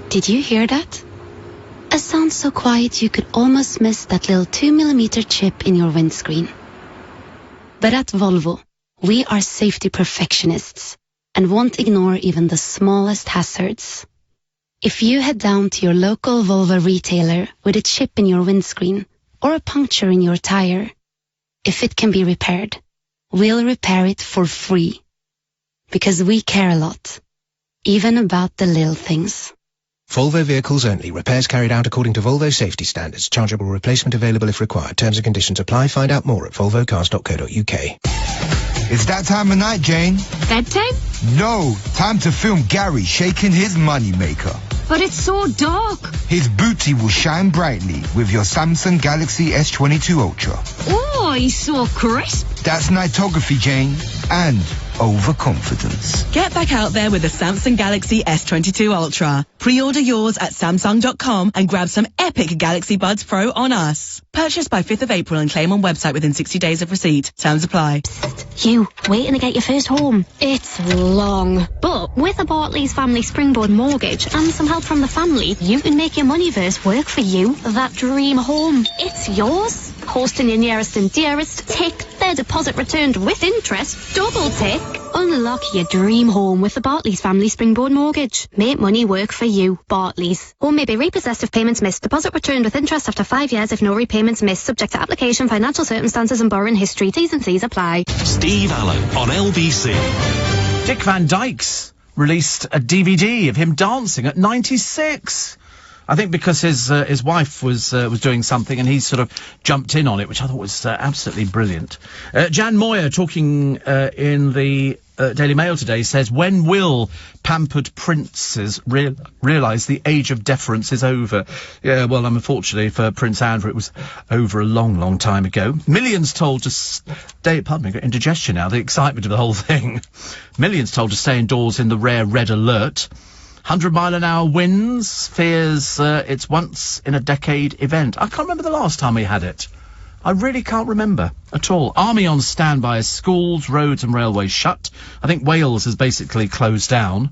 Did you hear that? A sound so quiet you could almost miss that little 2mm chip in your windscreen. But at Volvo, we are safety perfectionists and won't ignore even the smallest hazards. If you head down to your local Volvo retailer with a chip in your windscreen or a puncture in your tire, if it can be repaired, we'll repair it for free. Because we care a lot, even about the little things. Volvo vehicles only. Repairs carried out according to Volvo safety standards. Chargeable replacement available if required. Terms and conditions apply. Find out more at volvocars.co.uk. It's that time of night, Jane. Bedtime? No, time to film Gary shaking his moneymaker. But it's so dark. His booty will shine brightly with your Samsung Galaxy S22 Ultra. Oh, he's so crisp. That's nightography, Jane. And overconfidence. Get back out there with the Samsung Galaxy S22 Ultra. Pre-order yours at Samsung.com and grab some epic Galaxy Buds Pro on us. Purchase by 5th of April and claim on website within 60 days of receipt. Terms apply. You, waiting to get your first home. It's long. But with a Barclays Family Springboard mortgage and some help from the family, you can make your moneyverse work for you. That dream home. It's yours. Hosting your nearest and dearest. Take their deposit returned with interest. Double tick. Unlock your dream home with the Barclays Family Springboard mortgage. Make money work for you. Barclays. Home may be repossessed if payments missed. Deposit returned with interest after 5 years if no repayments missed. Subject to application, financial circumstances and borrowing history. T's and C's apply. Steve Allen on LBC. Dick Van Dyke's released a DVD of him dancing at 96. I think because his wife was doing something and he sort of jumped in on it, which I thought was absolutely brilliant. Jan Moyer, talking in the Daily Mail today, says, when will pampered princes realise the age of deference is over? Yeah, well, unfortunately for Prince Andrew, it was over a long, long time ago. Millions told to stay... Pardon me, got indigestion now, the excitement of the whole thing. Millions told to stay indoors in the rare red alert. 100-mile-an-hour winds, fears it's once-in-a-decade event. I can't remember the last time we had it. I really can't remember at all. Army on standby as schools, roads and railways shut. I think Wales has basically closed down.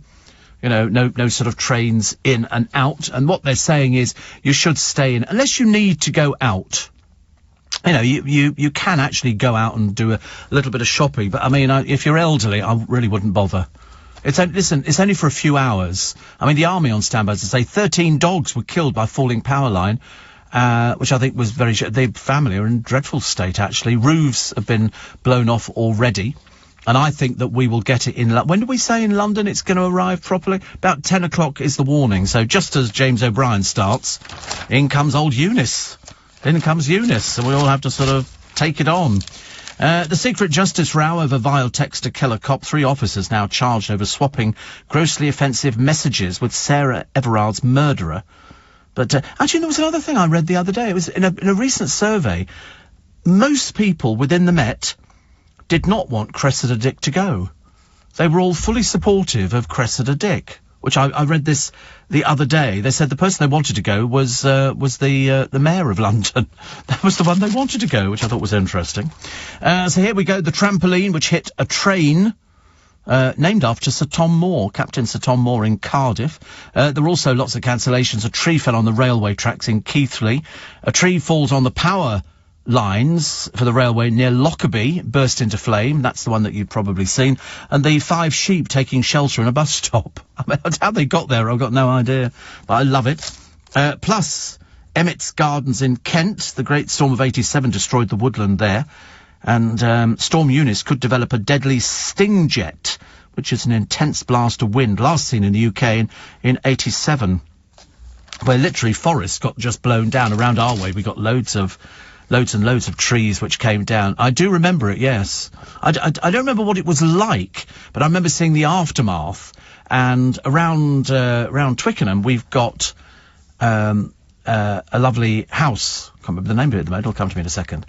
You know, no sort of trains in and out. And what they're saying is you should stay in, unless you need to go out. You know, you can actually go out and do a little bit of shopping. But, I mean, if you're elderly, I really wouldn't bother. Listen, it's only for a few hours. I mean, the Army on standby, as I say, 13 dogs were killed by falling power line, which I think was very... The family are in a dreadful state, actually. Roofs have been blown off already. And I think that we will get it in... When did we say in London it's going to arrive properly? About 10 o'clock is the warning. So just as James O'Brien starts, in comes old Eunice. In comes Eunice, and we all have to sort of take it on. The secret justice row over vile text to kill a cop. 3 officers now charged over swapping grossly offensive messages with Sarah Everard's murderer. But actually, there was another thing I read the other day. It was in a recent survey. Most people within the Met did not want Cressida Dick to go. They were all fully supportive of Cressida Dick, which I read this the other day. They said the person they wanted to go was the mayor of London. That was the one they wanted to go, which I thought was interesting. So here we go. The trampoline which hit a train, named after Sir Tom Moore, Captain Sir Tom Moore in Cardiff. There were also lots of cancellations. A tree fell on the railway tracks in Keighley. A tree falls on the power lines for the railway near Lockerbie, burst into flame. That's the one that you've probably seen. And the 5 sheep taking shelter in a bus stop. I mean, how they got there, I've got no idea. But I love it. Plus, Emmett's Gardens in Kent. The Great Storm of 87 destroyed the woodland there. And Storm Eunice could develop a deadly sting jet, which is an intense blast of wind, last seen in the UK in 87, where literally forests got just blown down. Around our way, we got loads and loads of trees which came down. I do remember it, yes. I don't remember what it was like, but I remember seeing the aftermath. And around Twickenham, we've got a lovely house. I can't remember the name of it at the moment. It'll come to me in a second.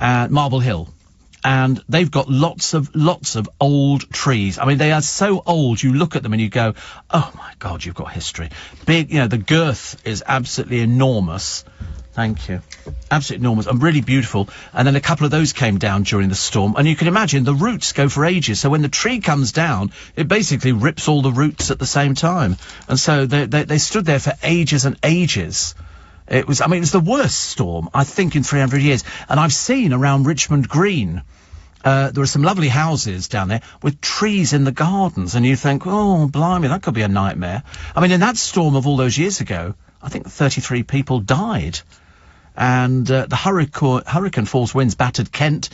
Marble Hill. And they've got lots of old trees. I mean, they are so old, you look at them and you go, oh my God, you've got history. Big, you know, the girth is absolutely enormous. Thank you. Absolutely enormous and really beautiful. And then a couple of those came down during the storm. And you can imagine the roots go for ages. So when the tree comes down, it basically rips all the roots at the same time. And so they stood there for ages and ages. It was the worst storm, I think, in 300 years. And I've seen around Richmond Green, there are some lovely houses down there with trees in the gardens. And you think, oh, blimey, that could be a nightmare. I mean, in that storm of all those years ago, I think 33 people died. And the hurricane force winds battered Kent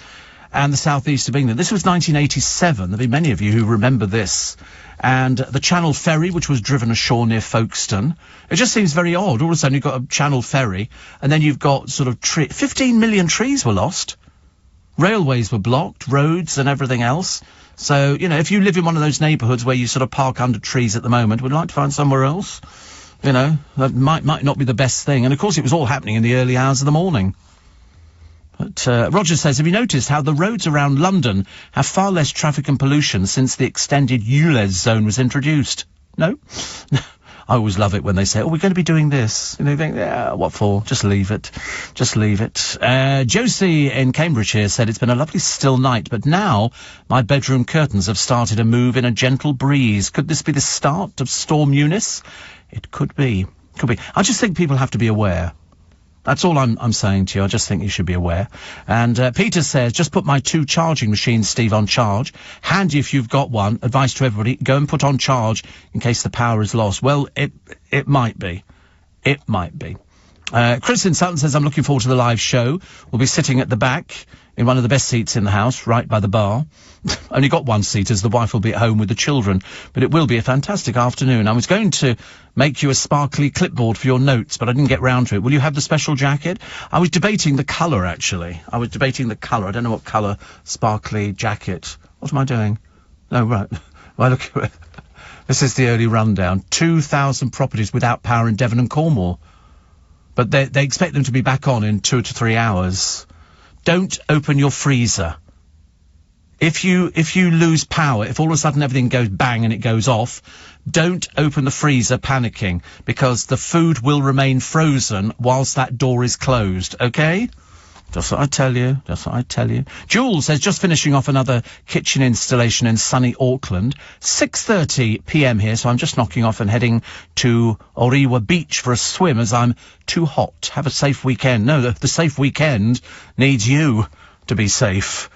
and the southeast of England. This was 1987. There'll be many of you who remember this. And the Channel Ferry, which was driven ashore near Folkestone. It just seems very odd. All of a sudden you've got a Channel Ferry, and then you've got sort of 15 million trees were lost. Railways were blocked, roads and everything else. So, you know, if you live in one of those neighbourhoods where you sort of park under trees at the moment, would like to find somewhere else. You know, that might not be the best thing. And, of course, it was all happening in the early hours of the morning. But, Roger says, have you noticed how the roads around London have far less traffic and pollution since the extended ULEZ zone was introduced? No? I always love it when they say, we're going to be doing this. And they think, yeah, what for? Just leave it. Just leave it. Josie in Cambridge here said, it's been a lovely still night, but now my bedroom curtains have started to move in a gentle breeze. Could this be the start of Storm Eunice? It could be. Could be. I just think people have to be aware. That's all I'm saying to you. I just think you should be aware. And Peter says, just put my 2 charging machines, Steve, on charge. Handy if you've got one. Advice to everybody, go and put on charge in case the power is lost. Well, it might be. It might be. Chris in Sutton says, I'm looking forward to the live show. We'll be sitting at the back in one of the best seats in the house, right by the bar. Only got one seat as the wife will be at home with the children. But it will be a fantastic afternoon. I was going to make you a sparkly clipboard for your notes, but I didn't get round to it. Will you have the special jacket? I was debating the colour, actually. I don't know what colour sparkly jacket. What am I doing? Oh, right. Well, look at it. This is the early rundown. 2,000 properties without power in Devon and Cornwall. But they expect them to be back on in 2 to 3 hours. Don't open your freezer. If you lose power, if all of a sudden everything goes bang and it goes off, don't open the freezer panicking, because the food will remain frozen whilst that door is closed, okay? Just what I tell you, just what I tell you. Jules says, just finishing off another kitchen installation in sunny Auckland. 6:30 p.m. here, so I'm just knocking off and heading to Oriwa Beach for a swim as I'm too hot. Have a safe weekend. No, the safe weekend needs you to be safe.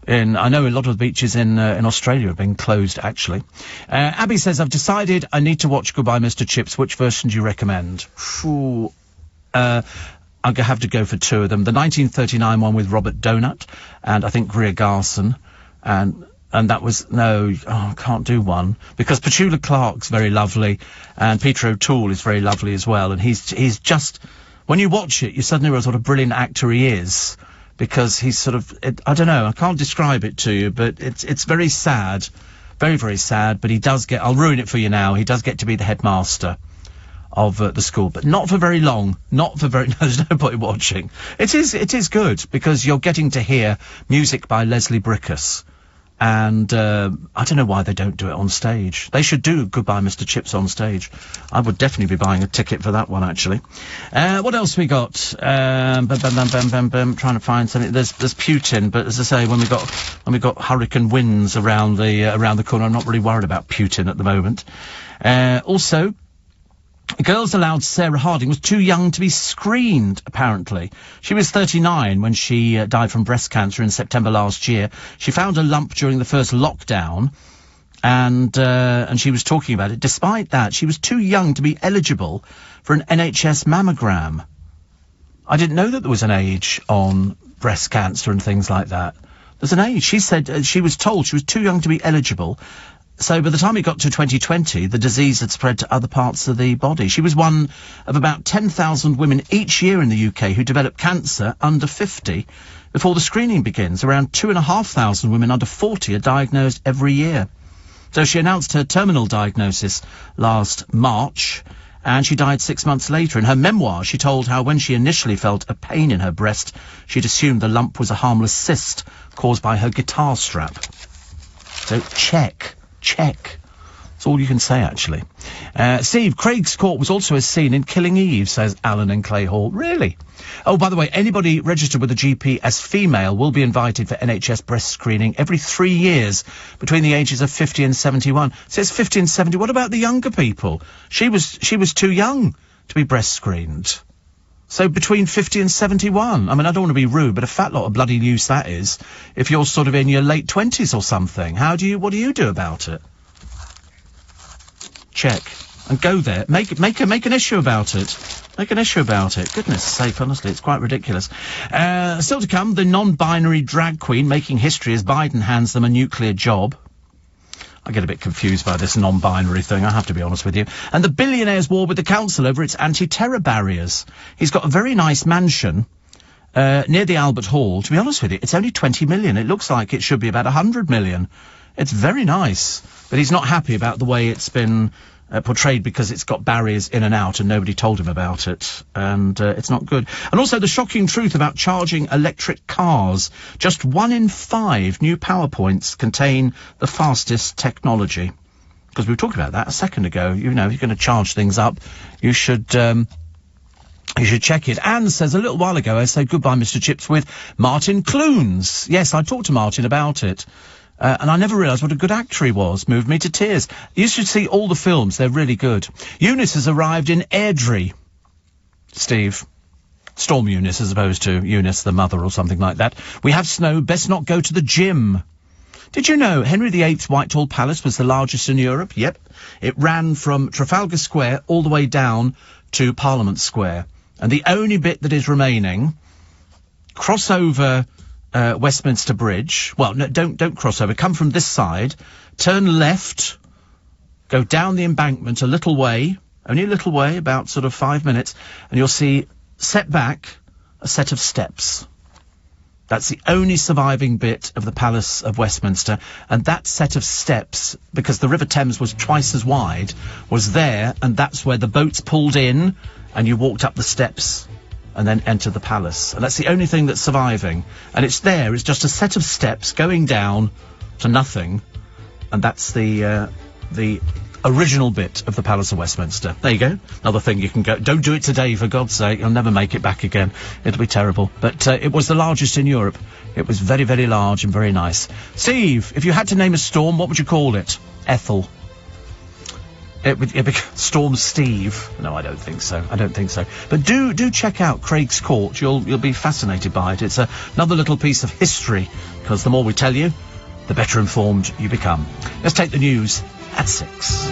I know a lot of the beaches in Australia have been closed, actually. Abby says, I've decided I need to watch Goodbye Mr. Chips. Which version do you recommend? I'll have to go for 2 of them. The 1939 one with Robert Donut and I think Greer Garson. And that was, I can't do one. Because Petula Clark's very lovely and Peter O'Toole is very lovely as well. And he's just, when you watch it, you suddenly realise what a brilliant actor he is. Because he's sort of, I don't know, I can't describe it to you, but it's very sad. Very, very sad, but he does get, I'll ruin it for you now, he does get to be the headmaster of the school, but not for very long. No, there's no point in watching. It is good, because you're getting to hear music by Leslie Brickus. And I don't know why they don't do it on stage. They should do Goodbye Mr. Chips on stage. I would definitely be buying a ticket for that one, actually. What else we got? Trying to find something. There's Putin, but as I say, when we got hurricane winds around the corner, I'm not really worried about Putin at the moment. Also, girls allowed Sarah Harding was too young to be screened, apparently. She was 39 when she died from breast cancer in September last year. She found a lump during the first lockdown, and she was talking about it. Despite that, she was too young to be eligible for an NHS mammogram. I didn't know that there was an age on breast cancer and things like that. There's an age. She said she was told she was too young to be eligible. So by the time it got to 2020, the disease had spread to other parts of the body. She was one of about 10,000 women each year in the UK who develop cancer under 50 before the screening begins. Around 2,500 women under 40 are diagnosed every year. So she announced her terminal diagnosis last March, and she died 6 months later. In her memoir, she told how when she initially felt a pain in her breast, she'd assumed the lump was a harmless cyst caused by her guitar strap. So check. That's all you can say, actually. Steve, Craig's Court was also a scene in Killing Eve, says Alan in Clayhall. Really? Oh, by the way, anybody registered with a GP as female will be invited for NHS breast screening every 3 years between the ages of 50 and 71. It says 50 and 70. What about the younger people? She was too young to be breast screened. So between 50 and 71. I mean, I don't want to be rude, but a fat lot of bloody use that is if you're sort of in your late 20s or something. What do you do about it? Check. And go there. Make an issue about it. Make an issue about it. Goodness sake, honestly, it's quite ridiculous. Still to come, the non-binary drag queen making history as Biden hands them a nuclear job. I get a bit confused by this non-binary thing, I have to be honest with you. And the billionaire's war with the council over its anti-terror barriers. He's got a very nice mansion near the Albert Hall. To be honest with you, it's only 20 million. It looks like it should be about 100 million. It's very nice. But he's not happy about the way it's been portrayed because it's got barriers in and out and nobody told him about it, and it's not good. And also the shocking truth about charging electric cars. Just 1 in 5 new PowerPoints contain the fastest technology. Because we were talking about that a second ago. You know, if you're going to charge things up, you should check it. Anne says, a little while ago I said goodbye, Mr. Chips, with Martin Clunes. Yes, I talked to Martin about it. And I never realised what a good actor he was. Moved me to tears. You should see all the films. They're really good. Eunice has arrived in Airdrie. Steve. Storm Eunice as opposed to Eunice the mother or something like that. We have snow. Best not go to the gym. Did you know Henry VIII's Whitehall Palace was the largest in Europe? Yep. It ran from Trafalgar Square all the way down to Parliament Square. And the only bit that is remaining, cross over Westminster Bridge. Well, no, don't cross over. Come from this side, turn left, go down the embankment a little way, only a little way, about sort of 5 minutes, and you'll see, set back, a set of steps. That's the only surviving bit of the Palace of Westminster, and that set of steps, because the River Thames was twice as wide, was there, and that's where the boats pulled in, and you walked up the steps and then entered the palace. And that's the only thing that's surviving. And it's there, it's just a set of steps going down to nothing, and that's the original bit of the Palace of Westminster. There you go. Another thing you can go. Don't do it today, for God's sake. You'll never make it back again. It'll be terrible. But it was the largest in Europe. It was very, very large and very nice. Steve, if you had to name a storm, what would you call it? Ethel. It would be Storm Steve. No, I don't think so. I don't think so. But do check out Craig's Court. You'll be fascinated by it. It's another little piece of history, because the more we tell you, the better informed you become. Let's take the news at 6.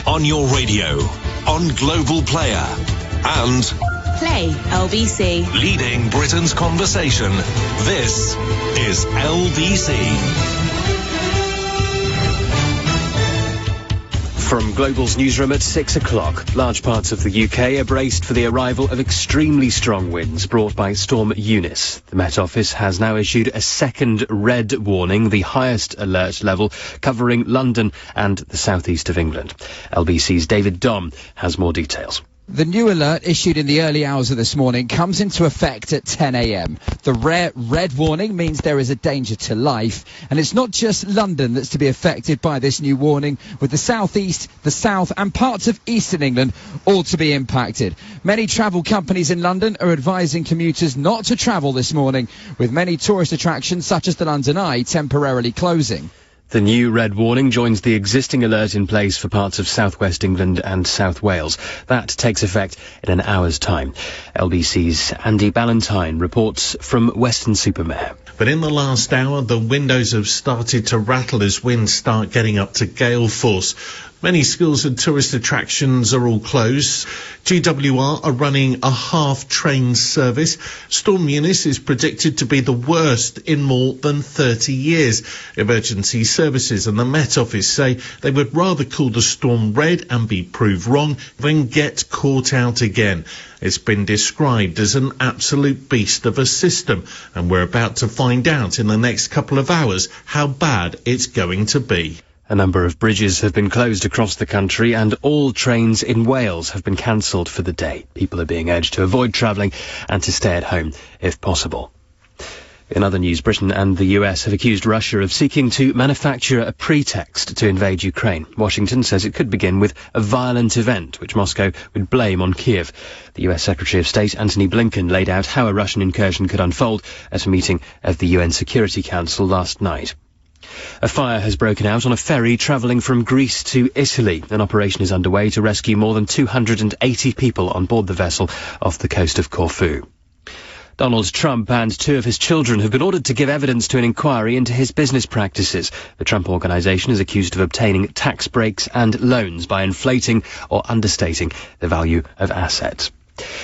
On your radio, on Global Player, and Play LBC. leading Britain's conversation. This is LBC. From Global's newsroom at 6 o'clock, large parts of the UK are braced for the arrival of extremely strong winds brought by Storm Eunice. The Met Office has now issued a second red warning, the highest alert level, covering London and the southeast of England. LBC's David Dom has more details. The new alert issued in the early hours of this morning comes into effect at 10 a.m. The rare red warning means there is a danger to life, and it's not just London that's to be affected by this new warning, with the southeast, the south and parts of eastern England all to be impacted. Many travel companies in London are advising commuters not to travel this morning, with many tourist attractions such as the London Eye temporarily closing. The new red warning joins the existing alert in place for parts of southwest England and South Wales. That takes effect in an hour's time. LBC's Andy Ballantyne reports from Weston-super-Mare. But in the last hour, the windows have started to rattle as winds start getting up to gale force. Many schools and tourist attractions are all closed. GWR are running a half-train service. Storm Eunice is predicted to be the worst in more than 30 years. Emergency services and the Met Office say they would rather call the storm red and be proved wrong than get caught out again. It's been described as an absolute beast of a system, and we're about to find out in the next couple of hours how bad it's going to be. A number of bridges have been closed across the country, and all trains in Wales have been cancelled for the day. People are being urged to avoid travelling and to stay at home if possible. In other news, Britain and the US have accused Russia of seeking to manufacture a pretext to invade Ukraine. Washington says it could begin with a violent event, which Moscow would blame on Kiev. The US Secretary of State Antony Blinken laid out how a Russian incursion could unfold at a meeting of the UN Security Council last night. A fire has broken out on a ferry travelling from Greece to Italy. An operation is underway to rescue more than 280 people on board the vessel off the coast of Corfu. Donald Trump and 2 of his children have been ordered to give evidence to an inquiry into his business practices. The Trump Organization is accused of obtaining tax breaks and loans by inflating or understating the value of assets.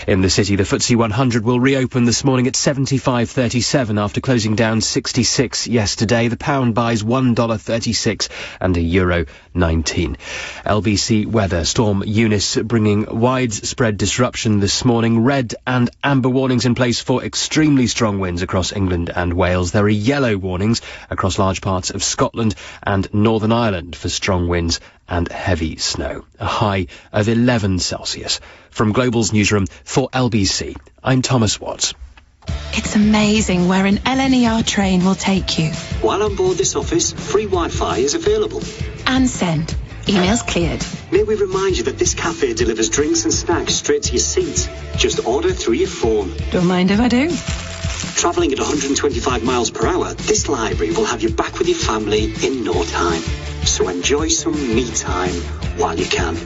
In the city, the FTSE 100 will reopen this morning at 75.37 after closing down 66 yesterday. The pound buys $1.36 and a euro 19. LBC weather. Storm Eunice bringing widespread disruption this morning. Red and amber warnings in place for extremely strong winds across England and Wales. There are yellow warnings across large parts of Scotland and Northern Ireland for strong winds and heavy snow. A high of 11 Celsius. From Global's newsroom for LBC, I'm Thomas Watts. It's amazing where an LNER train will take you. While on board this office, free Wi-Fi is available. And send. Emails cleared. May we remind you that this cafe delivers drinks and snacks straight to your seat. Just order through your phone. Don't mind if I do. Travelling at 125 miles per hour, this library will have you back with your family in no time. So enjoy some me time while you can.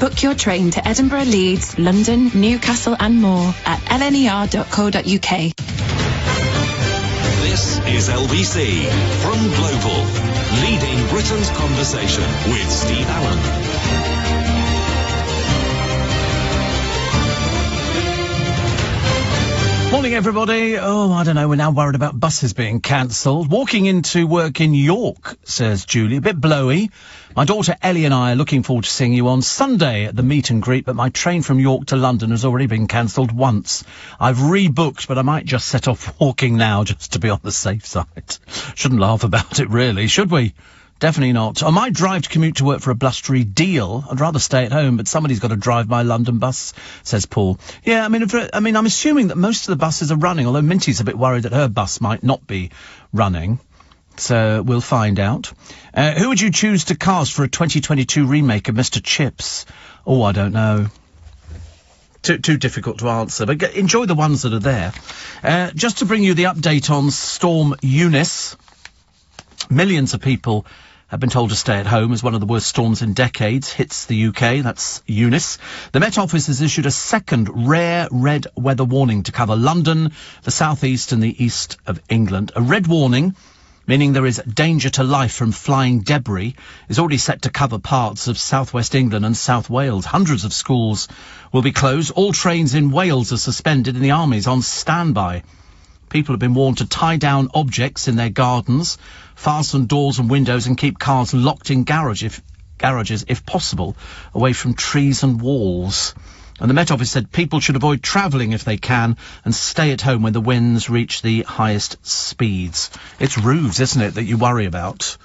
Book your train to Edinburgh, Leeds, London, Newcastle and more at lner.co.uk. This is LBC from Global, leading Britain's conversation with Steve Allen. Morning, everybody. Oh, I don't know. We're now worried about buses being cancelled. Walking into work in York, says Julie. A bit blowy. My daughter Ellie and I are looking forward to seeing you on Sunday at the meet and greet, but my train from York to London has already been cancelled once. I've rebooked, but I might just set off walking now just to be on the safe side. Shouldn't laugh about it, really, should we? Definitely not. On my drive to commute to work for a blustery deal, I'd rather stay at home, but somebody's got to drive my London bus, says Paul. Yeah, I'm assuming that most of the buses are running, although Minty's a bit worried that her bus might not be running. So we'll find out. Who would you choose to cast for a 2022 remake of Mr. Chips? Oh, I don't know. Too difficult to answer, but enjoy the ones that are there. Just to bring you the update on Storm Eunice. Millions of people have been told to stay at home as one of the worst storms in decades hits the UK. That's Eunice. The Met Office has issued a second rare red weather warning to cover London, the southeast and the east of England. A red warning, meaning there is danger to life from flying debris, is already set to cover parts of southwest England and South Wales. Hundreds of schools will be closed. All trains in Wales are suspended and the army's on standby. People have been warned to tie down objects in their gardens, fasten doors and windows and keep cars locked in garages if possible, away from trees and walls. And the Met Office said people should avoid travelling if they can and stay at home when the winds reach the highest speeds. It's roofs, isn't it, that you worry about?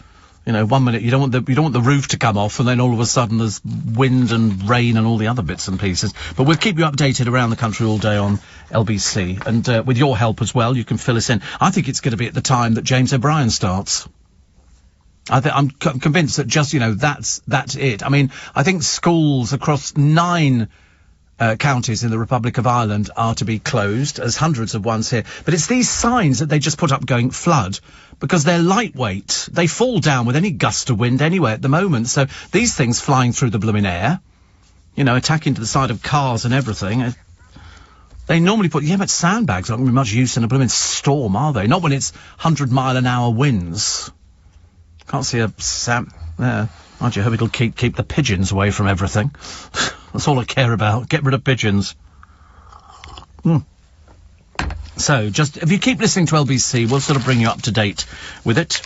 You know, 1 minute you don't want the roof to come off, and then all of a sudden there's wind and rain and all the other bits and pieces. But we'll keep you updated around the country all day on LBC, and with your help as well, you can fill us in. I think it's going to be at the time that James O'Brien starts. I'm convinced that just, that's it. I mean, I think schools across 9 counties in the Republic of Ireland are to be closed, as hundreds of ones here. But it's these signs that they just put up going flood, because they're lightweight. They fall down with any gust of wind anywhere at the moment. So these things flying through the blooming air, attacking to the side of cars and everything. They normally put, but sandbags aren't going to be much use in a blooming storm, are they? Not when it's 100-mile-an-hour winds. Can't see a there. I hope it'll keep the pigeons away from everything. That's all I care about. Get rid of pigeons. So, if you keep listening to LBC, we'll sort of bring you up to date with it.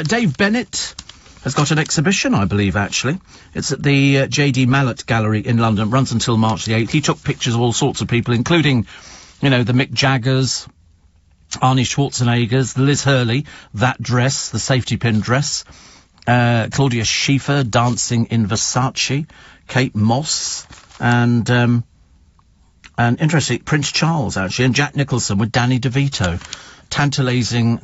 Dave Bennett has got an exhibition, I believe, actually. It's at the J.D. Mallet Gallery in London. It runs until March the 8th. He took pictures of all sorts of people, including, the Mick Jaggers, Arnie Schwarzeneggers, Liz Hurley, that dress, the safety pin dress, Claudia Schiffer dancing in Versace, Kate Moss, and interesting, Prince Charles, actually, and Jack Nicholson with Danny DeVito. Tantalising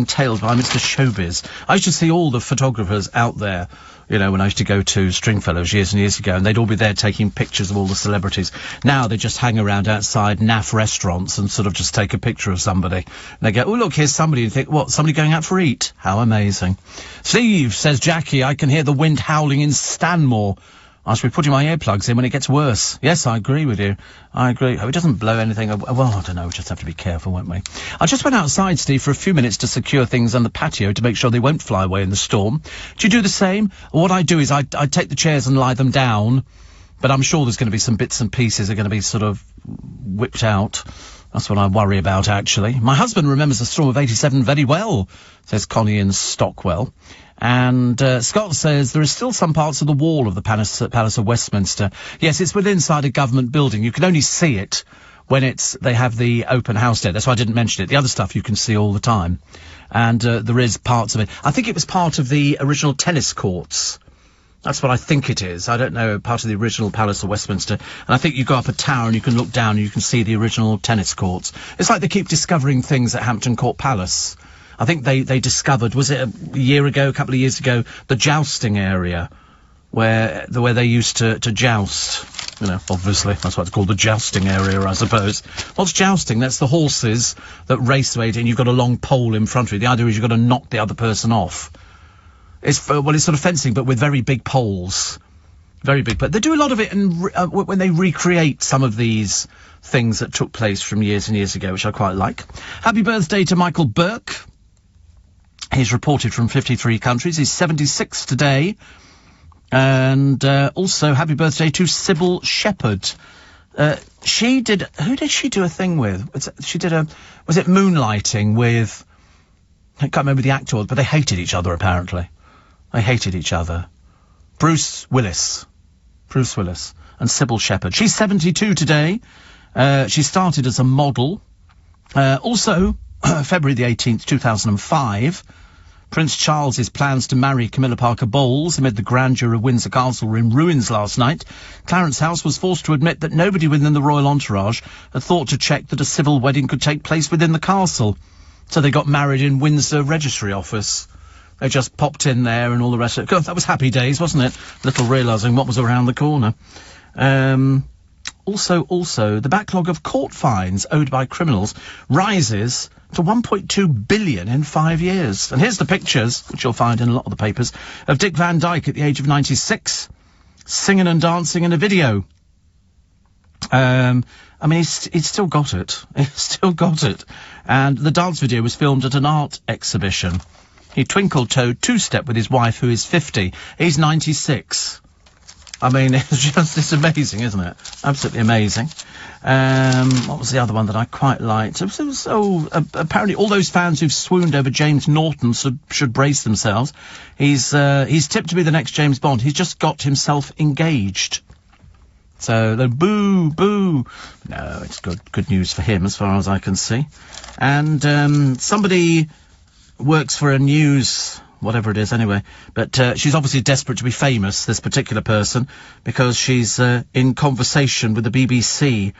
tales by Mr. Showbiz. I used to see all the photographers out there, when I used to go to Stringfellows years and years ago, and they'd all be there taking pictures of all the celebrities. Now they just hang around outside naff restaurants and sort of just take a picture of somebody. And they go, oh, look, here's somebody. And you think, what, somebody going out for eat? How amazing. Steve, says Jackie, I can hear the wind howling in Stanmore. I should be putting my earplugs in when it gets worse. Yes, I agree with you. I agree. Hope it doesn't blow anything. Well, I don't know. We just have to be careful, won't we? I just went outside, Steve, for a few minutes to secure things on the patio to make sure they won't fly away in the storm. Do you do the same? What I do is I take the chairs and lie them down, but I'm sure there's going to be some bits and pieces that are going to be sort of whipped out. That's what I worry about, actually. My husband remembers the storm of 87 very well, says Connie in Stockwell. And Scott says there is still some parts of the wall of the Palace of Westminster. Yes, it's within inside a government building. You can only see it when they have the open house day. That's why I didn't mention it. The other stuff you can see all the time. And there is parts of it. I think it was part of the original tennis courts That's what I think it is. I don't know, part of the original Palace of Westminster. And I think you go up a tower and you can look down and you can see the original tennis courts. It's like they keep discovering things at Hampton Court Palace. I think they discovered, was it a year ago, a couple of years ago, the jousting area where they used to joust. You know, obviously, that's what it's called, the jousting area, I suppose. What's jousting? That's the horses that race away and you've got a long pole in front of you. The idea is you've got to knock the other person off. It's sort of fencing, but with very big poles. Very big. But they do a lot of it when they recreate some of these things that took place from years and years ago, which I quite like. Happy birthday to Michael Burke. He's reported from 53 countries. He's 76 today. And also happy birthday to Sybil Shepherd. Who did she do a thing with? Was it Moonlighting with, I can't remember the actor, but they hated each other apparently. They hated each other. Bruce Willis and Sybil Shepherd. She's 72 today. She started as a model. Also, February the 18th, 2005, Prince Charles's plans to marry Camilla Parker Bowles amid the grandeur of Windsor Castle were in ruins last night. Clarence House was forced to admit that nobody within the royal entourage had thought to check that a civil wedding could take place within the castle. So they got married in Windsor Registry Office. They just popped in there and all the rest of it. God, that was happy days, wasn't it? Little realising what was around the corner. Also, the backlog of court fines owed by criminals rises to 1.2 billion in 5 years. And here's the pictures, which you'll find in a lot of the papers, of Dick Van Dyke at the age of 96, singing and dancing in a video. I mean, he's still got it. He's still got it. And the dance video was filmed at an art exhibition. He twinkle-toed two-step with his wife, who is 50. He's 96. I mean, it's amazing, isn't it? Absolutely amazing. What was the other one that I quite liked? Apparently all those fans who've swooned over James Norton should brace themselves. He's tipped to be the next James Bond. He's just got himself engaged. So, boo, boo. No, it's good news for him as far as I can see. And, somebody works for a news, whatever it is anyway, but she's obviously desperate to be famous, this particular person, because she's in conversation with the BBC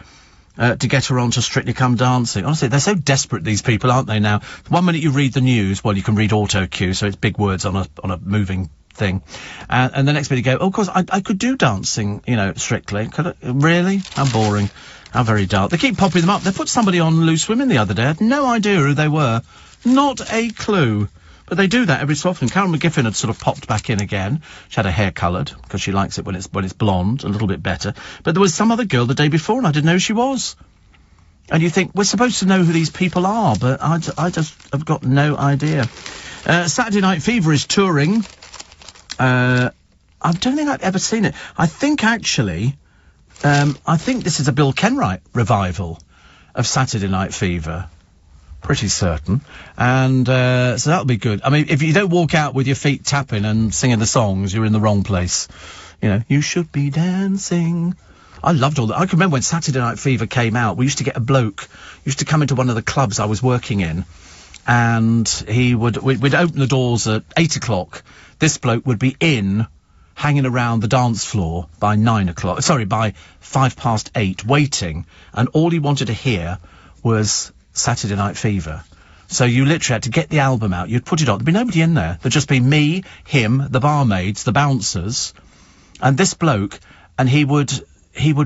to get her on to Strictly Come Dancing. Honestly, they're so desperate, these people, aren't they now? One minute you read the news, well, you can read auto cue, so it's big words on a moving thing, and the next minute you go, oh, of course, I could do dancing, Strictly. Could I? Really? How boring. How very dull. They keep popping them up. They put somebody on Loose Women the other day. I had no idea who they were. Not a clue. But they do that every so often. Karen McGiffin had sort of popped back in again. She had her hair coloured, because she likes it when it's blonde, a little bit better. But there was some other girl the day before, and I didn't know who she was. And you think, we're supposed to know who these people are, but I just have got no idea. Saturday Night Fever is touring. I don't think I've ever seen it. I think, actually, I think this is a Bill Kenwright revival of Saturday Night Fever. Pretty certain. And so that'll be good. I mean, if you don't walk out with your feet tapping and singing the songs, you're in the wrong place. You should be dancing. I loved all that. I can remember when Saturday Night Fever came out, we used to get a bloke, used to come into one of the clubs I was working in, and we'd open the doors at 8 o'clock. This bloke would be hanging around the dance floor by 8:05, waiting, and all he wanted to hear was Saturday Night Fever. So you literally had to get the album out, you'd put it on, there'd be nobody in there, there'd just be me, him, the barmaids, the bouncers, and this bloke, and he would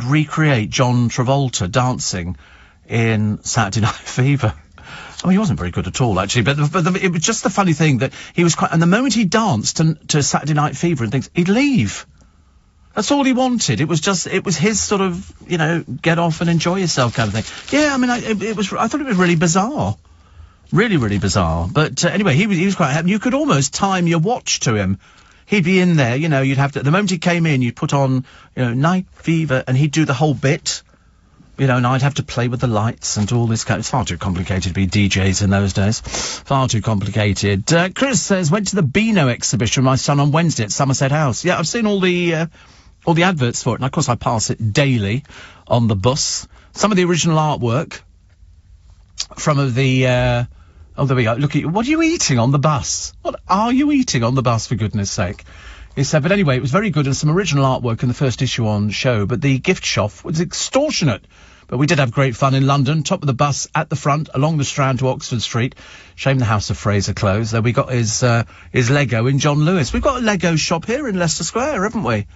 recreate John Travolta dancing in Saturday Night Fever. I mean, he wasn't very good at all, actually, but it was just the funny thing that he was and the moment he danced to Saturday Night Fever and things, he'd leave. That's all he wanted. It was his sort of, get off and enjoy yourself kind of thing. Yeah, I mean, I thought it was really bizarre. Really, really bizarre. But anyway, he was quite happy. You could almost time your watch to him. He'd be in there, you'd have to, the moment he came in, you'd put on, Night Fever, and he'd do the whole bit. And I'd have to play with the lights and all this kind of... It's far too complicated to be DJs in those days. Far too complicated. Chris says, went to the Beano exhibition with my son on Wednesday at Somerset House. Yeah, I've seen all the adverts for it, and of course I pass it daily on the bus. Some of the original artwork from the... oh, there we go. Look at you. What are you eating on the bus? What are you eating on the bus, for goodness sake? he said. But anyway, it was very good and some original artwork in the first issue on show, but the gift shop was extortionate. But we did have great fun in London. Top of the bus at the front, along the Strand to Oxford Street. Shame the House of Fraser closed. There we got his Lego in John Lewis. We've got a Lego shop here in Leicester Square, haven't we?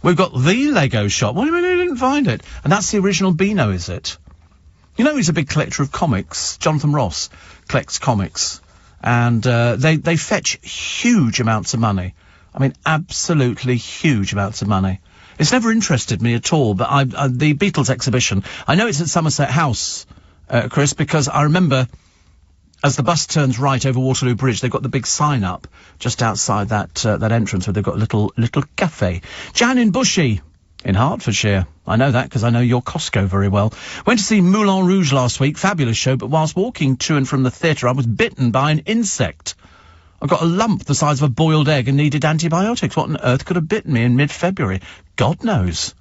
We've got the Lego shop. What do you mean you didn't find it? And that's the original Beano, is it? You know he's a big collector of comics. Jonathan Ross collects comics. And they fetch huge amounts of money. I mean, absolutely huge amounts of money. It's never interested me at all, but the Beatles exhibition, I know it's at Somerset House, Chris, because I remember as the bus turns right over Waterloo Bridge, they've got the big sign up just outside that entrance where they've got a little cafe. Jan in Bushy in Hertfordshire. I know that because I know your Costco very well. Went to see Moulin Rouge last week, fabulous show, but whilst walking to and from the theatre, I was bitten by an insect. I got a lump the size of a boiled egg and needed antibiotics. What on earth could have bitten me in mid-February? God knows.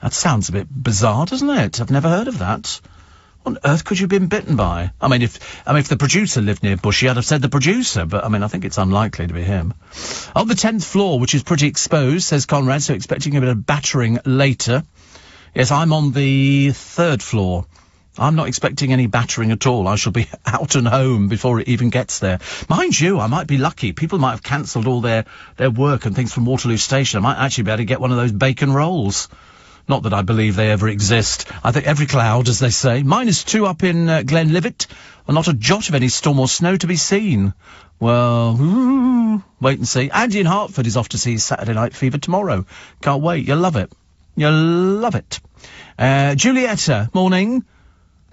That sounds a bit bizarre, doesn't it? I've never heard of that. What on earth could you have been bitten by? I mean, if the producer lived near Bushy, I'd have said the producer, but I mean, I think it's unlikely to be him. On the 10th floor, which is pretty exposed, says Conrad, so expecting a bit of battering later. Yes, I'm on the 3rd floor. I'm not expecting any battering at all. I shall be out and home before it even gets there. Mind you, I might be lucky. People might have cancelled all their work and things from Waterloo Station. I might actually be able to get one of those bacon rolls. Not that I believe they ever exist. I think every cloud, as they say. -2 up in Glenlivet, and not a jot of any storm or snow to be seen. Well, wait and see. Andy in Hertford is off to see his Saturday Night Fever tomorrow. Can't wait. You'll love it. You'll love it. Julietta, morning.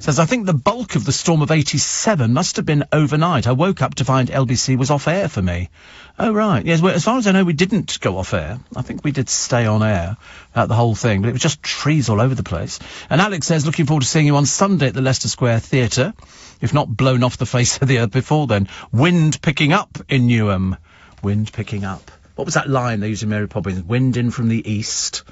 Says, I think the bulk of the storm of 87 must have been overnight. I woke up to find LBC was off air for me. Oh, right. Yes, well, as far as I know, we didn't go off air. I think we did stay on air the whole thing, but it was just trees all over the place. And Alex says, looking forward to seeing you on Sunday at the Leicester Square Theatre, if not blown off the face of the earth before then. Wind picking up in Newham. Wind picking up. What was that line they used in Mary Poppins? Wind in from the east.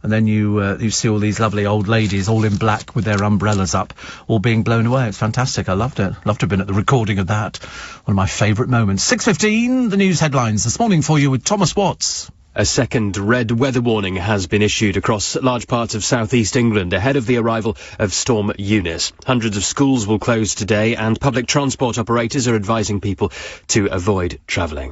And then you see all these lovely old ladies, all in black with their umbrellas up, all being blown away. It's fantastic. I loved it. Loved to have been at the recording of that. One of my favourite moments. 6:15, the news headlines this morning for you with Thomas Watts. A second red weather warning has been issued across large parts of southeast England ahead of the arrival of Storm Eunice. Hundreds of schools will close today, and public transport operators are advising people to avoid travelling.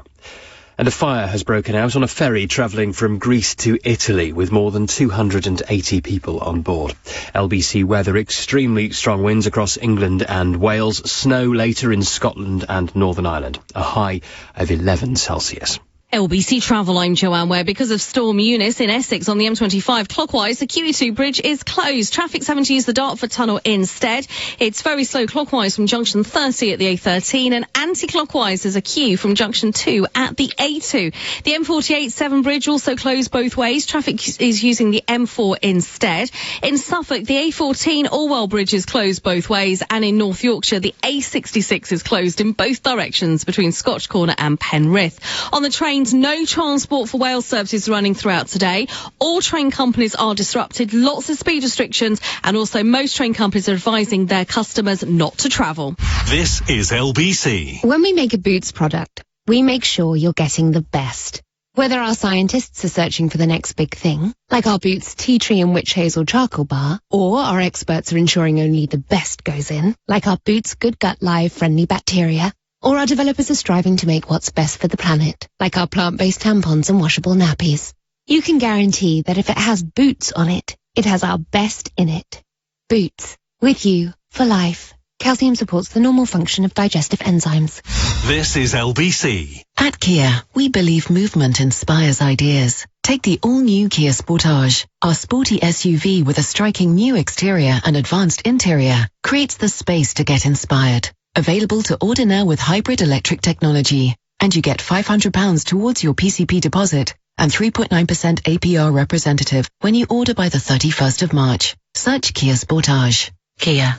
And a fire has broken out on a ferry travelling from Greece to Italy with more than 280 people on board. LBC weather, extremely strong winds across England and Wales, snow later in Scotland and Northern Ireland, a high of 11 Celsius. LBC Travel, I'm Joanne Ware. Because of Storm Eunice in Essex on the M25 clockwise, the QE2 bridge is closed. Traffic's having to use the Dartford Tunnel instead. It's very slow clockwise from junction 30 at the A13 and anti-clockwise there's a queue from junction 2 at the A2. The M48 Severn Bridge also closed both ways. Traffic is using the M4 instead. In Suffolk, the A14 Orwell Bridge is closed both ways, and in North Yorkshire, the A66 is closed in both directions between Scotch Corner and Penrith. On the train, no transport for Wales services running throughout today. All train companies are disrupted, lots of speed restrictions, and also most train companies are advising their customers not to travel. This is LBC. When we make a Boots product, we make sure you're getting the best. Whether our scientists are searching for the next big thing, like our Boots tea tree and witch hazel charcoal bar, or our experts are ensuring only the best goes in, like our Boots Good Gut Live friendly bacteria, or our developers are striving to make what's best for the planet, like our plant-based tampons and washable nappies. You can guarantee that if it has Boots on it, it has our best in it. Boots. With you. For life. Calcium supports the normal function of digestive enzymes. This is LBC. At Kia, we believe movement inspires ideas. Take the all-new Kia Sportage. Our sporty SUV with a striking new exterior and advanced interior creates the space to get inspired. Available to order now with hybrid electric technology. And you get £500 towards your PCP deposit and 3.9% APR representative when you order by the 31st of March. Search Kia Sportage. Kia.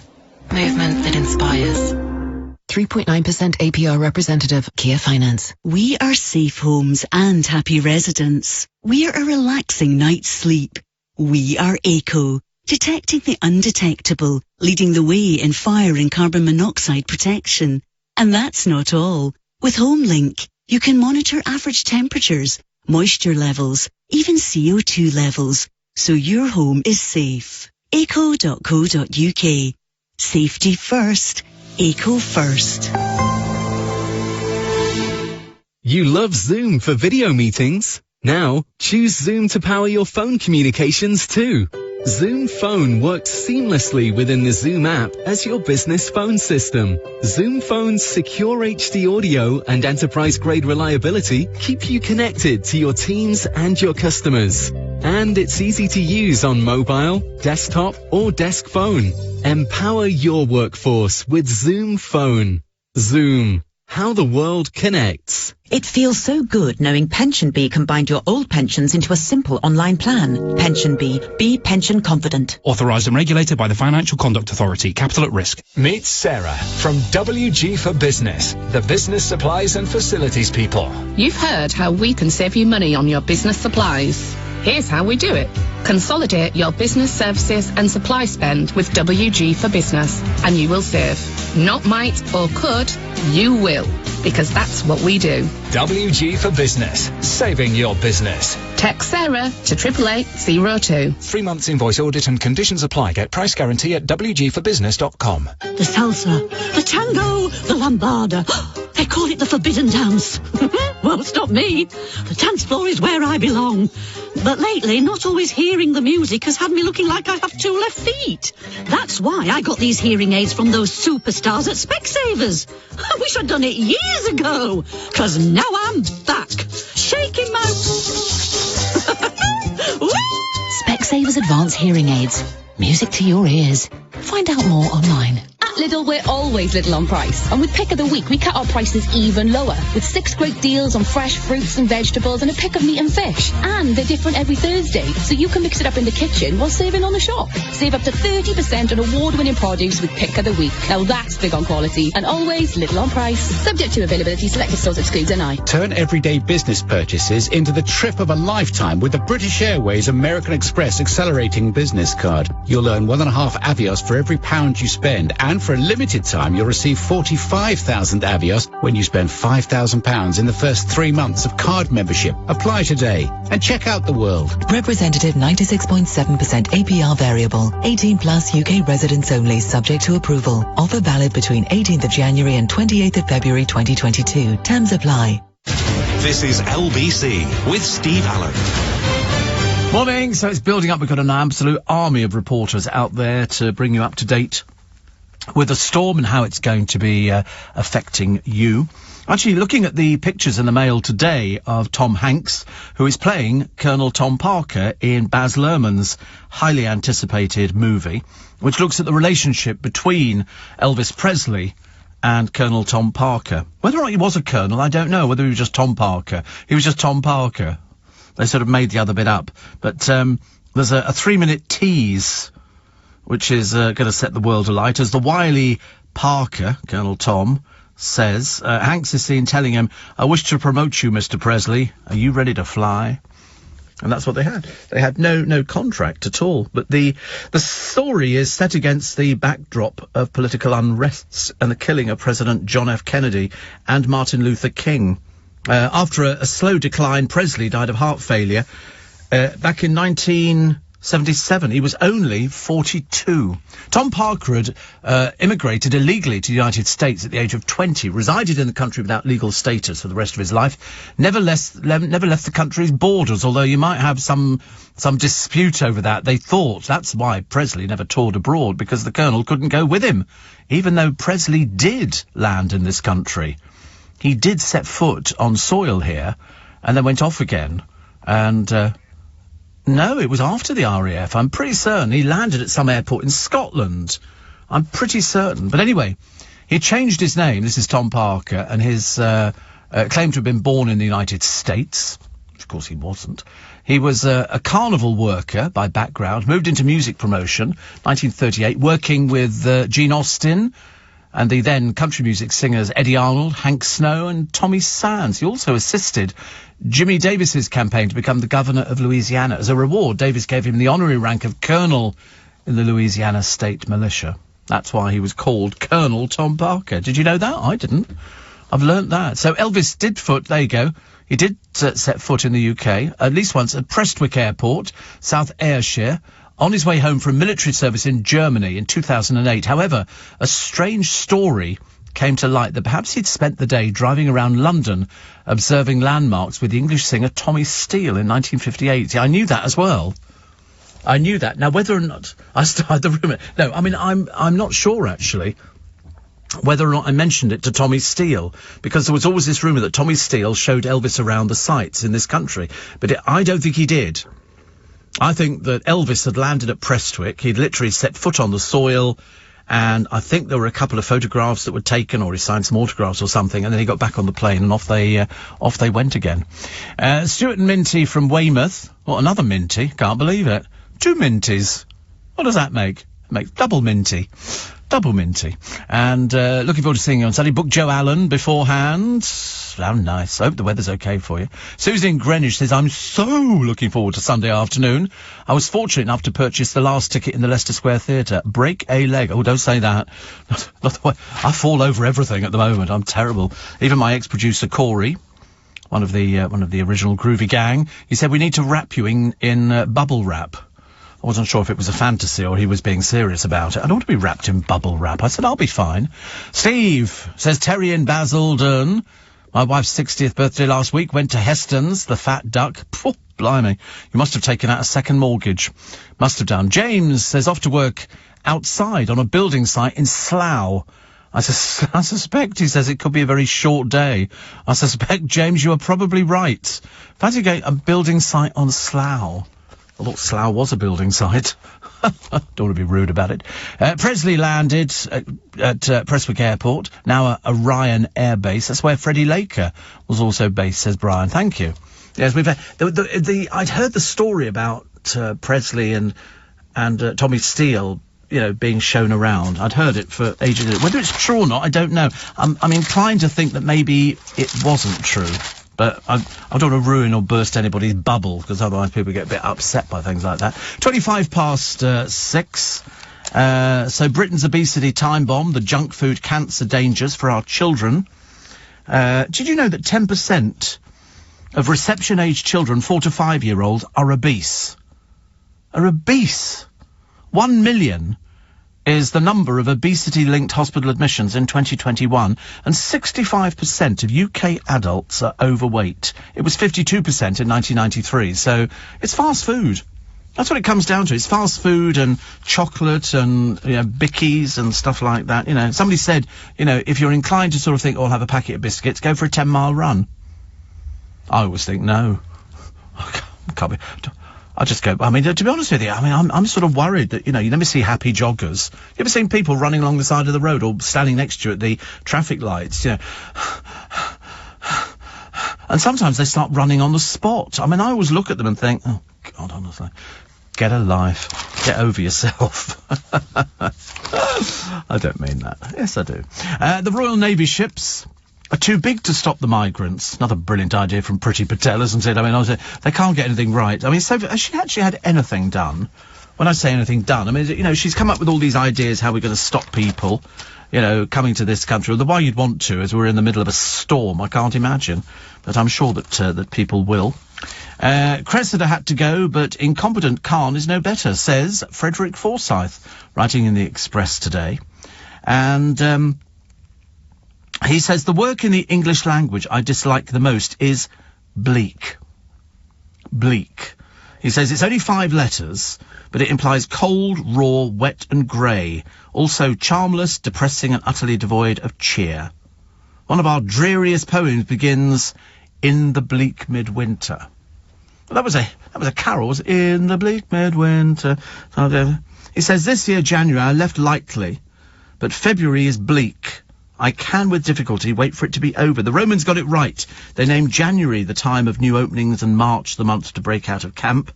Movement that inspires. 3.9% APR representative, Kia Finance. We are safe homes and happy residents. We are a relaxing night's sleep. We are Eco. Detecting the undetectable, leading the way in fire and carbon monoxide protection. And that's not all. With HomeLink, you can monitor average temperatures, moisture levels, even CO2 levels, so your home is safe. eco.co.uk. Safety first. Eco first. You love Zoom for video meetings? Now, choose Zoom to power your phone communications too. Zoom Phone works seamlessly within the Zoom app as your business phone system. Zoom Phone's secure HD audio and enterprise-grade reliability keep you connected to your teams and your customers. And it's easy to use on mobile, desktop, or desk phone. Empower your workforce with Zoom Phone. Zoom. How the world connects. It feels so good knowing PensionBee combined your old pensions into a simple online plan. PensionBee. Be pension confident. Authorised and regulated by the Financial Conduct Authority. Capital at risk. Meet Sarah from WG for Business, the business supplies and facilities people. You've heard how we can save you money on your business supplies. Here's how we do it. Consolidate your business services and supply spend with WG for Business, and you will save. Not might or could, you will, because that's what we do. WG for Business, saving your business. Text Sarah to 88802. 3 months invoice audit and conditions apply. Get price guarantee at wgforbusiness.com. The salsa, the tango, the lambada. They call it the forbidden dance. Won't stop me. The dance floor is where I belong. But lately, not always hearing the music has had me looking like I have 2 left feet. That's why I got these hearing aids from those superstars at Specsavers. I wish I'd done it years ago, 'cause now I'm back, shaking my... Specsavers Advanced Hearing Aids. Music to your ears. Find out more online. At Lidl, we're always little on price. And with Pick of the Week, we cut our prices even lower. With 6 great deals on fresh fruits and vegetables and a pick of meat and fish. And they're different every Thursday, so you can mix it up in the kitchen while saving on the shop. Save up to 30% on award-winning produce with Pick of the Week. Now that's big on quality and always little on price. Subject to availability, selected stores excludes NI. Turn everyday business purchases into the trip of a lifetime with the British Airways American Express Accelerating Business Card. You'll earn 1.5 Avios for every £1 you spend, and for a limited time you'll receive 45,000 Avios when you spend £5,000 in the first 3 months of card membership. Apply today and check out the world. Representative 96.7% APR variable. 18 plus UK residents only, subject to approval. Offer valid between 18th of January and 28th of February 2022. Terms apply. This is LBC with Steve Allen. Morning. So it's building up. We've got an absolute army of reporters out there to bring you up to date with the storm and how it's going to be affecting you. Actually, looking at the pictures in the Mail today of Tom Hanks, who is playing Colonel Tom Parker in Baz Luhrmann's highly anticipated movie, which looks at the relationship between Elvis Presley and Colonel Tom Parker. Whether or not he was a colonel, I don't know. Whether he was just Tom Parker. He was just Tom Parker. They sort of made the other bit up. But there's a 3-minute tease which is going to set the world alight, as the wily Parker, Colonel Tom, says. Hanks is seen telling him, "I wish to promote you, Mr. Presley. Are you ready to fly?" And that's what they had. They had no contract at all. But the story is set against the backdrop of political unrests and the killing of President John F. Kennedy and Martin Luther King. After a slow decline, Presley died of heart failure back in 1977. He was only 42. Tom Parker had immigrated illegally to the United States at the age of 20, resided in the country without legal status for the rest of his life, never left the country's borders, although you might have some dispute over that. They thought that's why Presley never toured abroad, because the Colonel couldn't go with him, even though Presley did land in this country. He did set foot on soil here and then went off again. And, no, it was after the RAF. I'm pretty certain he landed at some airport in Scotland. I'm pretty certain. But anyway, he changed his name. This is Tom Parker, and his claimed to have been born in the United States, which of course he wasn't. He was a carnival worker by background, moved into music promotion, 1938, working with Gene Austin and the then country music singers Eddie Arnold, Hank Snow and Tommy Sands. He also assisted Jimmy Davis's campaign to become the governor of Louisiana. As a reward, Davis gave him the honorary rank of colonel in the Louisiana State Militia. That's why he was called Colonel Tom Parker. Did you know that? I didn't. I've learnt that. So Elvis did there you go. He did set foot in the UK, at least once, at Prestwick Airport, South Ayrshire, on his way home from military service in Germany in 2008. However, a strange story came to light that perhaps he'd spent the day driving around London observing landmarks with the English singer Tommy Steele in 1958. Yeah, I knew that as well. I knew that. Now, whether or not I started the rumour... No, I mean, I'm not sure, actually, whether or not I mentioned it to Tommy Steele, because there was always this rumour that Tommy Steele showed Elvis around the sites in this country. But I don't think he did. I think that Elvis had landed at Prestwick. He'd literally set foot on the soil, and I think there were a couple of photographs that were taken, or he signed some autographs or something, and then he got back on the plane and off they went again. Stuart and Minty from Weymouth. What, another Minty? Can't believe it. 2 Minties. What does that make? It makes double Minty. Double Minty. And looking forward to seeing you on Saturday. Booked Joe Allen beforehand. How nice. I hope the weather's okay for you. Susie in Greenwich says, I'm so looking forward to Sunday afternoon. I was fortunate enough to purchase the last ticket in the Leicester Square Theatre. Break a leg. Oh, don't say that. Not the way. I fall over everything at the moment. I'm terrible. Even my ex-producer Corey, one of the original Groovy Gang, he said, we need to wrap you in bubble wrap. I wasn't sure if it was a fantasy or he was being serious about it. I don't want to be wrapped in bubble wrap. I said, I'll be fine. Steve says, Terry in Basildon. My wife's 60th birthday last week. Went to Heston's, the Fat Duck. Phew, blimey. You must have taken out a second mortgage. Must have done. James says, off to work outside on a building site in Slough. I suspect, he says, it could be a very short day. I suspect, James, you are probably right. Fancy going a building site on Slough. I thought Slough was a building site. Don't want to be rude about it. Presley landed at Prestwick Airport, now a Ryan Air Base. That's where Freddie Laker was also based, says Brian. Thank you. Yes, we've I'd heard the story about Presley and Tommy Steele, you know, being shown around. I'd heard it for ages. Whether it's true or not, I don't know. I'm inclined to think that maybe it wasn't true. But I don't want to ruin or burst anybody's bubble, because otherwise people get a bit upset by things like that. 6. So Britain's obesity time bomb, the junk food cancer dangers for our children. Did you know that 10% of reception-age children, 4 to 5-year-olds, are obese? Are obese? 1 million is the number of obesity-linked hospital admissions in 2021, and 65% of UK adults are overweight. It was 52% in 1993, so it's fast food. That's what it comes down to. It's fast food and chocolate and, you know, bickies and stuff like that. You know, somebody said, you know, if you're inclined to sort of think, oh, I'll have a packet of biscuits, go for a 10-mile run. I always think, no. Can't be... I just go, I mean, to be honest with you, I mean, I'm sort of worried that, you know, you never see happy joggers. You ever seen people running along the side of the road or standing next to you at the traffic lights, you know? And sometimes they start running on the spot. I mean, I always look at them and think, oh, God, honestly, get a life. Get over yourself. I don't mean that. Yes, I do. The Royal Navy ships are too big to stop the migrants. Another brilliant idea from Priti Patel, isn't it? I mean, they can't get anything right. I mean, so has she actually had anything done? When I say anything done, I mean, you know, she's come up with all these ideas how we're going to stop people, you know, coming to this country. The why you'd want to is we're in the middle of a storm. I can't imagine. But I'm sure that people will. Cressida had to go, but incompetent Khan is no better, says Frederick Forsyth, writing in the Express today. And, he says, the work in the English language I dislike the most is bleak. Bleak. He says it's only 5 letters, but it implies cold, raw, wet and grey. Also charmless, depressing and utterly devoid of cheer. One of our dreariest poems begins, in the bleak midwinter. Well, that was a carol, was it? In the bleak midwinter. He says, this year, January, I left lightly, but February is bleak. I can, with difficulty, wait for it to be over. The Romans got it right. They named January the time of new openings and March the month to break out of camp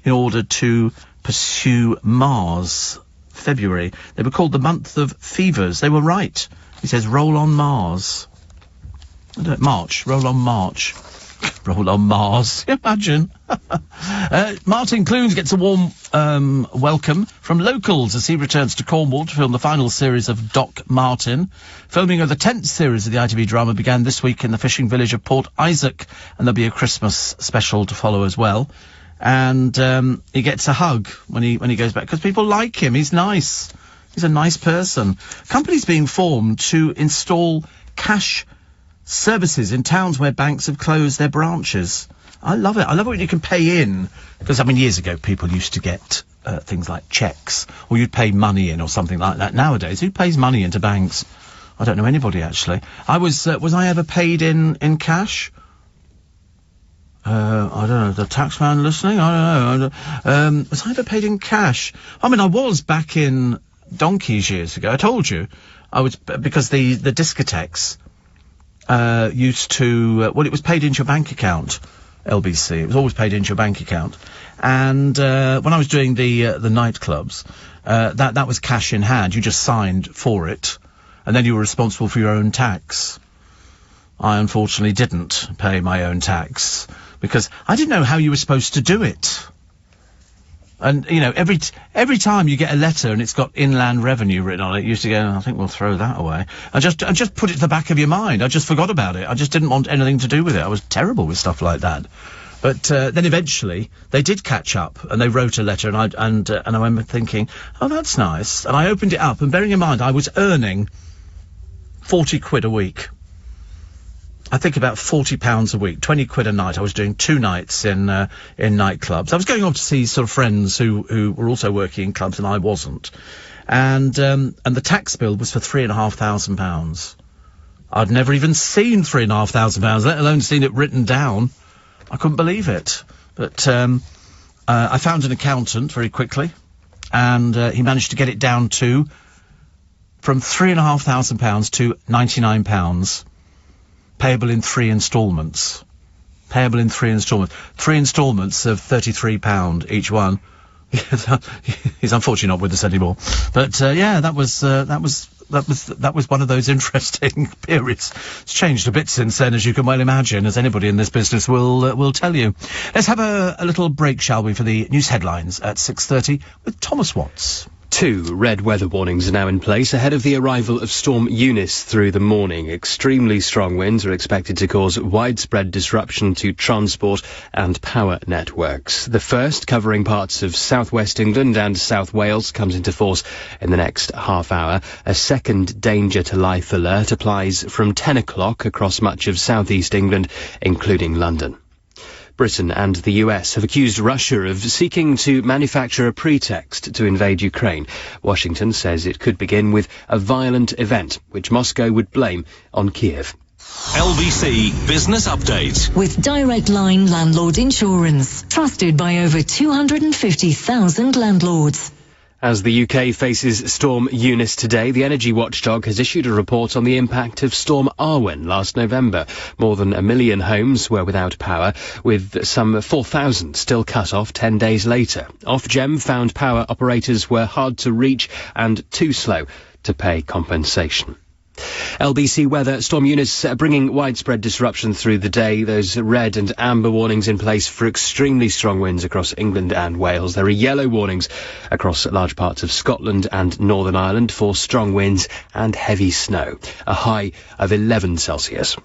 in order to pursue Mars. February. They were called the month of fevers. They were right. He says, roll on Mars. March. Roll on March. Roll on Mars. Imagine. Martin Clunes gets a warm welcome from locals as he returns to Cornwall to film the final series of Doc Martin. Filming of the 10th series of the ITV drama began this week in the fishing village of Port Isaac, and there'll be a Christmas special to follow as well. And he gets a hug when he goes back, because people like him. He's nice. He's a nice person. Companies being formed to install cash services in towns where banks have closed their branches. I love it. I love it when you can pay in. Because, I mean, years ago, people used to get things like cheques, or you'd pay money in or something like that. Nowadays, who pays money into banks? I don't know anybody, actually. Was I ever paid in cash? I don't know. The taxman listening? I don't know. Was I ever paid in cash? I mean, I was back in donkeys years ago. I told you. I was, because the discotheques used to, well, it was paid into your bank account, LBC. It was always paid into your bank account. And when I was doing the nightclubs, that was cash in hand. You just signed for it, and then you were responsible for your own tax. I unfortunately didn't pay my own tax, because I didn't know how you were supposed to do it. And, you know, every time you get a letter and it's got Inland Revenue written on it, you used to go, I think we'll throw that away. I just put it to the back of your mind. I just forgot about it. I just didn't want anything to do with it. I was terrible with stuff like that. But then eventually they did catch up, and they wrote a letter, and I remember thinking, oh, that's nice. And I opened it up, and bearing in mind I was earning 40 quid a week. I think about £40 a week, 20 quid a night. I was doing 2 nights in nightclubs. I was going off to see sort of friends who were also working in clubs, and I wasn't. And the tax bill was for £3,500. I'd never even seen £3,500, let alone seen it written down. I couldn't believe it. But I found an accountant very quickly, and he managed to get it down to from £3,500 to £99. Payable in 3 instalments. Payable in 3 instalments. 3 instalments of £33 each one. He's unfortunately not with us anymore. But yeah, that was one of those interesting periods. It's changed a bit since then, as you can well imagine, as anybody in this business will tell you. Let's have a little break, shall we, for the news headlines at 6:30 with Thomas Watts. 2 red weather warnings are now in place ahead of the arrival of Storm Eunice through the morning. Extremely strong winds are expected to cause widespread disruption to transport and power networks. The first, covering parts of southwest England and South Wales, comes into force in the next half hour. A second danger to life alert applies from 10 o'clock across much of southeast England, including London. Britain and the US have accused Russia of seeking to manufacture a pretext to invade Ukraine. Washington says it could begin with a violent event, which Moscow would blame on Kiev. LBC Business Update. With Direct Line Landlord Insurance, trusted by over 250,000 landlords. As the UK faces Storm Eunice today, the energy watchdog has issued a report on the impact of Storm Arwen last November. More than 1 million homes were without power, with some 4,000 still cut off 10 days later. Ofgem found power operators were hard to reach and too slow to pay compensation. LBC weather, Storm Eunice bringing widespread disruption through the day. Those red and amber warnings in place for extremely strong winds across England and Wales. There are yellow warnings across large parts of Scotland and Northern Ireland for strong winds and heavy snow. A high of 11 Celsius.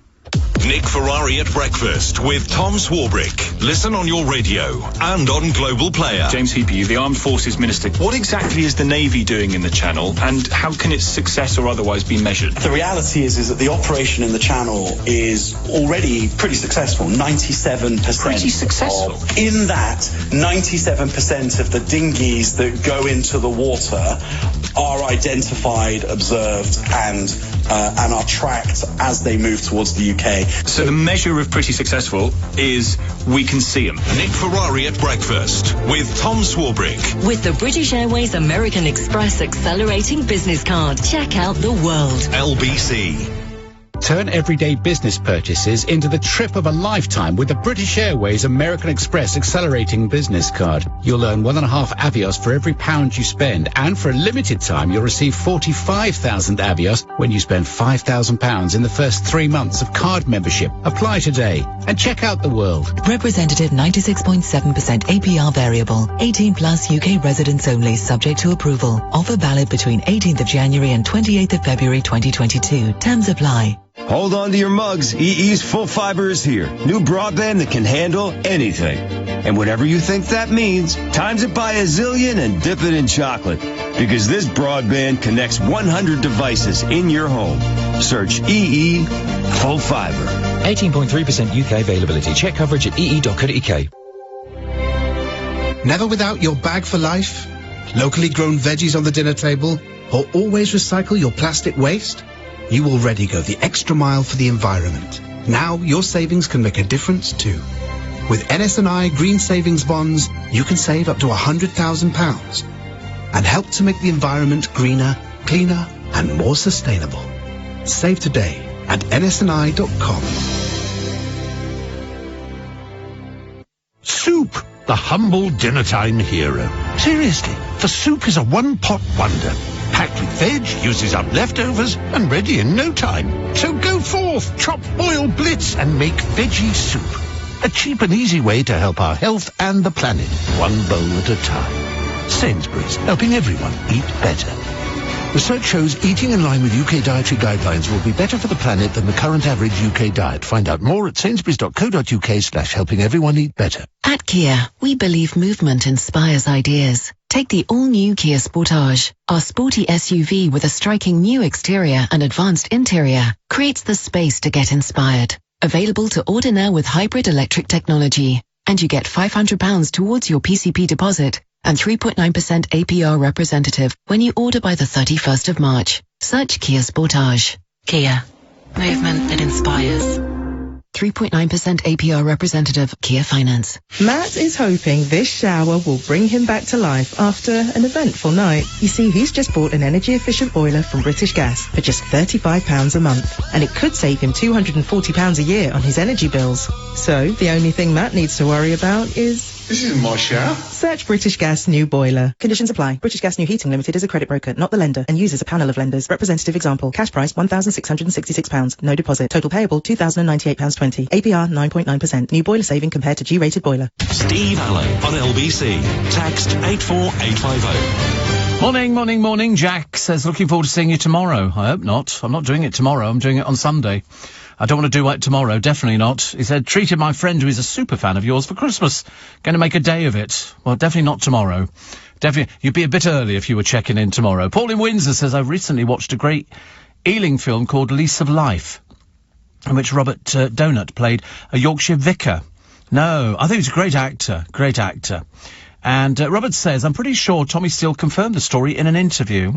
Nick Ferrari at breakfast with Tom Swarbrick. Listen on your radio and on Global Player. James Heaper, the Armed Forces Minister. What exactly is the Navy doing in the Channel, and how can its success or otherwise be measured? The reality is that the operation in the Channel is already pretty successful. 97%. Pretty successful? In that, 97% of the dinghies that go into the water are identified, observed, and are tracked as they move towards the UK. So the measure of pretty successful is we can see them. Nick Ferrari at breakfast with Tom Swarbrick. With the British Airways American Express Accelerating Business Card, check out the world. LBC. Turn everyday business purchases into the trip of a lifetime with the British Airways American Express Accelerating Business Card. You'll earn 1.5 Avios for every £1 you spend, and for a limited time you'll receive 45,000 Avios when you spend £5,000 in the first 3 months of card membership. Apply today and check out the world. Representative 96.7% APR variable. 18 plus UK residents only, subject to approval. Offer valid between 18th of January and 28th of February 2022. Terms apply. Hold on to your mugs. EE's Full Fiber is here. New broadband that can handle anything. And whatever you think that means, times it by a zillion and dip it in chocolate. Because this broadband connects 100 devices in your home. Search EE Full Fiber. 18.3% UK availability. Check coverage at ee.co.uk. Never without your bag for life? Locally grown veggies on the dinner table? Or always recycle your plastic waste? You already go the extra mile for the environment. Now your savings can make a difference too. With NS&I Green Savings Bonds, you can save up to £100,000 and help to make the environment greener, cleaner and more sustainable. Save today at nsni.com. Soup, the humble dinner-time hero. Seriously, for soup is a one-pot wonder. Packed with veg, uses up leftovers, and ready in no time. So go forth, chop, boil, blitz, and make veggie soup. A cheap and easy way to help our health and the planet, one bowl at a time. Sainsbury's, helping everyone eat better. Research shows eating in line with UK dietary guidelines will be better for the planet than the current average UK diet. Find out more at sainsburys.co.uk/helping everyone eat better. At Kia, we believe movement inspires ideas. Take the all-new Kia Sportage. Our sporty SUV with a striking new exterior and advanced interior creates the space to get inspired. Available to order now with hybrid electric technology. And you get £500 towards your PCP deposit and 3.9% APR representative when you order by the 31st of March. Search Kia Sportage. Kia. Movement that inspires. 3.9% APR representative, Kia Finance. Matt is hoping this shower will bring him back to life after an eventful night. You see, he's just bought an energy-efficient boiler from British Gas for just £35 a month, and it could save him £240 a year on his energy bills. So, the only thing Matt needs to worry about is... This isn't my shower. Search British Gas new boiler. Conditions apply. British Gas New Heating Limited is a credit broker, not the lender, and uses a panel of lenders. Representative example. Cash price £1,666. No deposit. Total payable £2,098.20. APR 9.9%. New boiler saving compared to G-rated boiler. Steve Allen on LBC. Text 84850. Morning. Jack says, looking forward to seeing you tomorrow. I hope not. I'm not doing it tomorrow. I'm doing it on Sunday. I don't want to do it tomorrow, definitely not. He said, treated my friend who is a super fan of yours for Christmas. Going to make a day of it. Well, definitely not tomorrow. Definitely, you'd be a bit early if you were checking in tomorrow. Paul in Windsor says, I recently watched a great Ealing film called Lease of Life, in which Robert Donut played a Yorkshire vicar. No, I think he's a great actor. And Robert says, I'm pretty sure Tommy Steele confirmed the story in an interview.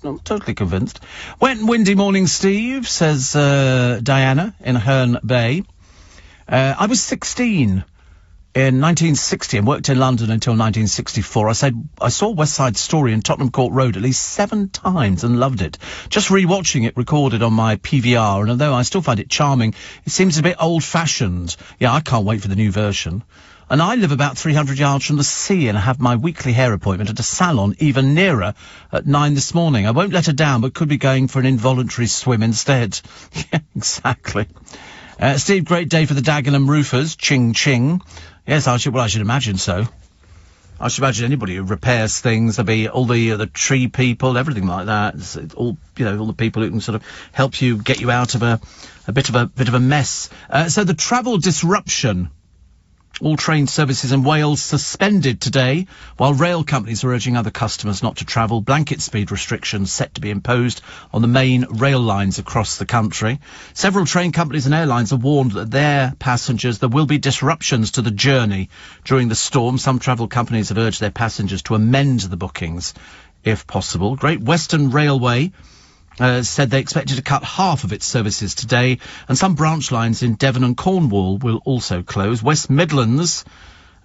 Not totally convinced. Wet and windy morning, Steve, says Diana in Herne Bay. I was 16 in 1960 and worked in London until 1964. I saw West Side Story in Tottenham Court Road at least 7 times and loved it. Just rewatching it recorded on my PVR, and although I still find it charming, it seems a bit old-fashioned. Yeah, I can't wait for the new version. And I live about 300 yards from the sea and have my weekly hair appointment at a salon even nearer at 9 this morning. I won't let her down, but could be going for an involuntary swim instead. Yeah, exactly. Steve, great day for the Dagenham roofers. Ching, ching. Yes, I should imagine so. I should imagine anybody who repairs things, there'll be all the tree people, everything like that. It's all, all the people who can sort of help you, get you out of a bit of a mess. So the travel disruption. All train services in Wales suspended today, while rail companies are urging other customers not to travel. Blanket speed restrictions set to be imposed on the main rail lines across the country. Several train companies and airlines have warned that their passengers there will be disruptions to the journey during the storm. Some travel companies have urged their passengers to amend the bookings if possible. Great Western Railway said they expected to cut half of its services today, and some branch lines in Devon and Cornwall will also close. West Midlands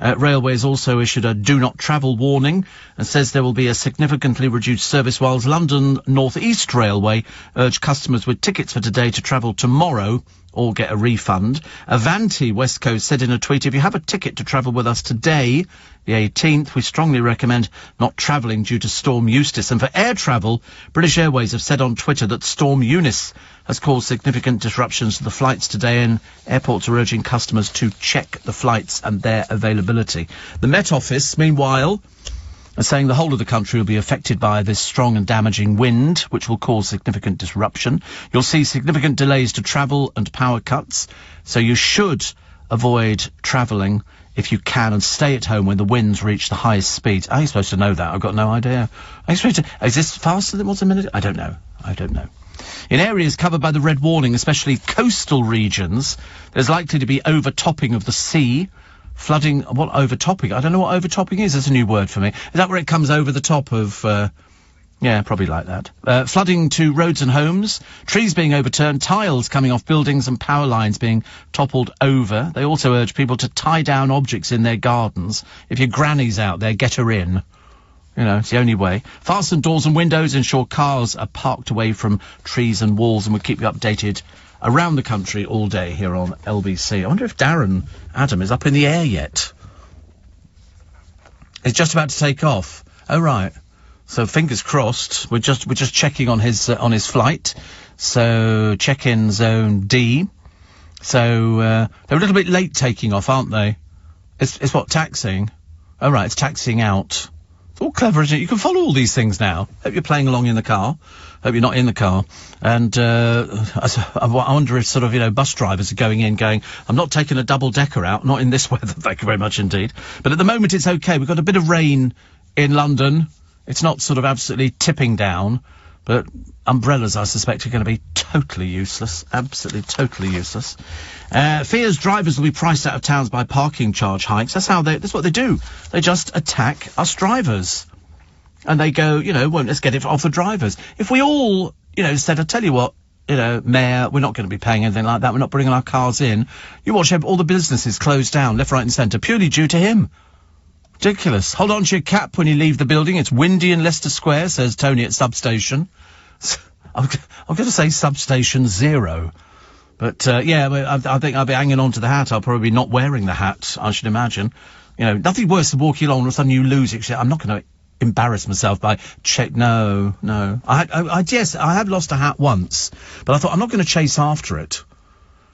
Railways also issued a do not travel warning and says there will be a significantly reduced service, whilst London North East Railway urged customers with tickets for today to travel tomorrow or get a refund. Avanti West Coast said in a tweet, if you have a ticket to travel with us today, the 18th, we strongly recommend not travelling due to Storm Eunice. And for air travel, British Airways have said on Twitter that Storm Eunice has caused significant disruptions to the flights today, and airports are urging customers to check the flights and their availability. The Met Office, meanwhile, are saying the whole of the country will be affected by this strong and damaging wind, which will cause significant disruption. You'll see significant delays to travel and power cuts, so you should avoid travelling if you can and stay at home when the winds reach the highest speed. Are you supposed to know that? I've got no idea. Are you supposed to... Is this faster than what's a minute? I don't know. In areas covered by the red warning, especially coastal regions, there's likely to be overtopping of the sea. Flooding, what overtopping? I don't know what overtopping is. That's a new word for me. Is that where it comes over the top of, yeah, probably like that. Flooding to roads and homes, trees being overturned, tiles coming off buildings and power lines being toppled over. They also urge people to tie down objects in their gardens. If your granny's out there, get her in. You know, it's the only way. Fasten doors and windows, ensure cars are parked away from trees and walls, and we'll keep you updated around the country all day here on LBC. I wonder if Darren Adam is up in the air yet. He's just about to take off. Oh, right. So fingers crossed. We're just checking on his flight. So check-in zone D. So they're a little bit late taking off, aren't they? It's what, taxiing? Oh, right, it's taxiing out. It's all clever, isn't it? You can follow all these things now. Hope you're playing along in the car. Hope you're not in the car. And I wonder if sort of, you know, bus drivers are going in going, I'm not taking a double-decker out, not in this weather, thank you very much indeed. But at the moment it's okay. We've got a bit of rain in London. It's not sort of absolutely tipping down, but umbrellas, I suspect, are going to be totally useless. Absolutely totally useless. Fears drivers will be priced out of towns by parking charge hikes. That's what they do. They just attack us drivers. And they go, you know, well, let's get it off the drivers. If we all, you know, said, I tell you what, you know, Mayor, we're not going to be paying anything like that. We're not bringing our cars in. You watch all the businesses closed down, left, right and centre, purely due to him. Ridiculous. Hold on to your cap when you leave the building. It's windy in Leicester Square, says Tony at Substation. I'm going to say Substation 0. But, yeah, I think I'll be hanging on to the hat. I'll probably be not wearing the hat, I should imagine. You know, nothing worse than walking along and all of a sudden you lose it. I'm not going to embarrass myself by no. Yes, I have lost a hat once, but I thought I'm not going to chase after it.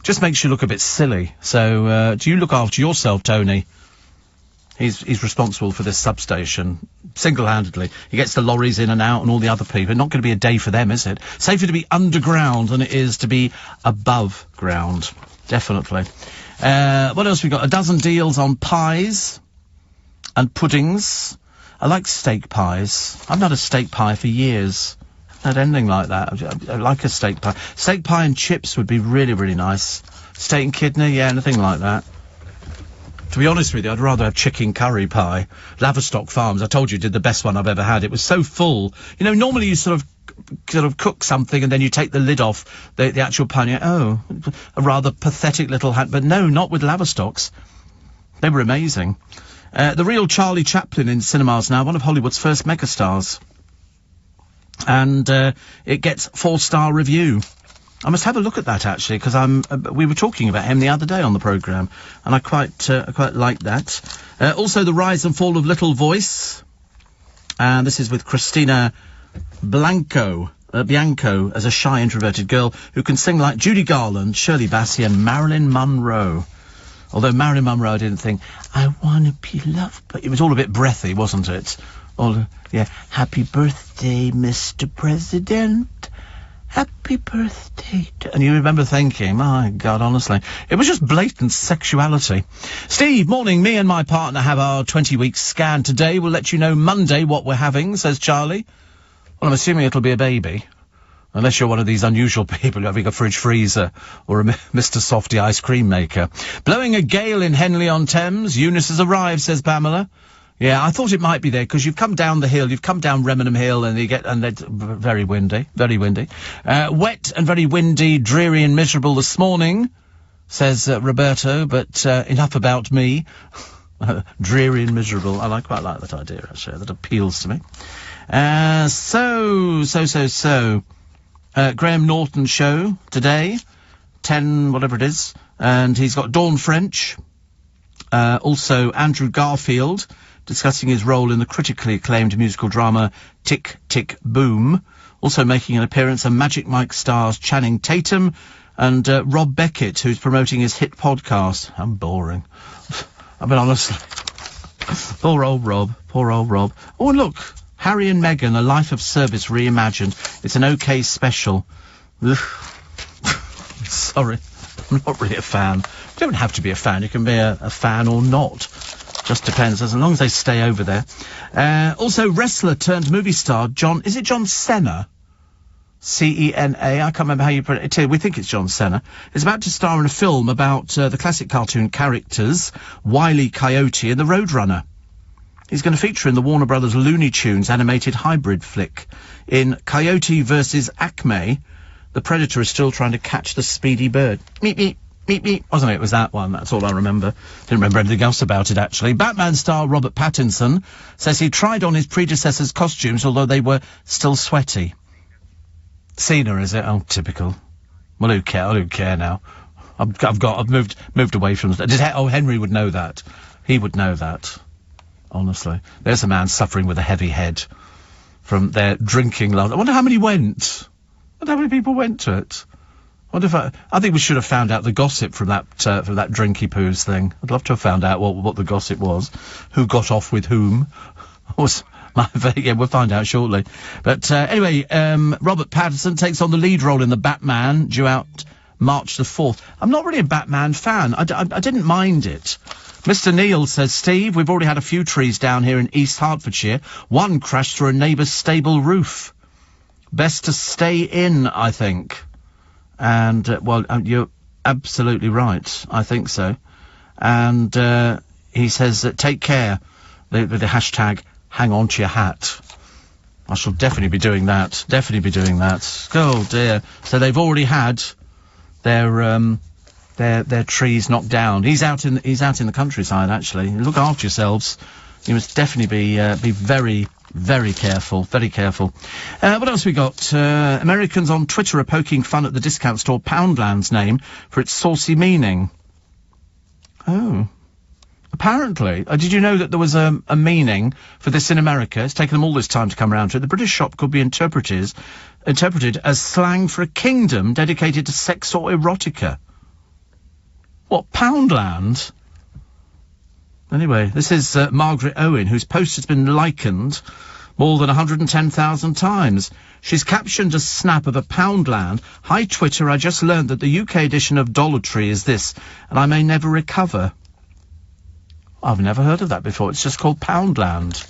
Just makes you look a bit silly. So, do you look after yourself, Tony? He's responsible for this substation, single-handedly. He gets the lorries in and out and all the other people. Not going to be a day for them, is it? Safer to be underground than it is to be above ground. Definitely. What else we got? A dozen deals on pies and puddings. I like steak pies. I've not had a steak pie for years. I haven't had anything like that. I like a steak pie. Steak pie and chips would be really, really nice. Steak and kidney, yeah, anything like that. To be honest with you, I'd rather have chicken curry pie. Laverstock Farms, I told you, did the best one I've ever had. It was so full. You know, normally you sort of cook something and then you take the lid off the actual pie and a rather pathetic little hat. But no, not with Laverstocks. They were amazing. The real Charlie Chaplin in cinemas now, one of Hollywood's first megastars. And it gets 4-star review. I must have a look at that, actually, because we were talking about him the other day on the programme, and I quite like that. Also, The Rise and Fall of Little Voice. And this is with Christina Bianco as a shy, introverted girl who can sing like Judy Garland, Shirley Bassey and Marilyn Monroe. Although Marilyn Monroe didn't think, I want to be loved, but it was all a bit breathy, wasn't it? Happy birthday, Mr. President. Happy birthday to... And you remember thinking, my God, honestly, it was just blatant sexuality. Steve, morning. Me and my partner have our 20-week scan today. We'll let you know Monday what we're having, says Charlie. Well, I'm assuming it'll be a baby. Unless you're one of these unusual people having a fridge freezer or a Mr. Softy ice cream maker. Blowing a gale in Henley-on-Thames. Eunice has arrived, says Pamela. Yeah, I thought it might be there, because you've come down the hill, you've come down Remenham Hill, and it's very windy, very windy. Wet and very windy, dreary and miserable this morning, says Roberto, but enough about me. Dreary and miserable. I quite like that idea, actually. That appeals to me. Graham Norton show today, 10, whatever it is, and he's got Dawn French. Also Andrew Garfield, discussing his role in the critically acclaimed musical drama Tick, Tick, Boom. Also making an appearance are Magic Mike stars Channing Tatum and Rob Beckett, who's promoting his hit podcast. I'm boring. I mean, honestly. Poor old Rob. Oh, and look, Harry and Meghan, A Life of Service Reimagined. It's an OK special. Sorry, I'm not really a fan. You don't have to be a fan. You can be a fan or not. Just depends, as long as they stay over there. Also, wrestler turned movie star John... Is it John Cena? C-E-N-A. I can't remember how you pronounce it. We think it's John Cena. Is about to star in a film about the classic cartoon characters, Wile E. Coyote and the Roadrunner. He's going to feature in the Warner Brothers Looney Tunes animated hybrid flick. In Coyote vs. Acme, the Predator is still trying to catch the speedy bird. Meep, meep. Meep, meep. Wasn't it? It was that one. That's all I remember. Didn't remember anything else about it, actually. Batman star Robert Pattinson says he tried on his predecessor's costumes, although they were still sweaty. Cena, is it? Oh, typical. Well, who care now? I've moved away from... Henry would know that. He would know that. Honestly. There's a man suffering with a heavy head from their drinking last... I wonder how many went. I wonder how many people went to it. I think we should have found out the gossip from that drinky poos thing. I'd love to have found out what the gossip was. Who got off with whom. Yeah, we'll find out shortly. But anyway, Robert Pattinson takes on the lead role in the Batman, due out March the 4th. I'm not really a Batman fan. I didn't mind it. Mr. Neil says, Steve, we've already had a few trees down here in East Hertfordshire. One crashed through a neighbour's stable roof. Best to stay in, I think. And, you're absolutely right. I think so. And, he says, take care, with the hashtag, hang on to your hat. I shall definitely be doing that. Oh, dear. So they've already had their trees knocked down. He's out in the countryside, actually. Look after yourselves. You must definitely be very, very careful. Very careful. What else we got? Americans on Twitter are poking fun at the discount store Poundland's name for its saucy meaning. Oh. Apparently. Did you know that there was a meaning for this in America? It's taken them all this time to come around to it. The British shop could be interpreted as slang for a kingdom dedicated to sex or erotica. What, Poundland? Anyway, this is Margaret Owen, whose post has been likened more than 110,000 times. She's captioned a snap of a Poundland. Hi, Twitter, I just learned that the UK edition of Dollar Tree is this, and I may never recover. I've never heard of that before. It's just called Poundland.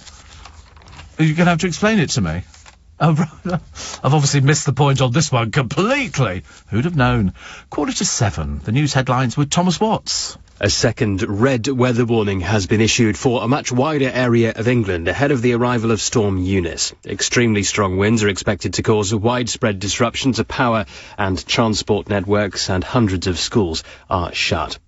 You're going to have to explain it to me. Oh, right. I've obviously missed the point on this one completely. Who'd have known? 7:15. The news headlines with Thomas Watts. A second red weather warning has been issued for a much wider area of England ahead of the arrival of Storm Eunice. Extremely strong winds are expected to cause widespread disruption to power and transport networks, and hundreds of schools are shut.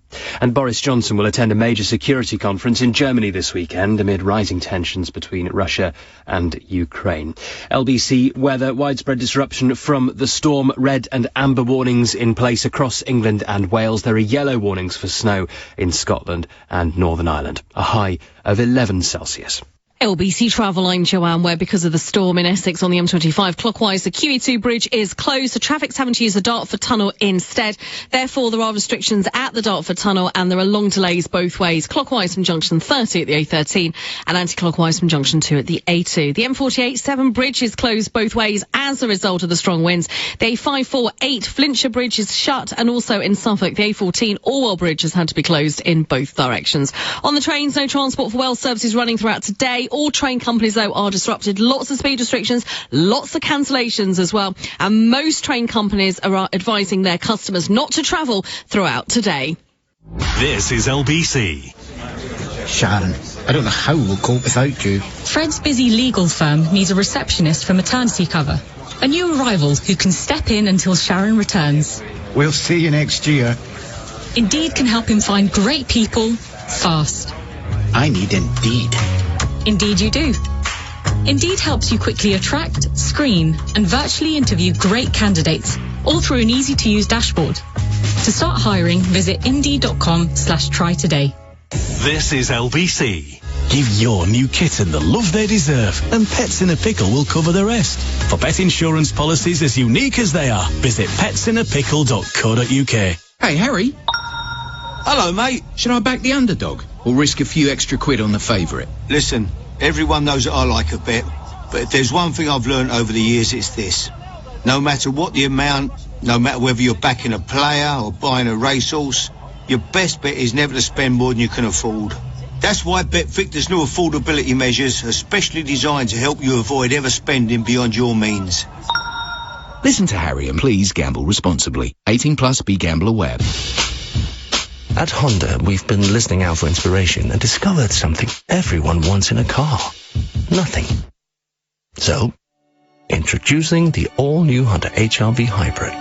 And Boris Johnson will attend a major security conference in Germany this weekend amid rising tensions between Russia and Ukraine. LBC weather, widespread disruption from the storm, red and amber warnings in place across England and Wales. There are yellow warnings for snow in Scotland and Northern Ireland. A high of 11 Celsius. LBC Travel, I'm Joanne, where because of the storm in Essex on the M25 clockwise, the QE2 bridge is closed. The traffic's having to use the Dartford Tunnel instead. Therefore, there are restrictions at the Dartford Tunnel and there are long delays both ways, clockwise from junction 30 at the A13 and anti-clockwise from junction 2 at the A2. The M48-7 bridge is closed both ways as a result of the strong winds. The A548 Flintshire Bridge is shut, and also in Suffolk, the A14 Orwell Bridge has had to be closed in both directions. On the trains, no transport for Wales services running throughout today. All train companies, though, are disrupted. Lots of speed restrictions, lots of cancellations as well. And most train companies are advising their customers not to travel throughout today. This is LBC. Sharon, I don't know how we'll cope without you. Fred's busy legal firm needs a receptionist for maternity cover. A new arrival who can step in until Sharon returns. We'll see you next year. Indeed can help him find great people fast. I need Indeed. Indeed you do. Indeed helps you quickly attract, screen, and virtually interview great candidates, all through an easy-to-use dashboard. To start hiring, visit Indeed.com/try today. This is LBC. Give your new kitten the love they deserve, and Pets in a Pickle will cover the rest. For pet insurance policies as unique as they are, visit petsinapickle.co.uk. Hey, Harry. Hello, mate. Should I back the underdog or risk a few extra quid on the favourite? Listen, everyone knows that I like a bet, but if there's one thing I've learned over the years, it's this. No matter what the amount, no matter whether you're backing a player or buying a racehorse, your best bet is never to spend more than you can afford. That's why BetVictor's new affordability measures are specially designed to help you avoid ever spending beyond your means. Listen to Harry and please gamble responsibly. 18 plus, be gamble aware. At Honda, we've been listening out for inspiration and discovered something everyone wants in a car. Nothing. So, introducing the all-new Honda HR-V Hybrid.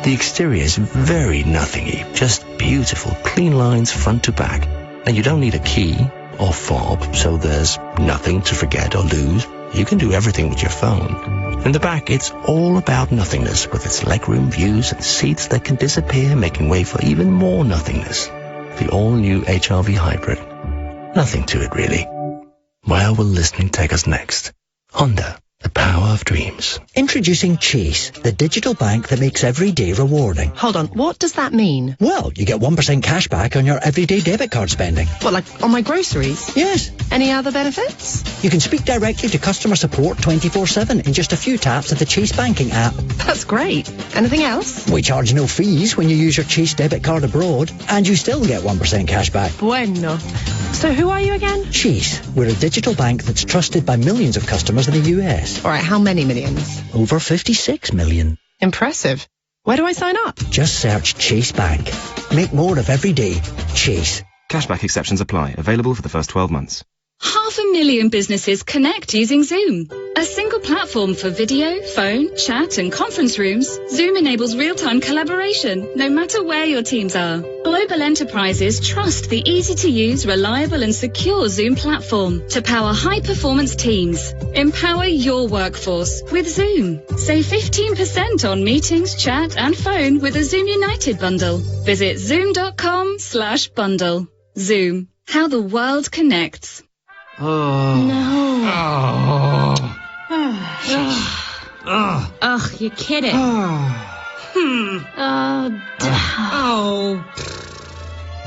The exterior is very nothingy, just beautiful, clean lines front to back. And you don't need a key or fob, so there's nothing to forget or lose. You can do everything with your phone. In the back, it's all about nothingness, with its legroom, views, and seats that can disappear, making way for even more nothingness. The all-new HR-V Hybrid. Nothing to it, really. Where will listening take us next? Honda, the power of dreams. Introducing Chase, the digital bank that makes every day rewarding. Hold on, what does that mean? Well, you get 1% cash back on your everyday debit card spending. What, like on my groceries? Yes. Any other benefits? You can speak directly to customer support 24/7 in just a few taps of the Chase banking app. That's great. Anything else? We charge no fees when you use your Chase debit card abroad, and you still get 1% cash back. Bueno. So who are you again? Chase. We're a digital bank that's trusted by millions of customers in the US. All right, how many millions? Over 56 million. Impressive. Where do I sign up? Just search Chase Bank. Make more of every day. Chase. Cashback exceptions apply. Available for the first 12 months. 500,000 businesses connect using Zoom. A single platform for video, phone, chat and conference rooms, Zoom enables real-time collaboration, no matter where your teams are. Global enterprises trust the easy-to-use, reliable and secure Zoom platform to power high-performance teams. Empower your workforce with Zoom. Save 15% on meetings, chat and phone with a Zoom United bundle. Visit zoom.com/bundle. Zoom. How the world connects. Oh. No. Oh. Ugh, you're kidding.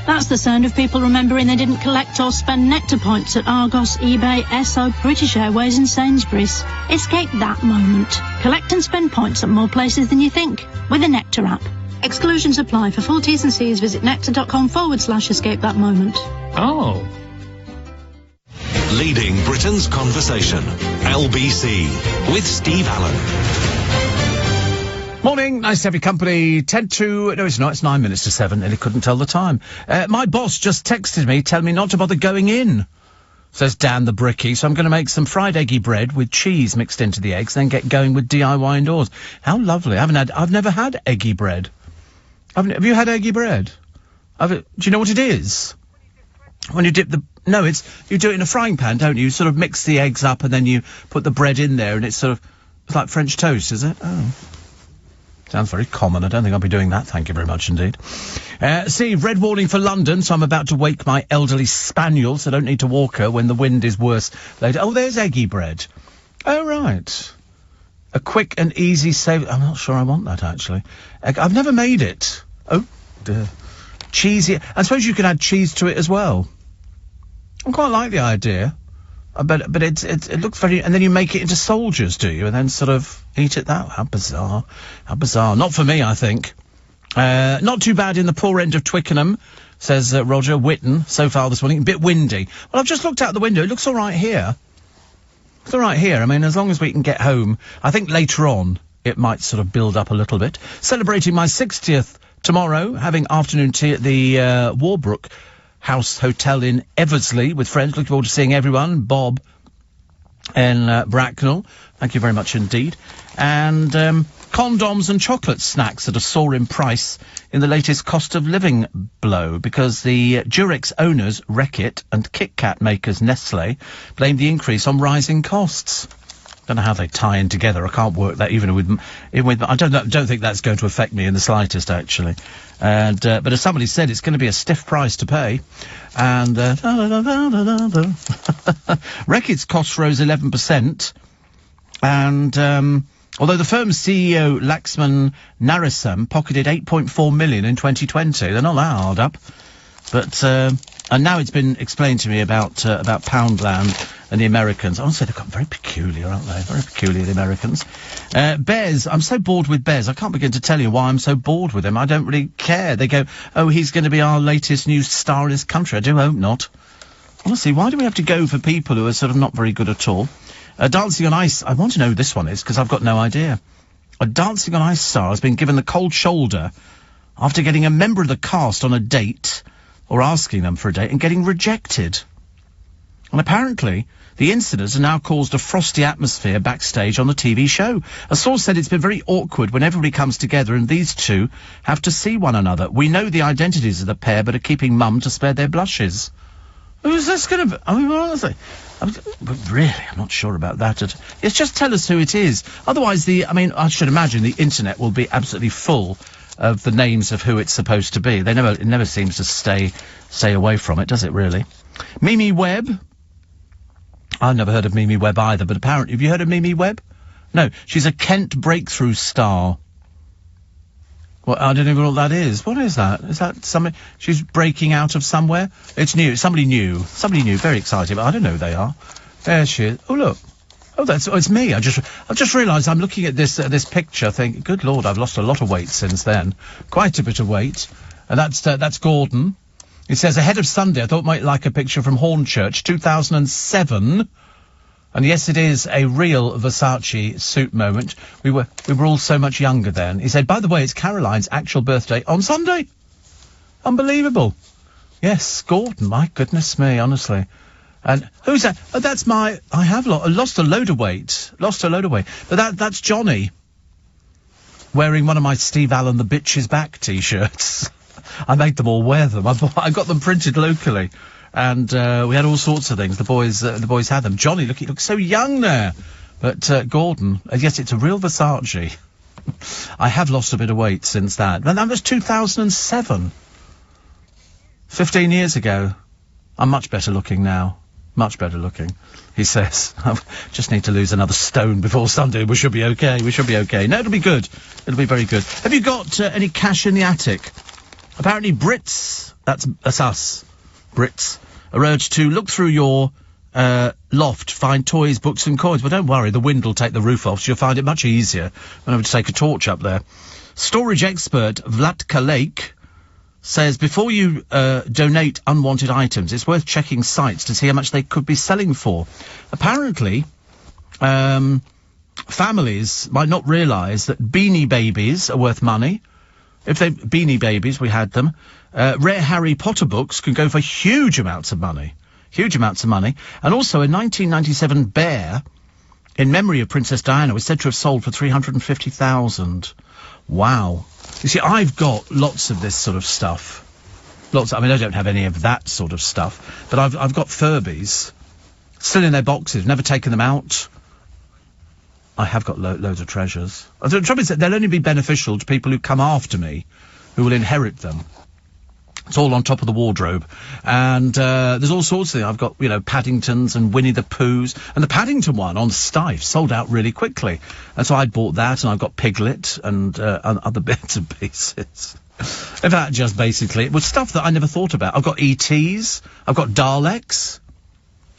That's the sound of people remembering they didn't collect or spend Nectar points at Argos, eBay, Esso, British Airways and Sainsbury's. Escape that moment. Collect and spend points at more places than you think with the Nectar app. Exclusions apply. For full T's and C's, visit nectar.com/escape that moment. Oh. Leading Britain's conversation. LBC with Steve Allen. Morning, nice to have your company. 10 to... No, it's not. It's 9 minutes to 7, and he couldn't tell the time. My boss just texted me, telling me not to bother going in, says Dan the Bricky. So I'm going to make some fried eggy bread with cheese mixed into the eggs, then get going with DIY indoors. How lovely. I've never had eggy bread. Have you had eggy bread? Do you know what it is? When you dip the... No, you do it in a frying pan, don't you? You sort of mix the eggs up and then you put the bread in there and it's like French toast, is it? Oh. Sounds very common. I don't think I'll be doing that. Thank you very much indeed. Steve, red warning for London, so I'm about to wake my elderly spaniel, so I don't need to walk her when the wind is worse later. Oh, there's eggy bread. Oh, right. A quick and easy save... I'm not sure I want that, actually. I've never made it. Oh, dear. Cheesy. I suppose you can add cheese to it as well. I quite like the idea. But it looks very... And then you make it into soldiers, do you? And then sort of eat it that... How bizarre. How bizarre. Not for me, I think. Not too bad in the poor end of Twickenham, says Roger Whitten, so far this morning. A bit windy. Well, I've just looked out the window. It looks all right here. It's all right here. I mean, as long as we can get home. I think later on it might sort of build up a little bit. Celebrating my 60th tomorrow, having afternoon tea at the Warbrook House Hotel in Eversley with friends. Looking forward to seeing everyone. Bob and Bracknell. Thank you very much indeed. And Condoms and chocolate snacks that are soaring in price in the latest cost of living blow because the Durex owners, Reckitt, and Kit Kat makers, Nestle, blame the increase on rising costs. Don't know how they tie in together. I can't work that even with I don't think that's going to affect me in the slightest, actually. And but as somebody said, it's going to be a stiff price to pay. And Reckitt's costs rose 11%. And although the firm's CEO Laxman Narasimhan pocketed $8.4 million in 2020, they're not that hard up. But and now it's been explained to me about Poundland and the Americans. Honestly, they've got very peculiar, aren't they? Very peculiar, the Americans. Bez, I'm so bored with Bez. I can't begin to tell you why I'm so bored with him. I don't really care. They go, oh, he's going to be our latest new star in this country. I do hope not. Honestly, why do we have to go for people who are sort of not very good at all? Dancing on Ice, I want to know who this one is, because I've got no idea. A Dancing on Ice star has been given the cold shoulder after getting a member of the cast on a date, or asking them for a date, and getting rejected. And apparently, the incident has now caused a frosty atmosphere backstage on the TV show. A source said it's been very awkward when everybody comes together and these two have to see one another. We know the identities of the pair, but are keeping mum to spare their blushes. Who's this going to be? I mean, honestly, but really, I'm not sure about that. It's just tell us who it is. Otherwise, I should imagine the internet will be absolutely full of the names of who it's supposed to be. It never seems to stay away from it, does it, really? Mimi Webb. I've never heard of Mimi Webb either, but apparently, have you heard of Mimi Webb? No, she's a Kent breakthrough star. Well, I don't even know what that is. What is that? Is that something? She's breaking out of somewhere? It's new. Somebody new. Very exciting, but I don't know who they are. There she is. Oh, look. Oh, it's me. I've just realised I'm looking at this picture thinking, good Lord, I've lost a lot of weight since then. Quite a bit of weight. And that's Gordon. It says, ahead of Sunday, I thought might like a picture from Hornchurch, 2007. And yes, it is a real Versace suit moment. We were all so much younger then. He said, by the way, it's Caroline's actual birthday on Sunday. Unbelievable. Yes, Gordon, my goodness me, honestly. And who's that? Oh, that's I have lost a load of weight. But that's Johnny. Wearing one of my Steve Allen the Bitches Back t-shirts. I made them all wear them. I got them printed locally. And we had all sorts of things. The boys had them. Johnny, he looks so young there. But Gordon, yes, it's a real Versace. I have lost a bit of weight since that. And that was 2007. 15 years ago. I'm much better looking now. Much better looking, he says. I just need to lose another stone before Sunday. We should be okay. No, it'll be good. It'll be very good. Have you got any cash in the attic? Apparently Brits, that's us, Brits, are urged to look through your loft, find toys, books and coins. But don't worry, the wind will take the roof off, so you'll find it much easier when I have to take a torch up there. Storage expert Vlatka Lake says before you donate unwanted items, it's worth checking sites to see how much they could be selling for. Apparently, families might not realise that Beanie Babies are worth money. Beanie Babies, we had them. Rare Harry Potter books can go for huge amounts of money. And also a 1997 bear in memory of Princess Diana was said to have sold for $350,000. Wow. You see, I've got lots of this sort of stuff. I don't have any of that sort of stuff, but I've got Furbies still in their boxes, never taken them out. I have got loads of treasures. The trouble is that they'll only be beneficial to people who come after me, who will inherit them. It's all on top of the wardrobe. And there's all sorts of things. I've got, Paddingtons and Winnie the Poohs. And the Paddington one on Stife sold out really quickly. And so I bought that, and I've got Piglet and other bits and pieces. In fact, just basically, it was stuff that I never thought about. I've got ETs. I've got Daleks.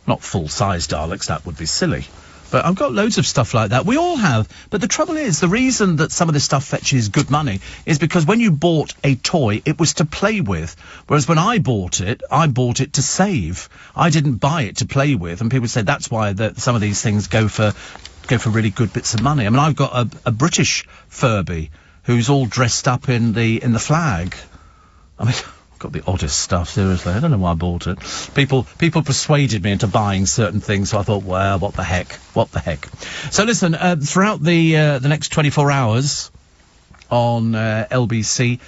Not full-size Daleks, that would be silly. But I've got loads of stuff like that. We all have. But the trouble is, the reason that some of this stuff fetches good money is because when you bought a toy, it was to play with. Whereas when I bought it to save. I didn't buy it to play with. And people say that's why some of these things go for really good bits of money. I mean, I've got a British Furby who's all dressed up in the flag. I mean, got the oddest stuff, seriously. I don't know why I bought it. People persuaded me into buying certain things, so I thought, well, what the heck? So listen, throughout the next 24 hours on LBC,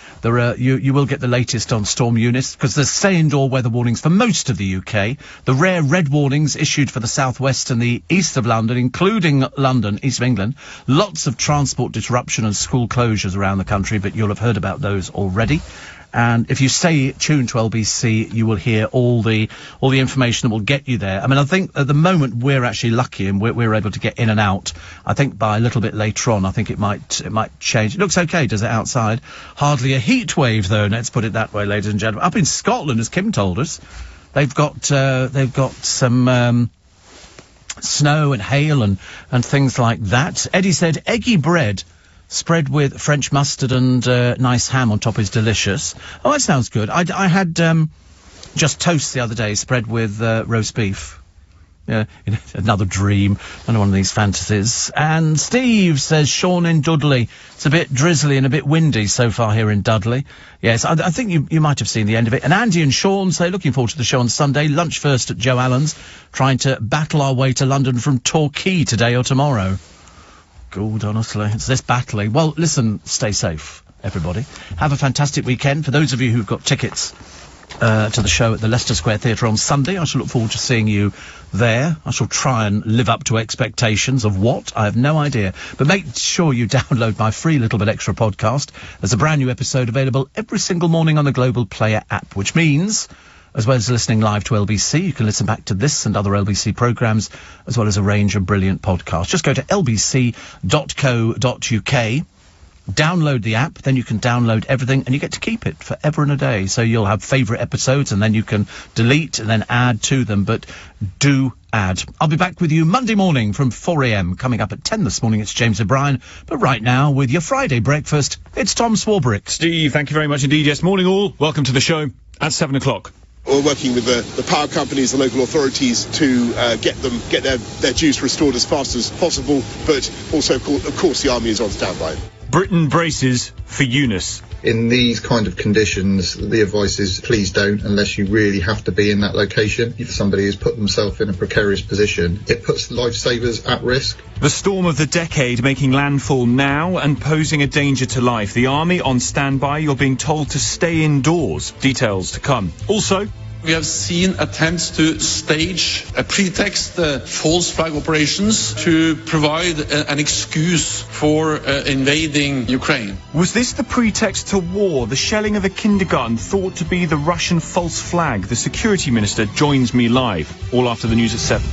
you will get the latest on Storm Eunice, because there's stay indoor weather warnings for most of the UK. The rare red warnings issued for the southwest and the east of London, including London, east of England. Lots of transport disruption and school closures around the country, but you'll have heard about those already. And if you stay tuned to LBC, you will hear all the information that will get you there. I mean, I think at the moment we're actually lucky and we're able to get in and out. I think by a little bit later on, I think it might change. It looks okay, does it, outside? Hardly a heat wave, though. Let's put it that way, ladies and gentlemen. Up in Scotland, as Kim told us, they've got some snow and hail and things like that. Eddie said eggy bread spread with French mustard and nice ham on top is delicious. Oh, that sounds good. I had just toast the other day spread with roast beef. Yeah, another dream, another one of these fantasies. And Steve says, Sean in Dudley. It's a bit drizzly and a bit windy so far here in Dudley. Yes, I think you might have seen the end of it. And Andy and Sean say, looking forward to the show on Sunday. Lunch first at Joe Allen's, trying to battle our way to London from Torquay today or tomorrow. God, honestly, it's this battling. Well, listen, stay safe, everybody. Have a fantastic weekend. For those of you who've got tickets to the show at the Leicester Square Theatre on Sunday, I shall look forward to seeing you there. I shall try and live up to expectations of what? I have no idea. But make sure you download my free Little Bit Extra podcast. There's a brand new episode available every single morning on the Global Player app, which means, as well as listening live to LBC, you can listen back to this and other LBC programmes, as well as a range of brilliant podcasts. Just go to lbc.co.uk, download the app, then you can download everything, and you get to keep it forever and a day. So you'll have favourite episodes, and then you can delete and then add to them, but do add. I'll be back with you Monday morning from 4 a.m. Coming up at 10 this morning, it's James O'Brien. But right now, with your Friday breakfast, it's Tom Swarbrick. Steve, thank you very much indeed. Yes, morning all. Welcome to the show at 7 o'clock. We're working with the power companies and local authorities to get their dues restored as fast as possible, but also, of course, the army is on standby. Britain braces for Eunice. In these kind of conditions, the advice is please don't, unless you really have to be in that location. If somebody has put themselves in a precarious position, it puts lifesavers at risk. The storm of the decade making landfall now and posing a danger to life. The army on standby. You're being told to stay indoors. Details to come. Also, we have seen attempts to stage a pretext, false flag operations, to provide an excuse for invading Ukraine. Was this the pretext to war? The shelling of a kindergarten thought to be the Russian false flag. The security minister joins me live, all after the news at 7.